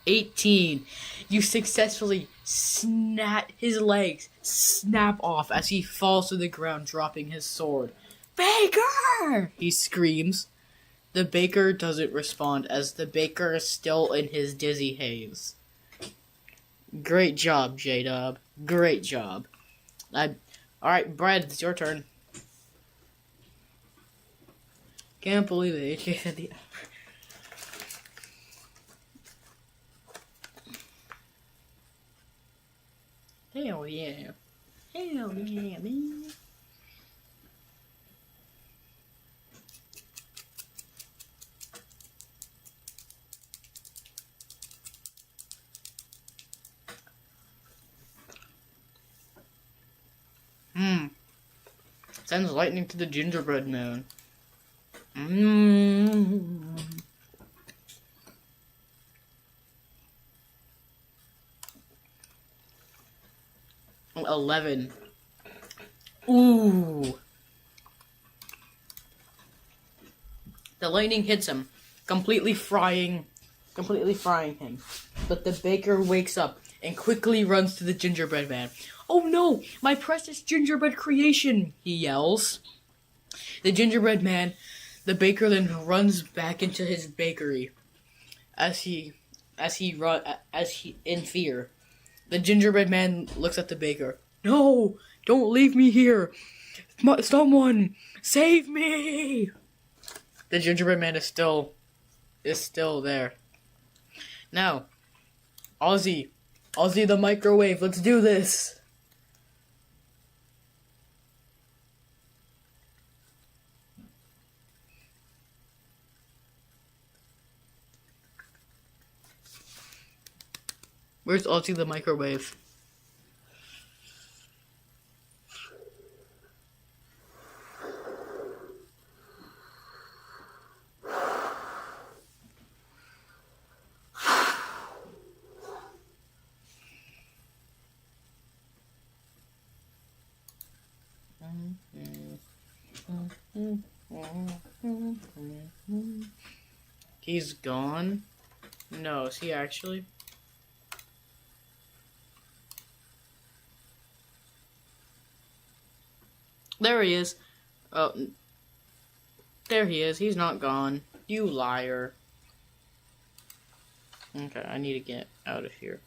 18. You successfully snap his legs. Snap off as he falls to the ground, dropping his sword. Baker! He screams. The baker doesn't respond as the baker is still in his dizzy haze. Great job, J-Dub. Great job. Alright, Brad, it's your turn. Can't believe it. AJ said the... Hell yeah. Hell yeah, man. Sends lightning to the gingerbread man. 11. Ooh. The lightning hits him, completely frying him. But the baker wakes up and quickly runs to the gingerbread man. Oh no, my precious gingerbread creation, he yells. The gingerbread man, the baker then runs back into his bakery as he in fear. The gingerbread man looks at the baker. No, don't leave me here. Someone save me. The gingerbread man is still there. Now, Ozzy the microwave, let's do this. Where's Ozzy the microwave? He's gone? No, is he actually? There he is. Oh, there he is. He's not gone. You liar. Okay, I need to get out of here.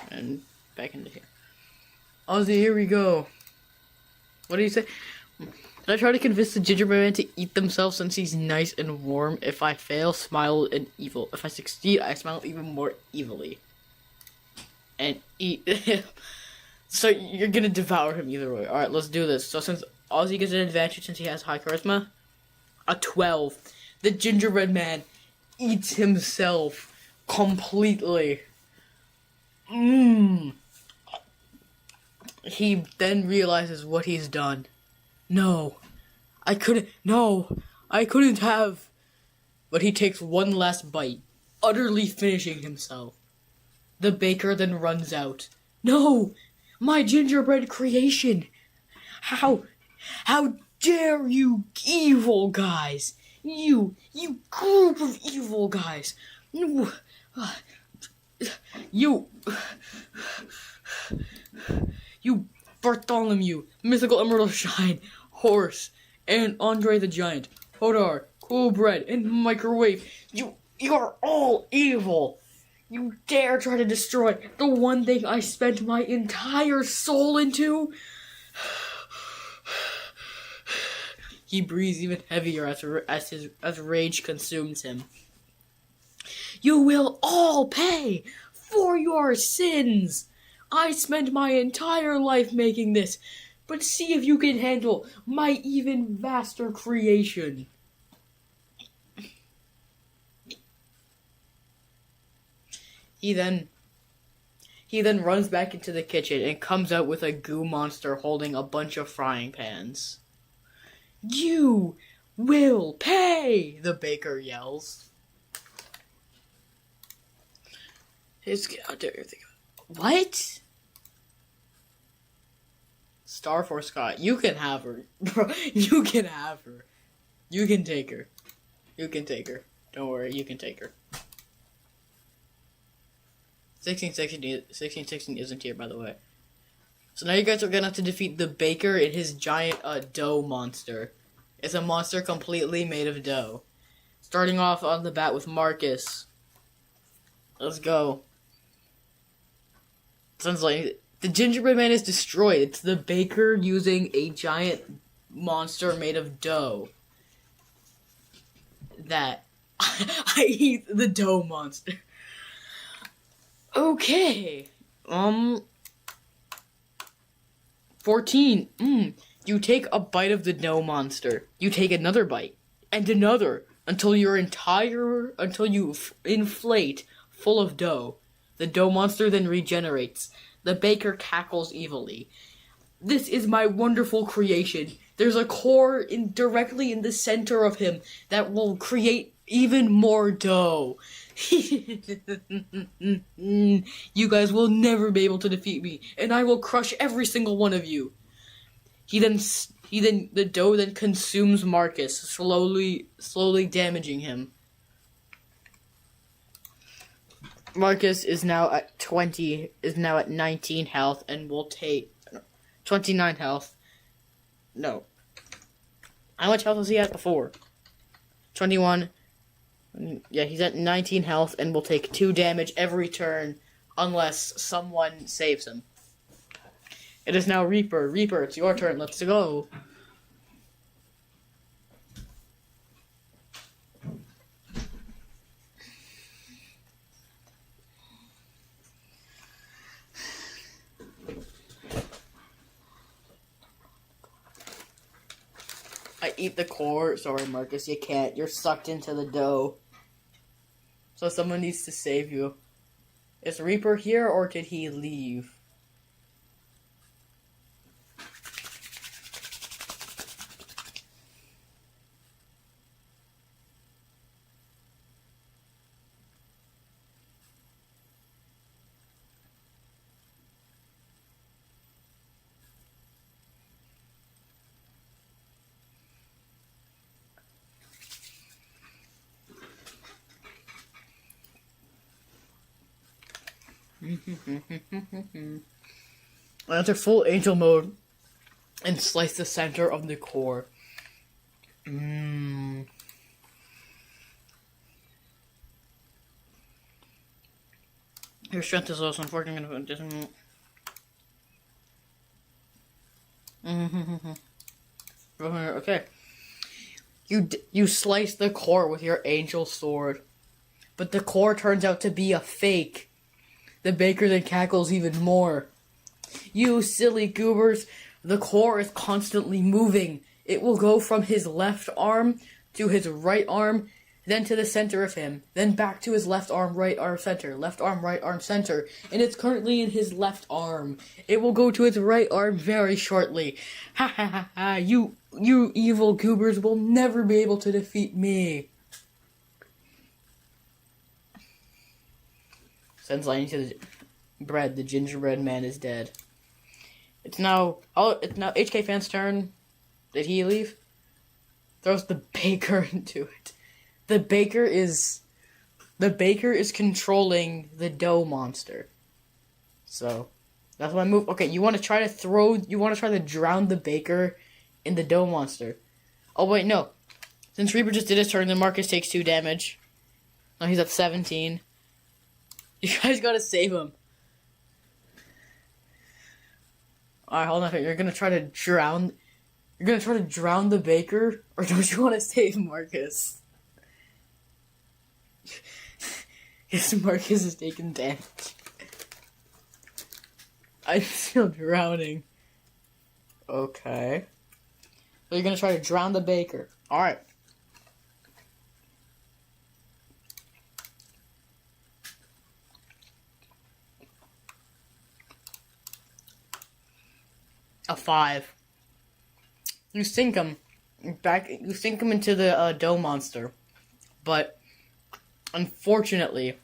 And back into here. Ozzy, here we go. What do you say? Did I try to convince the gingerbread man to eat themselves since he's nice and warm? If I fail, smile and evil. If I succeed, I smile even more evilly. And eat. So you're gonna devour him either way. Alright, let's do this. So since Ozzy gets an advantage since he has high charisma, a 12. The gingerbread man eats himself completely. He then realizes what he's done. No, I couldn't have. But he takes one last bite, utterly finishing himself. The baker then runs out. No, my gingerbread creation. How dare you, evil guys. You group of evil guys. You Bartholomew, Mythical Emerald Shine, Horse, and Andre the Giant, Hodar, Cool Bread, and Microwave. You're all evil. You dare try to destroy the one thing I spent my entire soul into? He breathes even heavier as rage consumes him. You will all pay for your sins. I spent my entire life making this, but see if you can handle my even vaster creation. He then runs back into the kitchen and comes out with a goo monster holding a bunch of frying pans. You will pay, the baker yells. What? Star Force Scott, you can have her. Bro, you can have her. You can take her. You can take her. Don't worry, you can take her. 1616 isn't here, by the way. So now you guys are gonna have to defeat the baker and his giant dough monster. It's a monster completely made of dough. Starting off on the bat with Marcus. Let's go. Sounds like the gingerbread man is destroyed. It's the baker using a giant monster made of dough. That I eat the dough monster. Okay. Um, 14. You take a bite of the dough monster. You take another bite. And another. Until you inflate full of dough. The dough monster then regenerates. The baker cackles evilly. This is my wonderful creation. There's a core directly in the center of him that will create even more dough. You guys will never be able to defeat me, and I will crush every single one of you. The dough then consumes Marcus, slowly damaging him. Marcus is now at 19 health and will take 29 health. No. How much health was he at before? 21. Yeah, he's at 19 health and will take 2 damage every turn unless someone saves him. It is now Reaper. Reaper, it's your turn. Let's go. I eat the core. Sorry, Marcus, you can't. You're sucked into the dough. So someone needs to save you. Is Reaper here, or did he leave? Enter full angel mode and slice the center of the core. Your strength is low, so unfortunately okay. You slice the core with your angel sword, but the core turns out to be a fake. The baker then cackles even more. You silly goobers, the core is constantly moving. It will go from his left arm to his right arm, then to the center of him, then back to his left arm, right arm, center, left arm, right arm, center, and it's currently in his left arm. It will go to his right arm very shortly. Ha ha ha ha, you evil goobers will never be able to defeat me. Sends lightning to the bread. The gingerbread man is dead. It's now HK Fan's turn. Did he leave? Throws the baker into it. The baker is controlling the dough monster. So that's my move. Okay, you want to try to drown the baker in the dough monster. Oh wait, no. Since Reaper just did his turn, then Marcus takes 2 damage. Now he's at 17. You guys gotta save him. Alright, hold on. You're gonna try to drown the baker? Or don't you want to save Marcus? Yes, Marcus is taking damage. I'm still drowning. Okay. So you're gonna try to drown the baker. Alright. A 5. You sink him into the dough monster. But unfortunately,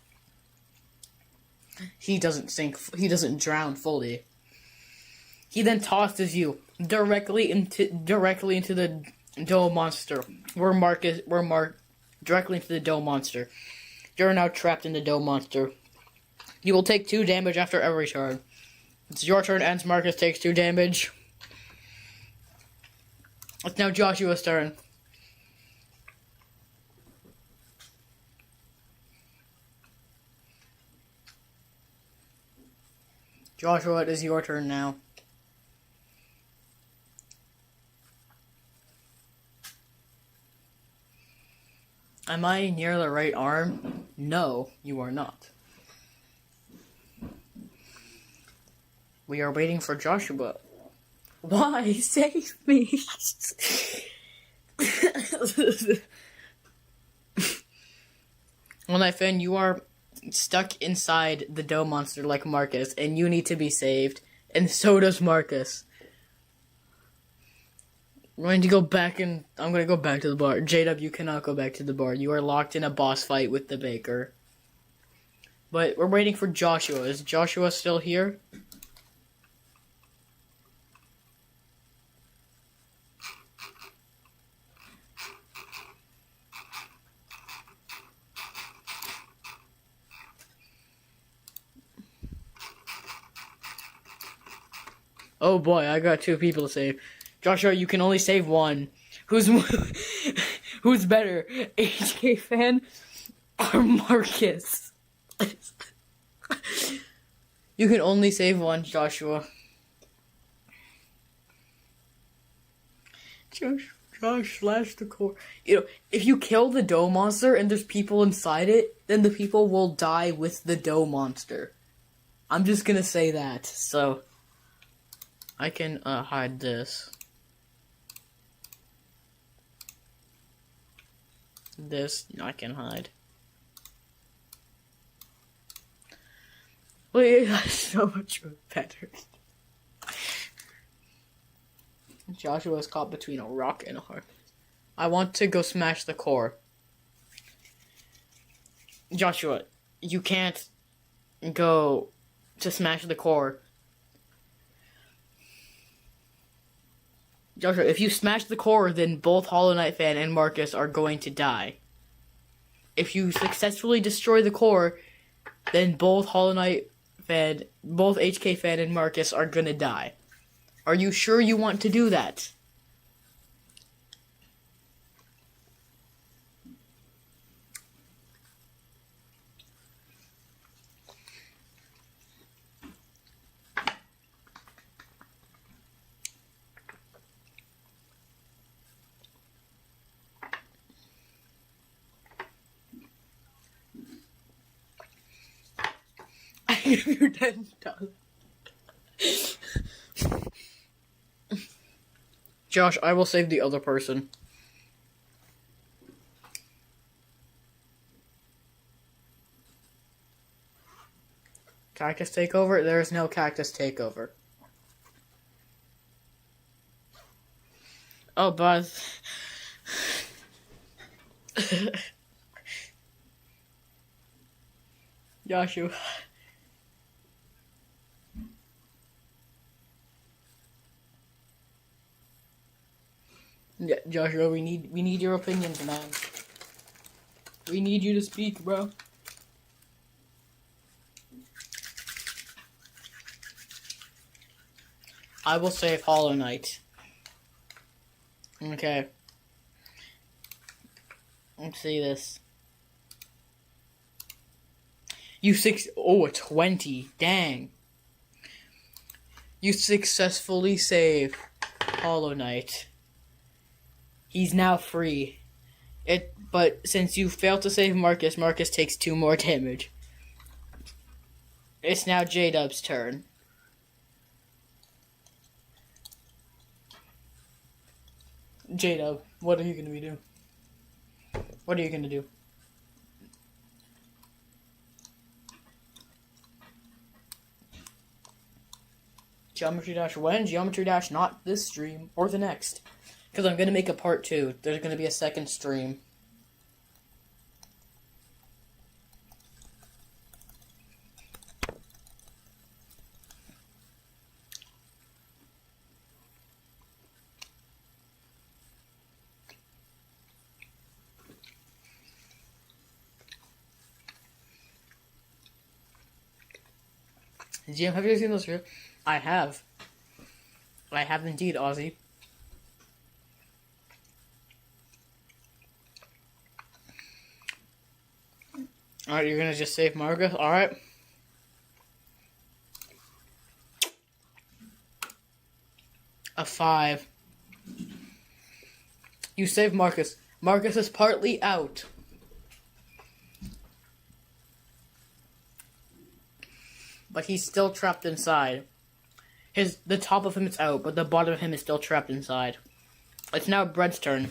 he doesn't drown fully. He then tosses you directly into the dough monster. Directly into the dough monster. You're now trapped in the dough monster. You will take 2 damage after every turn. It's your turn, ends. Marcus takes 2 damage. It's now Joshua's turn. Joshua, it is your turn now. Am I near the right arm? No, you are not. We are waiting for Joshua. Why? Save me! Well, my friend, you are stuck inside the dough monster like Marcus, and you need to be saved. And so does Marcus. I'm going to go back and I'm going to go back to the bar. J-Dub, you cannot go back to the bar. You are locked in a boss fight with the baker. But we're waiting for Joshua. Is Joshua still here? Oh boy, I got 2 people to save. Joshua, you can only save one. Who's who's better, HK fan or Marcus? You can only save one, Joshua. Josh, slash the core. You know, if you kill the dough monster and there's people inside it, then the people will die with the dough monster. I'm just gonna say that, so I can hide this. This I can hide. Wait, that's so much better. Joshua's caught between a rock and a hard. I want to go smash the core. Joshua, you can't go to smash the core. Joshua, if you smash the core, then both Hollow Knight fan and Marcus are going to die. If you successfully destroy the core, then both Hollow Knight fan, both HK fan and Marcus are gonna die. Are you sure you want to do that? If you're dead, done. Josh, I will save the other person. Cactus takeover? There is no cactus takeover. Oh, Buzz. Joshua. Yeah, Joshua, we need your opinions, man. We need you to speak, bro. I will save Hollow Knight. Okay. Let's see this. You a 20. Dang. You successfully save Hollow Knight. He's now free. But since you failed to save Marcus, Marcus takes 2 more damage. It's now J-Dub's turn. J-Dub, what are you gonna do? What are you gonna do? Geometry Dash when? Geometry Dash not this stream, or the next. Because I'm gonna make a part 2. There's gonna be a second stream. GM, have you seen those videos? I have. I have indeed, Ozzy. Alright, you're gonna just save Marcus? Alright. A 5. You save Marcus. Marcus is partly out. But he's still trapped inside. The top of him is out, but the bottom of him is still trapped inside. It's now Bread's turn.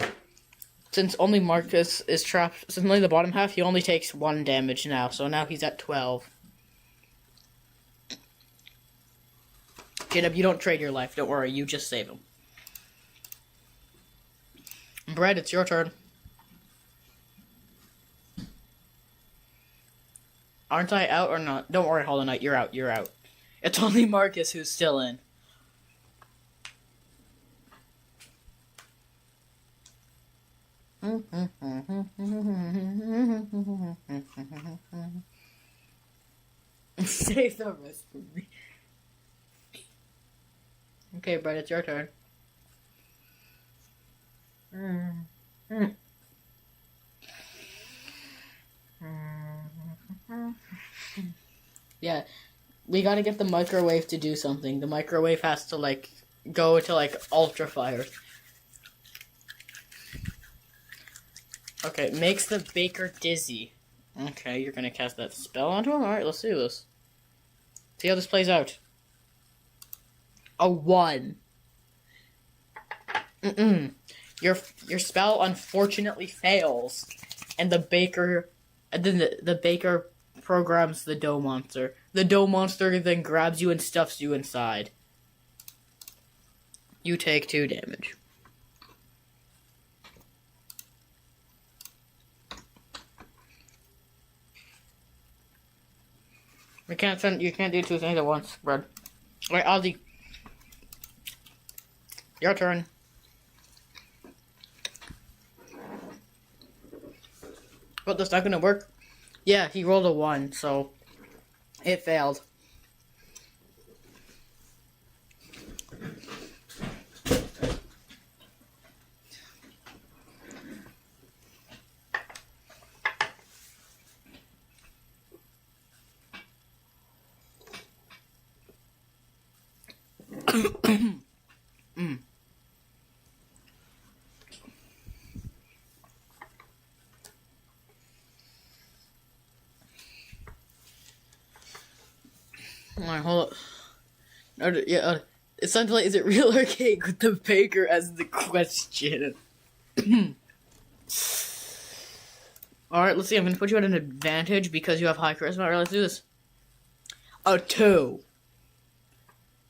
Since only Marcus is trapped, since only the bottom half, he only takes 1 damage now. So now he's at 12. Jacob, you don't trade your life. Don't worry, you just save him. Bread, it's your turn. Aren't I out or not? Don't worry, Hollow Knight, you're out. You're out. It's only Marcus who's still in. Save the rest for me. Okay, Brett, it's your turn. Yeah, we gotta get the microwave to do something. The microwave has to, like, go to, like, ultra fire. Okay, makes the baker dizzy. Okay, you're gonna cast that spell onto him? Alright, let's do this. See how this plays out. A 1. Your spell unfortunately fails, and then the baker programs the dough monster. The dough monster then grabs you and stuffs you inside. You take 2 damage. You can't do 2 things at once, Brad. Alright, Ozzy. Your turn. But that's not gonna work. Yeah, he rolled a 1, so it failed. Alright, hold up. Essentially, is it real or cake with the baker as the question? Alright, let's see. I'm gonna put you at an advantage because you have high charisma. Alright, let's do this. A 2.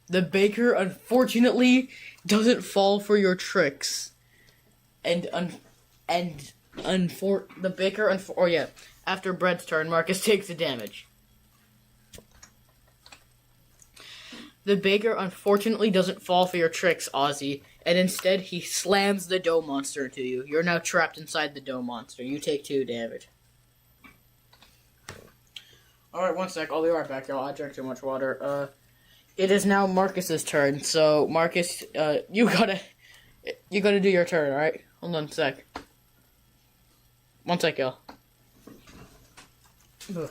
The baker, unfortunately, doesn't fall for your tricks. After Brett's turn, Marcus takes the damage. The baker unfortunately doesn't fall for your tricks, Ozzy, and instead he slams the dough monster into you. You're now trapped inside the dough monster. You take 2 damage. Alright, 1 sec. I'll be right back, y'all. I drank too much water. It is now Marcus's turn, so Marcus, you gotta do your turn, alright? Hold on a sec. 1 sec, y'all. Ugh.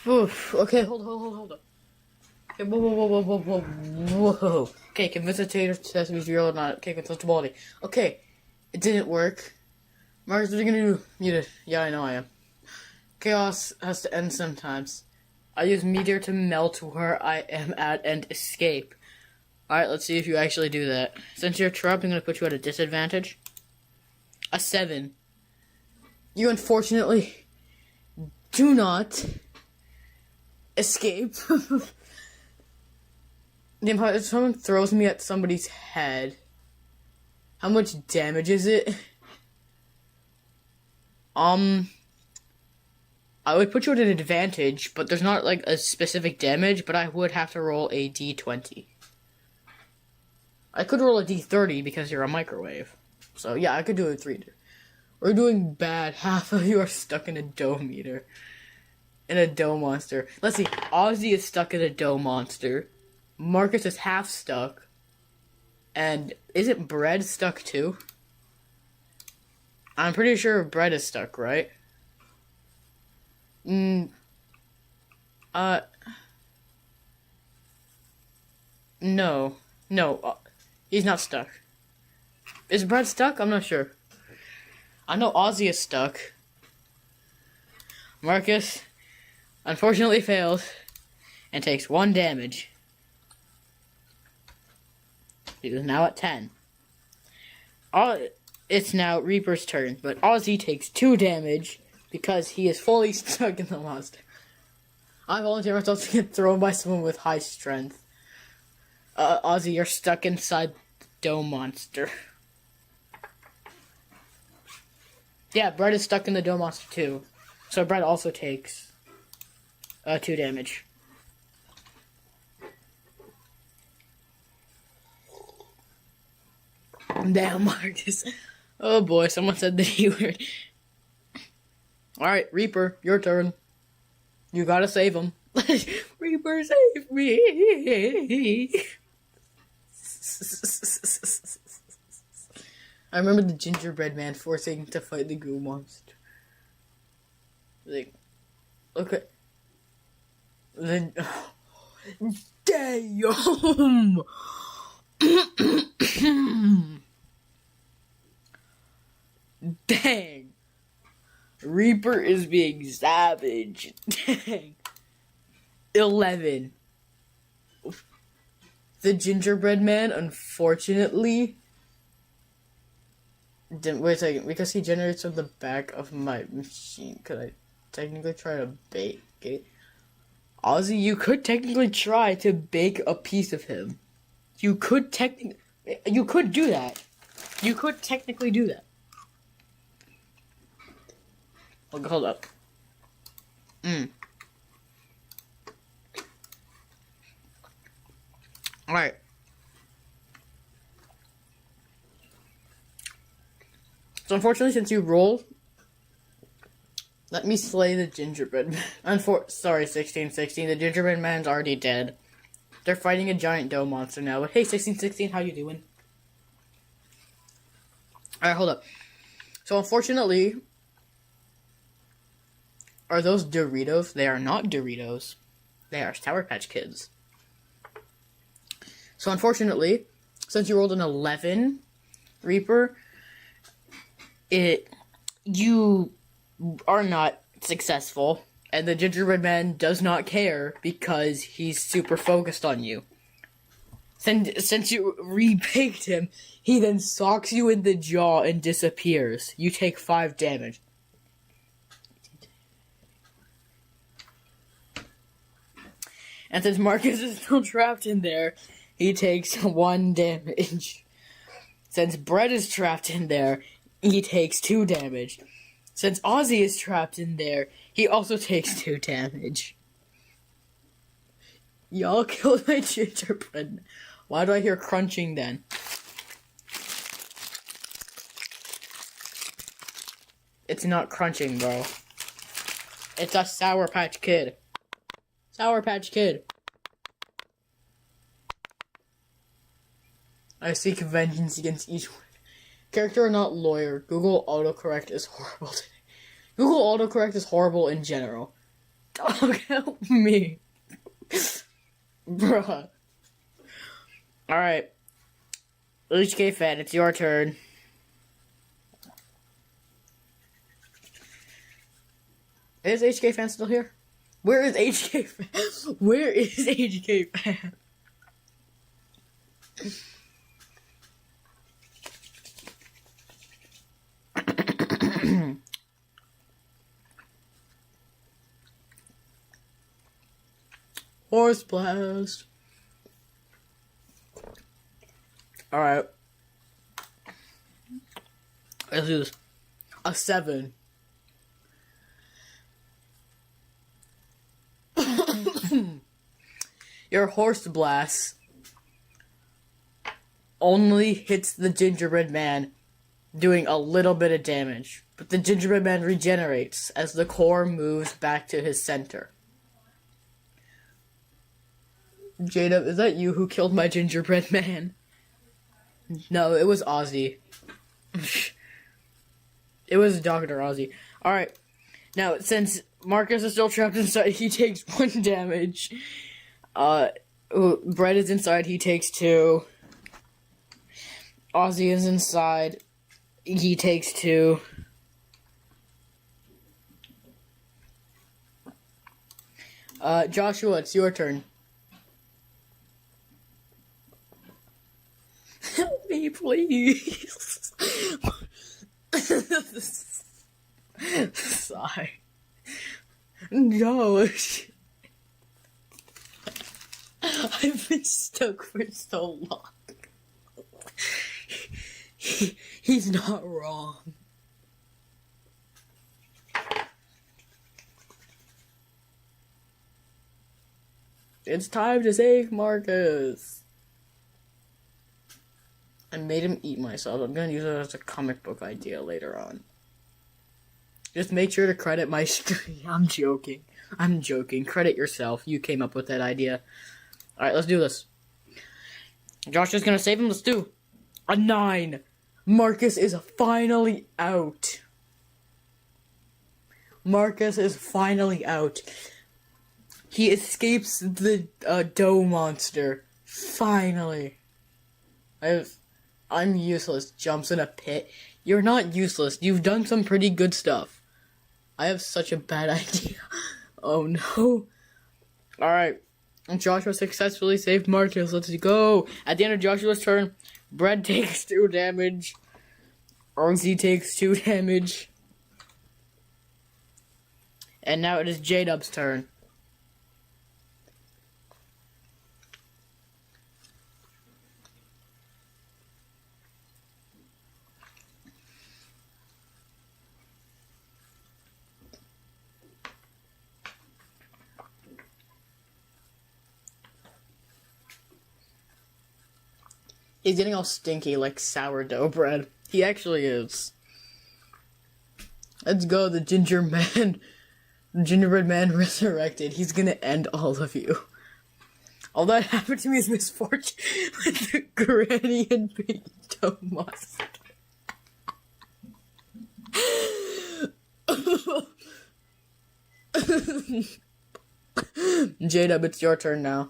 Oof. Okay, hold on. Okay, whoa. Okay, convince the tater test is real or not. Okay, consultability. Okay, it didn't work. Marcus, what are you gonna do? Muted. Yeah, I know I am. Chaos has to end sometimes. I use meteor to melt where I am at and escape. Alright, let's see if you actually do that. Since you're trapped, I'm gonna put you at a disadvantage. A 7. You unfortunately do not escape. If someone throws me at somebody's head, how much damage is it? I would put you at an advantage, but there's not like a specific damage, but I would have to roll a d20. I could roll a d30 because you're a microwave. So yeah, I could do a 3. We're doing bad. Half of you are stuck in a dough meter. In a dough monster. Let's see, Ozzy is stuck in a dough monster. Marcus is half stuck. And isn't Bread stuck too? I'm pretty sure Bread is stuck, right? No. He's not stuck. Is Bread stuck? I'm not sure. I know Ozzy is stuck. Marcus, unfortunately, fails and takes 1 damage. He is now at 10. It's now Reaper's turn, but Ozzy takes 2 damage because he is fully stuck in the monster. I volunteer myself to get thrown by someone with high strength. Ozzy, you're stuck inside the dough monster. Yeah, Brett is stuck in the dough monster too. So Brett also takes 2 damage. Damn, Marcus. Oh boy, someone said that you were... Alright, Reaper, your turn. You gotta save him. Reaper, save me! I remember the gingerbread man forcing to fight the goo monster. Like, okay. Then, damn! Dang. Reaper is being savage. Dang. 11. The gingerbread man, unfortunately... Wait a second, because he generates from the back of my machine, could I technically try to bake it? Ozzy, you could technically try to bake a piece of him. You could do that. You could technically do that. Hold up. Alright. So unfortunately, since you rolled, let me slay the gingerbread man. Sorry, 1616. The gingerbread man's already dead. They're fighting a giant dough monster now. But hey, 1616, how you doing? Alright, hold up. So unfortunately, are those Doritos? They are not Doritos. They are Sour Patch Kids. So unfortunately, since you rolled an 11, Reaper, you are not successful, and the gingerbread man does not care because he's super focused on you. Since you rebaked him, he then socks you in the jaw and disappears. You take 5 damage. And since Marcus is still trapped in there, he takes 1 damage. Since Brett is trapped in there, he takes 2 damage. Since Ozzy is trapped in there, he also takes 2 damage. Y'all killed my gingerbread. Why do I hear crunching then? It's not crunching, bro. It's a Sour Patch Kid. Sour Patch Kid. I seek vengeance against each one. Character or not lawyer. Google autocorrect is horrible today. Google autocorrect is horrible in general. Dog, help me. Bruh. Alright. HK fan, it's your turn. Is HK fan still here? Where is HK fan? Where is HK fan? Horse blast. Alright. Let's do this. A 7. Your horse blast only hits the gingerbread man, doing a little bit of damage. But the gingerbread man regenerates as the core moves back to his center. Jada, is that you who killed my gingerbread man? No, it was Ozzy. It was Dr. Ozzy. Alright. Now, since Marcus is still trapped inside, he takes 1 damage. Brett is inside, he takes 2. Ozzy is inside, he takes 2. Joshua, it's your turn. Help me, please. Sigh. Josh. I've been stuck for so long. He's not wrong. It's time to save Marcus. I made him eat myself. I'm gonna use it as a comic book idea later on. Just make sure to credit my screen. I'm joking. I'm joking. Credit yourself. You came up with that idea. Alright, let's do this. Josh is gonna save him. Let's do a 9. Marcus is finally out. Marcus is finally out. He escapes the dough monster. Finally. I'm useless. Jumps in a pit. You're not useless. You've done some pretty good stuff. I have such a bad idea. Oh no. Alright. Joshua successfully saved Marcus. Let's go. At the end of Joshua's turn, Brett takes 2 damage. RZ takes 2 damage. And now it is J-Dub's turn. He's getting all stinky like sourdough bread. He actually is. Let's go, the gingerbread man resurrected. He's gonna end all of you. All that happened to me is misfortune with the granny and big dough monster. J-Dub, it's your turn now.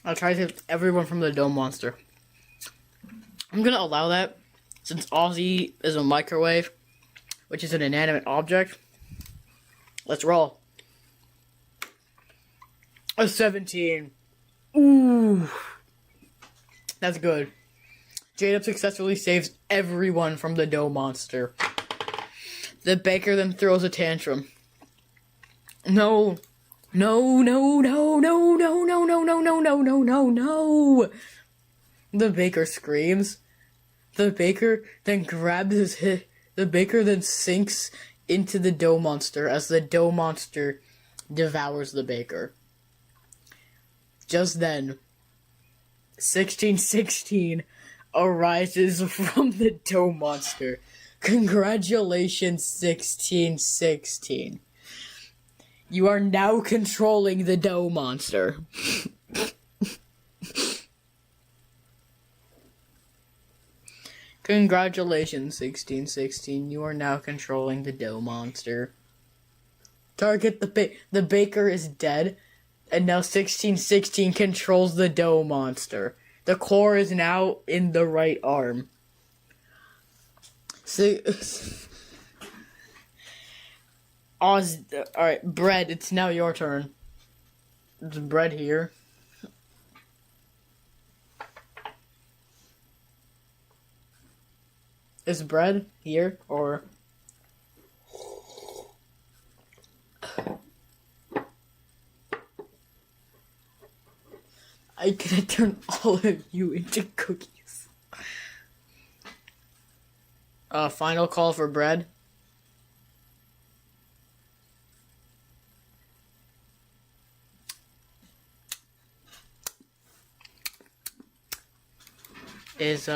I'll try to save everyone from the dome monster. I'm gonna allow that, since Ozzy is a microwave, which is an inanimate object. Let's roll. A 17. Ooh. That's good. J-Dub successfully saves everyone from the dough monster. The baker then throws a tantrum. No. No, no, no, no, no, no, no, no, no, no, no, no, no. The baker screams. The baker then grabs his hit. The baker then sinks into the dough monster as the dough monster devours the baker. Just then, 1616 arises from the dough monster. Congratulations, 1616. You are now controlling the dough monster. Congratulations, 1616. You are now controlling the dough monster. Target the baker is dead, and now 1616 controls the dough monster. The core is now in the right arm. Alright, Bread, it's now your turn. Is Bread here? Is Bread here, or... I'm gonna turn all of you into cookies. Final call for Bread. Is,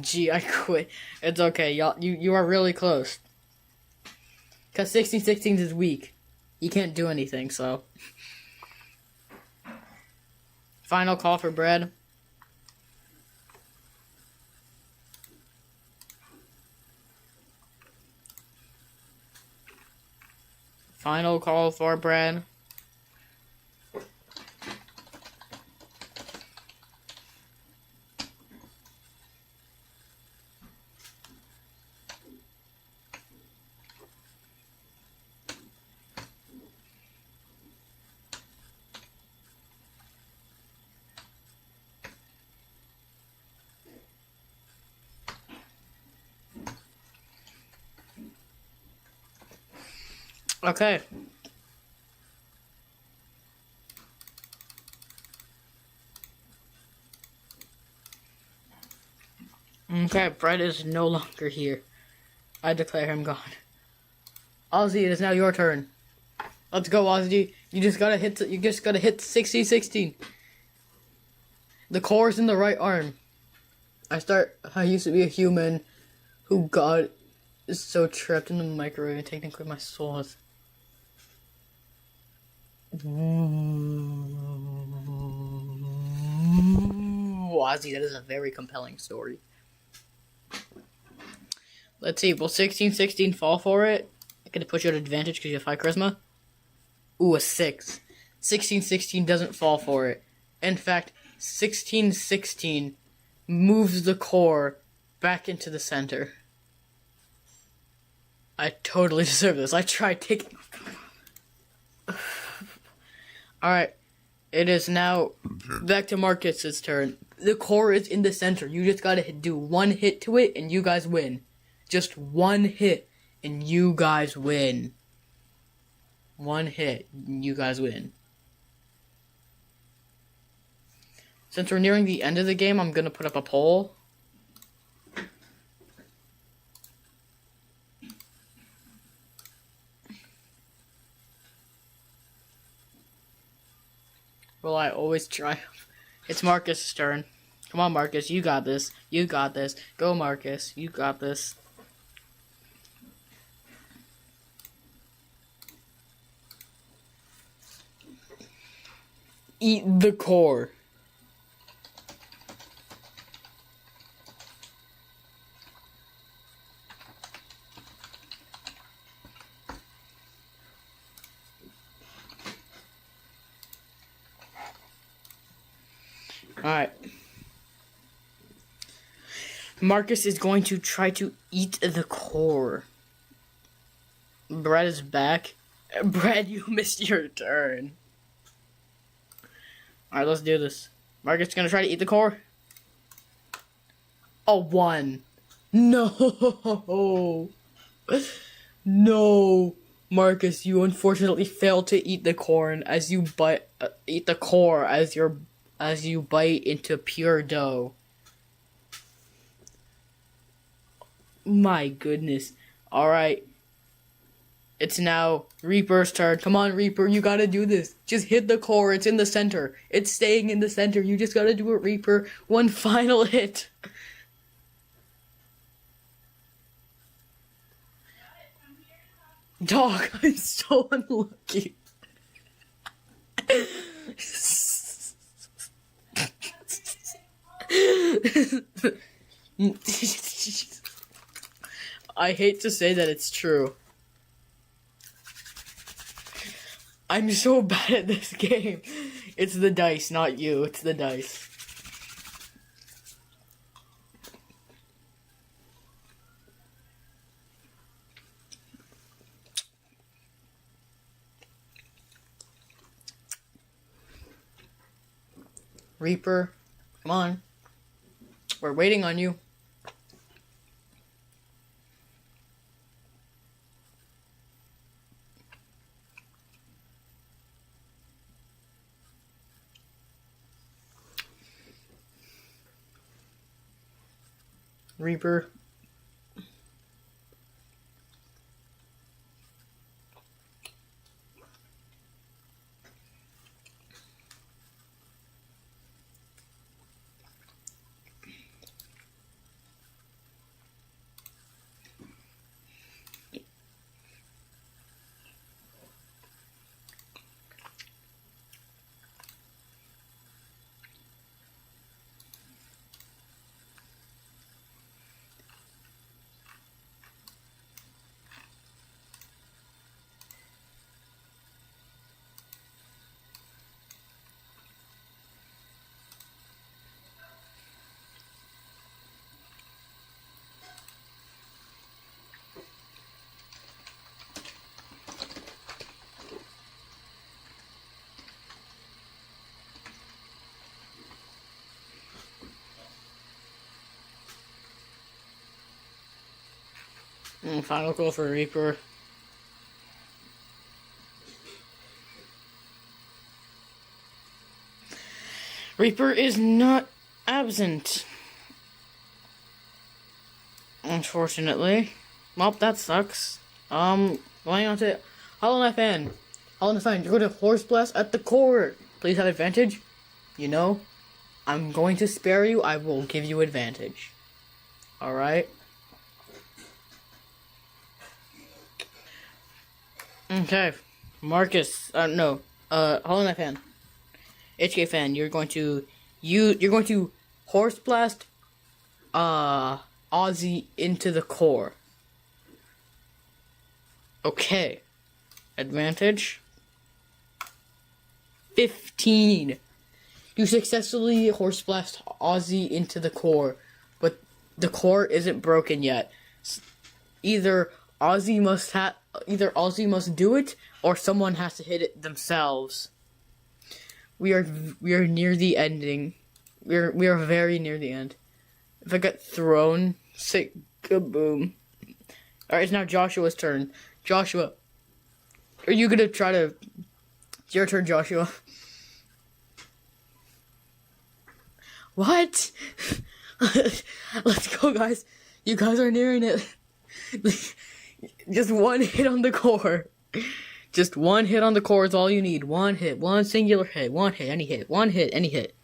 Gee, I quit. It's okay, y'all. You are really close. Cause 1616 is weak. You can't do anything, so. Final call for Bread. Final call for Bread. Okay. Okay, Bread is no longer here. I declare him gone. Ozzy, it is now your turn. Let's go, Ozzy. You just gotta hit 1616. The core is in the right arm. I used to be a human who got so trapped in the microwave and technically my soul is... Ozzy, that is a very compelling story. Let's see, will 1616 fall for it? I'm gonna put you at advantage because you have high charisma. Ooh, a 6. 1616 doesn't fall for it. In fact, 1616 moves the core back into the center. I totally deserve this. I tried taking... Alright. It is now back to Marcus's turn. The core is in the center. You just gotta do one hit to it and you guys win. Just one hit and you guys win. One hit and you guys win. Since we're nearing the end of the game, I'm gonna put up a poll. Will I always triumph? It's Marcus' turn. Come on, Marcus. You got this. You got this. Go, Marcus. You got this. Eat the core. Alright. Marcus is going to try to eat the core. Brad is back. Brad, you missed your turn. Alright, let's do this. Marcus is going to try to eat the core. A 1. No. No, Marcus, you unfortunately failed to eat the corn as you eat the core as you bite into pure dough. My goodness. All right. It's now Reaper's turn. Come on, Reaper, you gotta do this. Just hit the core. It's in the center. It's staying in the center. You just gotta do it, Reaper. One final hit. Dog, I'm so unlucky. I hate to say that it's true. I'm so bad at this game. It's the dice, not you. It's the dice. Reaper, come on. We're waiting on you. Reaper. Final call for Reaper. Reaper is not absent. Unfortunately. Well, that sucks. Going on to Hollow Knife Fan. Hollow Knife Fan, you're going to Horse Blast at the core. Please have advantage. You know, I'm going to spare you. I will give you advantage. Alright? Okay. Marcus, no. Hollow Knife Fan. HK Fan, you're going to Horse Blast Ozzy into the core. Okay. Advantage 15. You successfully Horse Blast Ozzy into the core, but the core isn't broken yet. Either Ozzy must do it, or someone has to hit it themselves. We are near the ending. We are very near the end. If I get thrown, say kaboom. Alright, it's now Joshua's turn. Joshua, are you gonna try to... It's your turn, Joshua. What? Let's go, guys. You guys are nearing it. Just one hit on the core. Just one hit on the core is all you need. One hit. One singular hit. One hit. Any hit. One hit. Any hit.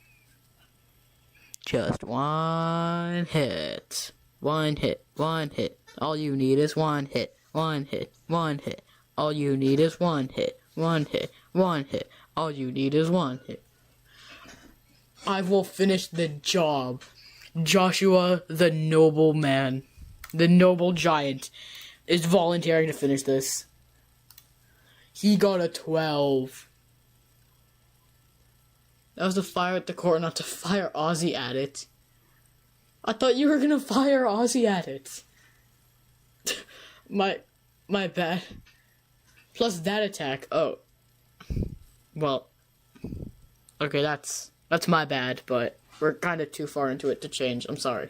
Just one hit. One hit. One hit. All you need is one hit. One hit. One hit. All you need is one hit. One hit. One hit. All you need is one hit. I will finish the job. Joshua, the noble man, the noble giant, is volunteering to finish this. He got a 12. That was to fire at the core, not to fire Ozzy at it. I thought you were gonna fire Ozzy at it. my bad. Plus that attack. Oh. Well. Okay, that's my bad, but we're kind of too far into it to change. I'm sorry.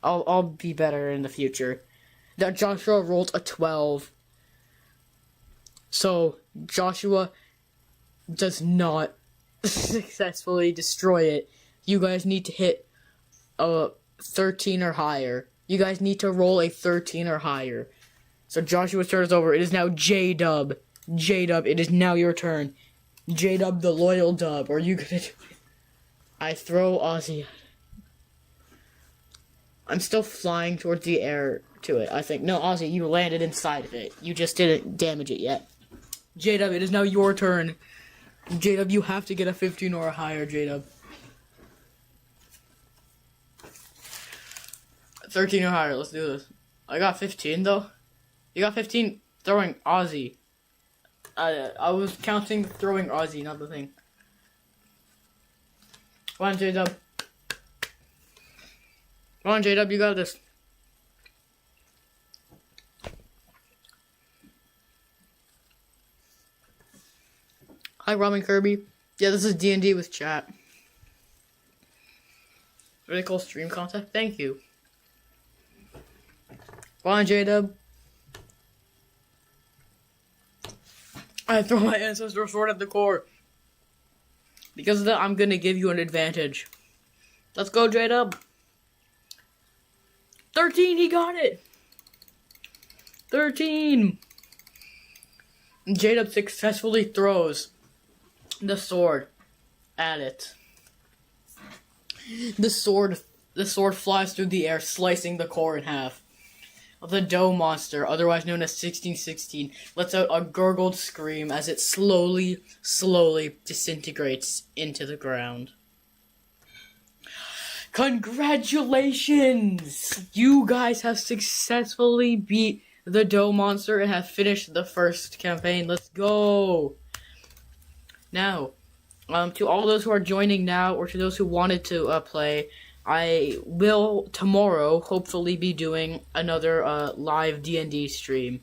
I'll be better in the future. that Joshua rolled a 12. So Joshua does not successfully destroy it. You guys need to hit a 13 or higher. You guys need to roll a 13 or higher. So Joshua's turn is over. It is now J-Dub. J-Dub, it is now your turn. J-Dub, the loyal dub. Are you gonna do it? I throw Ozzy. I'm still flying towards the air to it, I think. No, Ozzy, you landed inside of it. You just didn't damage it yet. J-Dub, it is now your turn. J-Dub, you have to get a 15 or a higher, J-Dub. 13 or higher, let's do this. I got 15, though. You got 15 throwing Ozzy. I was counting throwing Ozzy, not the thing. Come on, J-Dub. Come on, J-Dub, you got this. Hi, Ramen Kirby. Yeah, this is D&D with chat. Really cool stream content. Thank you. Come on, J-Dub. I throw my ancestor sword at the core. Because of that, I'm gonna give you an advantage. Let's go, J-Dub. 13, he got it! 13! J-Dub successfully throws the sword at it. The sword flies through the air, slicing the core in half. The Dough Monster, otherwise known as 1616, lets out a gurgled scream as it slowly disintegrates into the ground. Congratulations! You guys have successfully beat the Dough Monster and have finished the first campaign. Let's go! Now, to all those who are joining now, or to those who wanted to play, I will tomorrow hopefully be doing another live D&D stream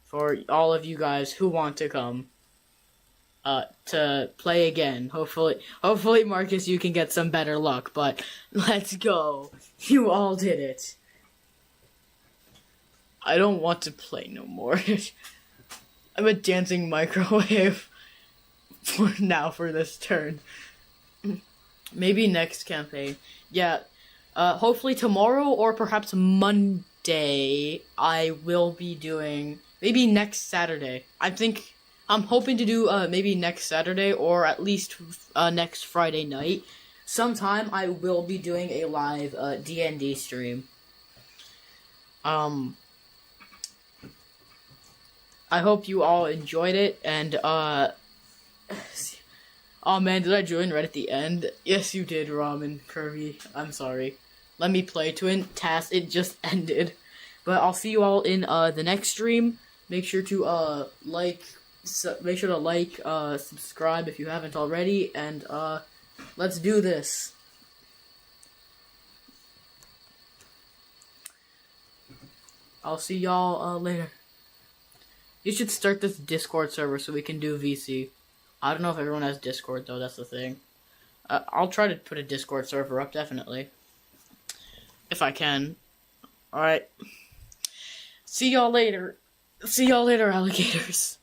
for all of you guys who want to come to play again. Hopefully Marcus, you can get some better luck, but let's go. You all did it. I don't want to play no more. I'm a dancing microwave for this turn. Maybe next campaign. Yeah, hopefully tomorrow or perhaps Monday I will be doing, maybe next Saturday. I'm hoping to do maybe next Saturday or at least next Friday night. Sometime I will be doing a live D&D stream. I hope you all enjoyed it, and oh man, did I join right at the end? Yes, you did, Ramen Kirby. I'm sorry. Let me play Twin Task. It just ended. But I'll see you all in the next stream. Make sure to subscribe if you haven't already, and let's do this. I'll see y'all later. You should start this Discord server so we can do VC. I don't know if everyone has Discord, though. That's the thing. I'll try to put a Discord server up, definitely. If I can. Alright. See y'all later. See y'all later, alligators.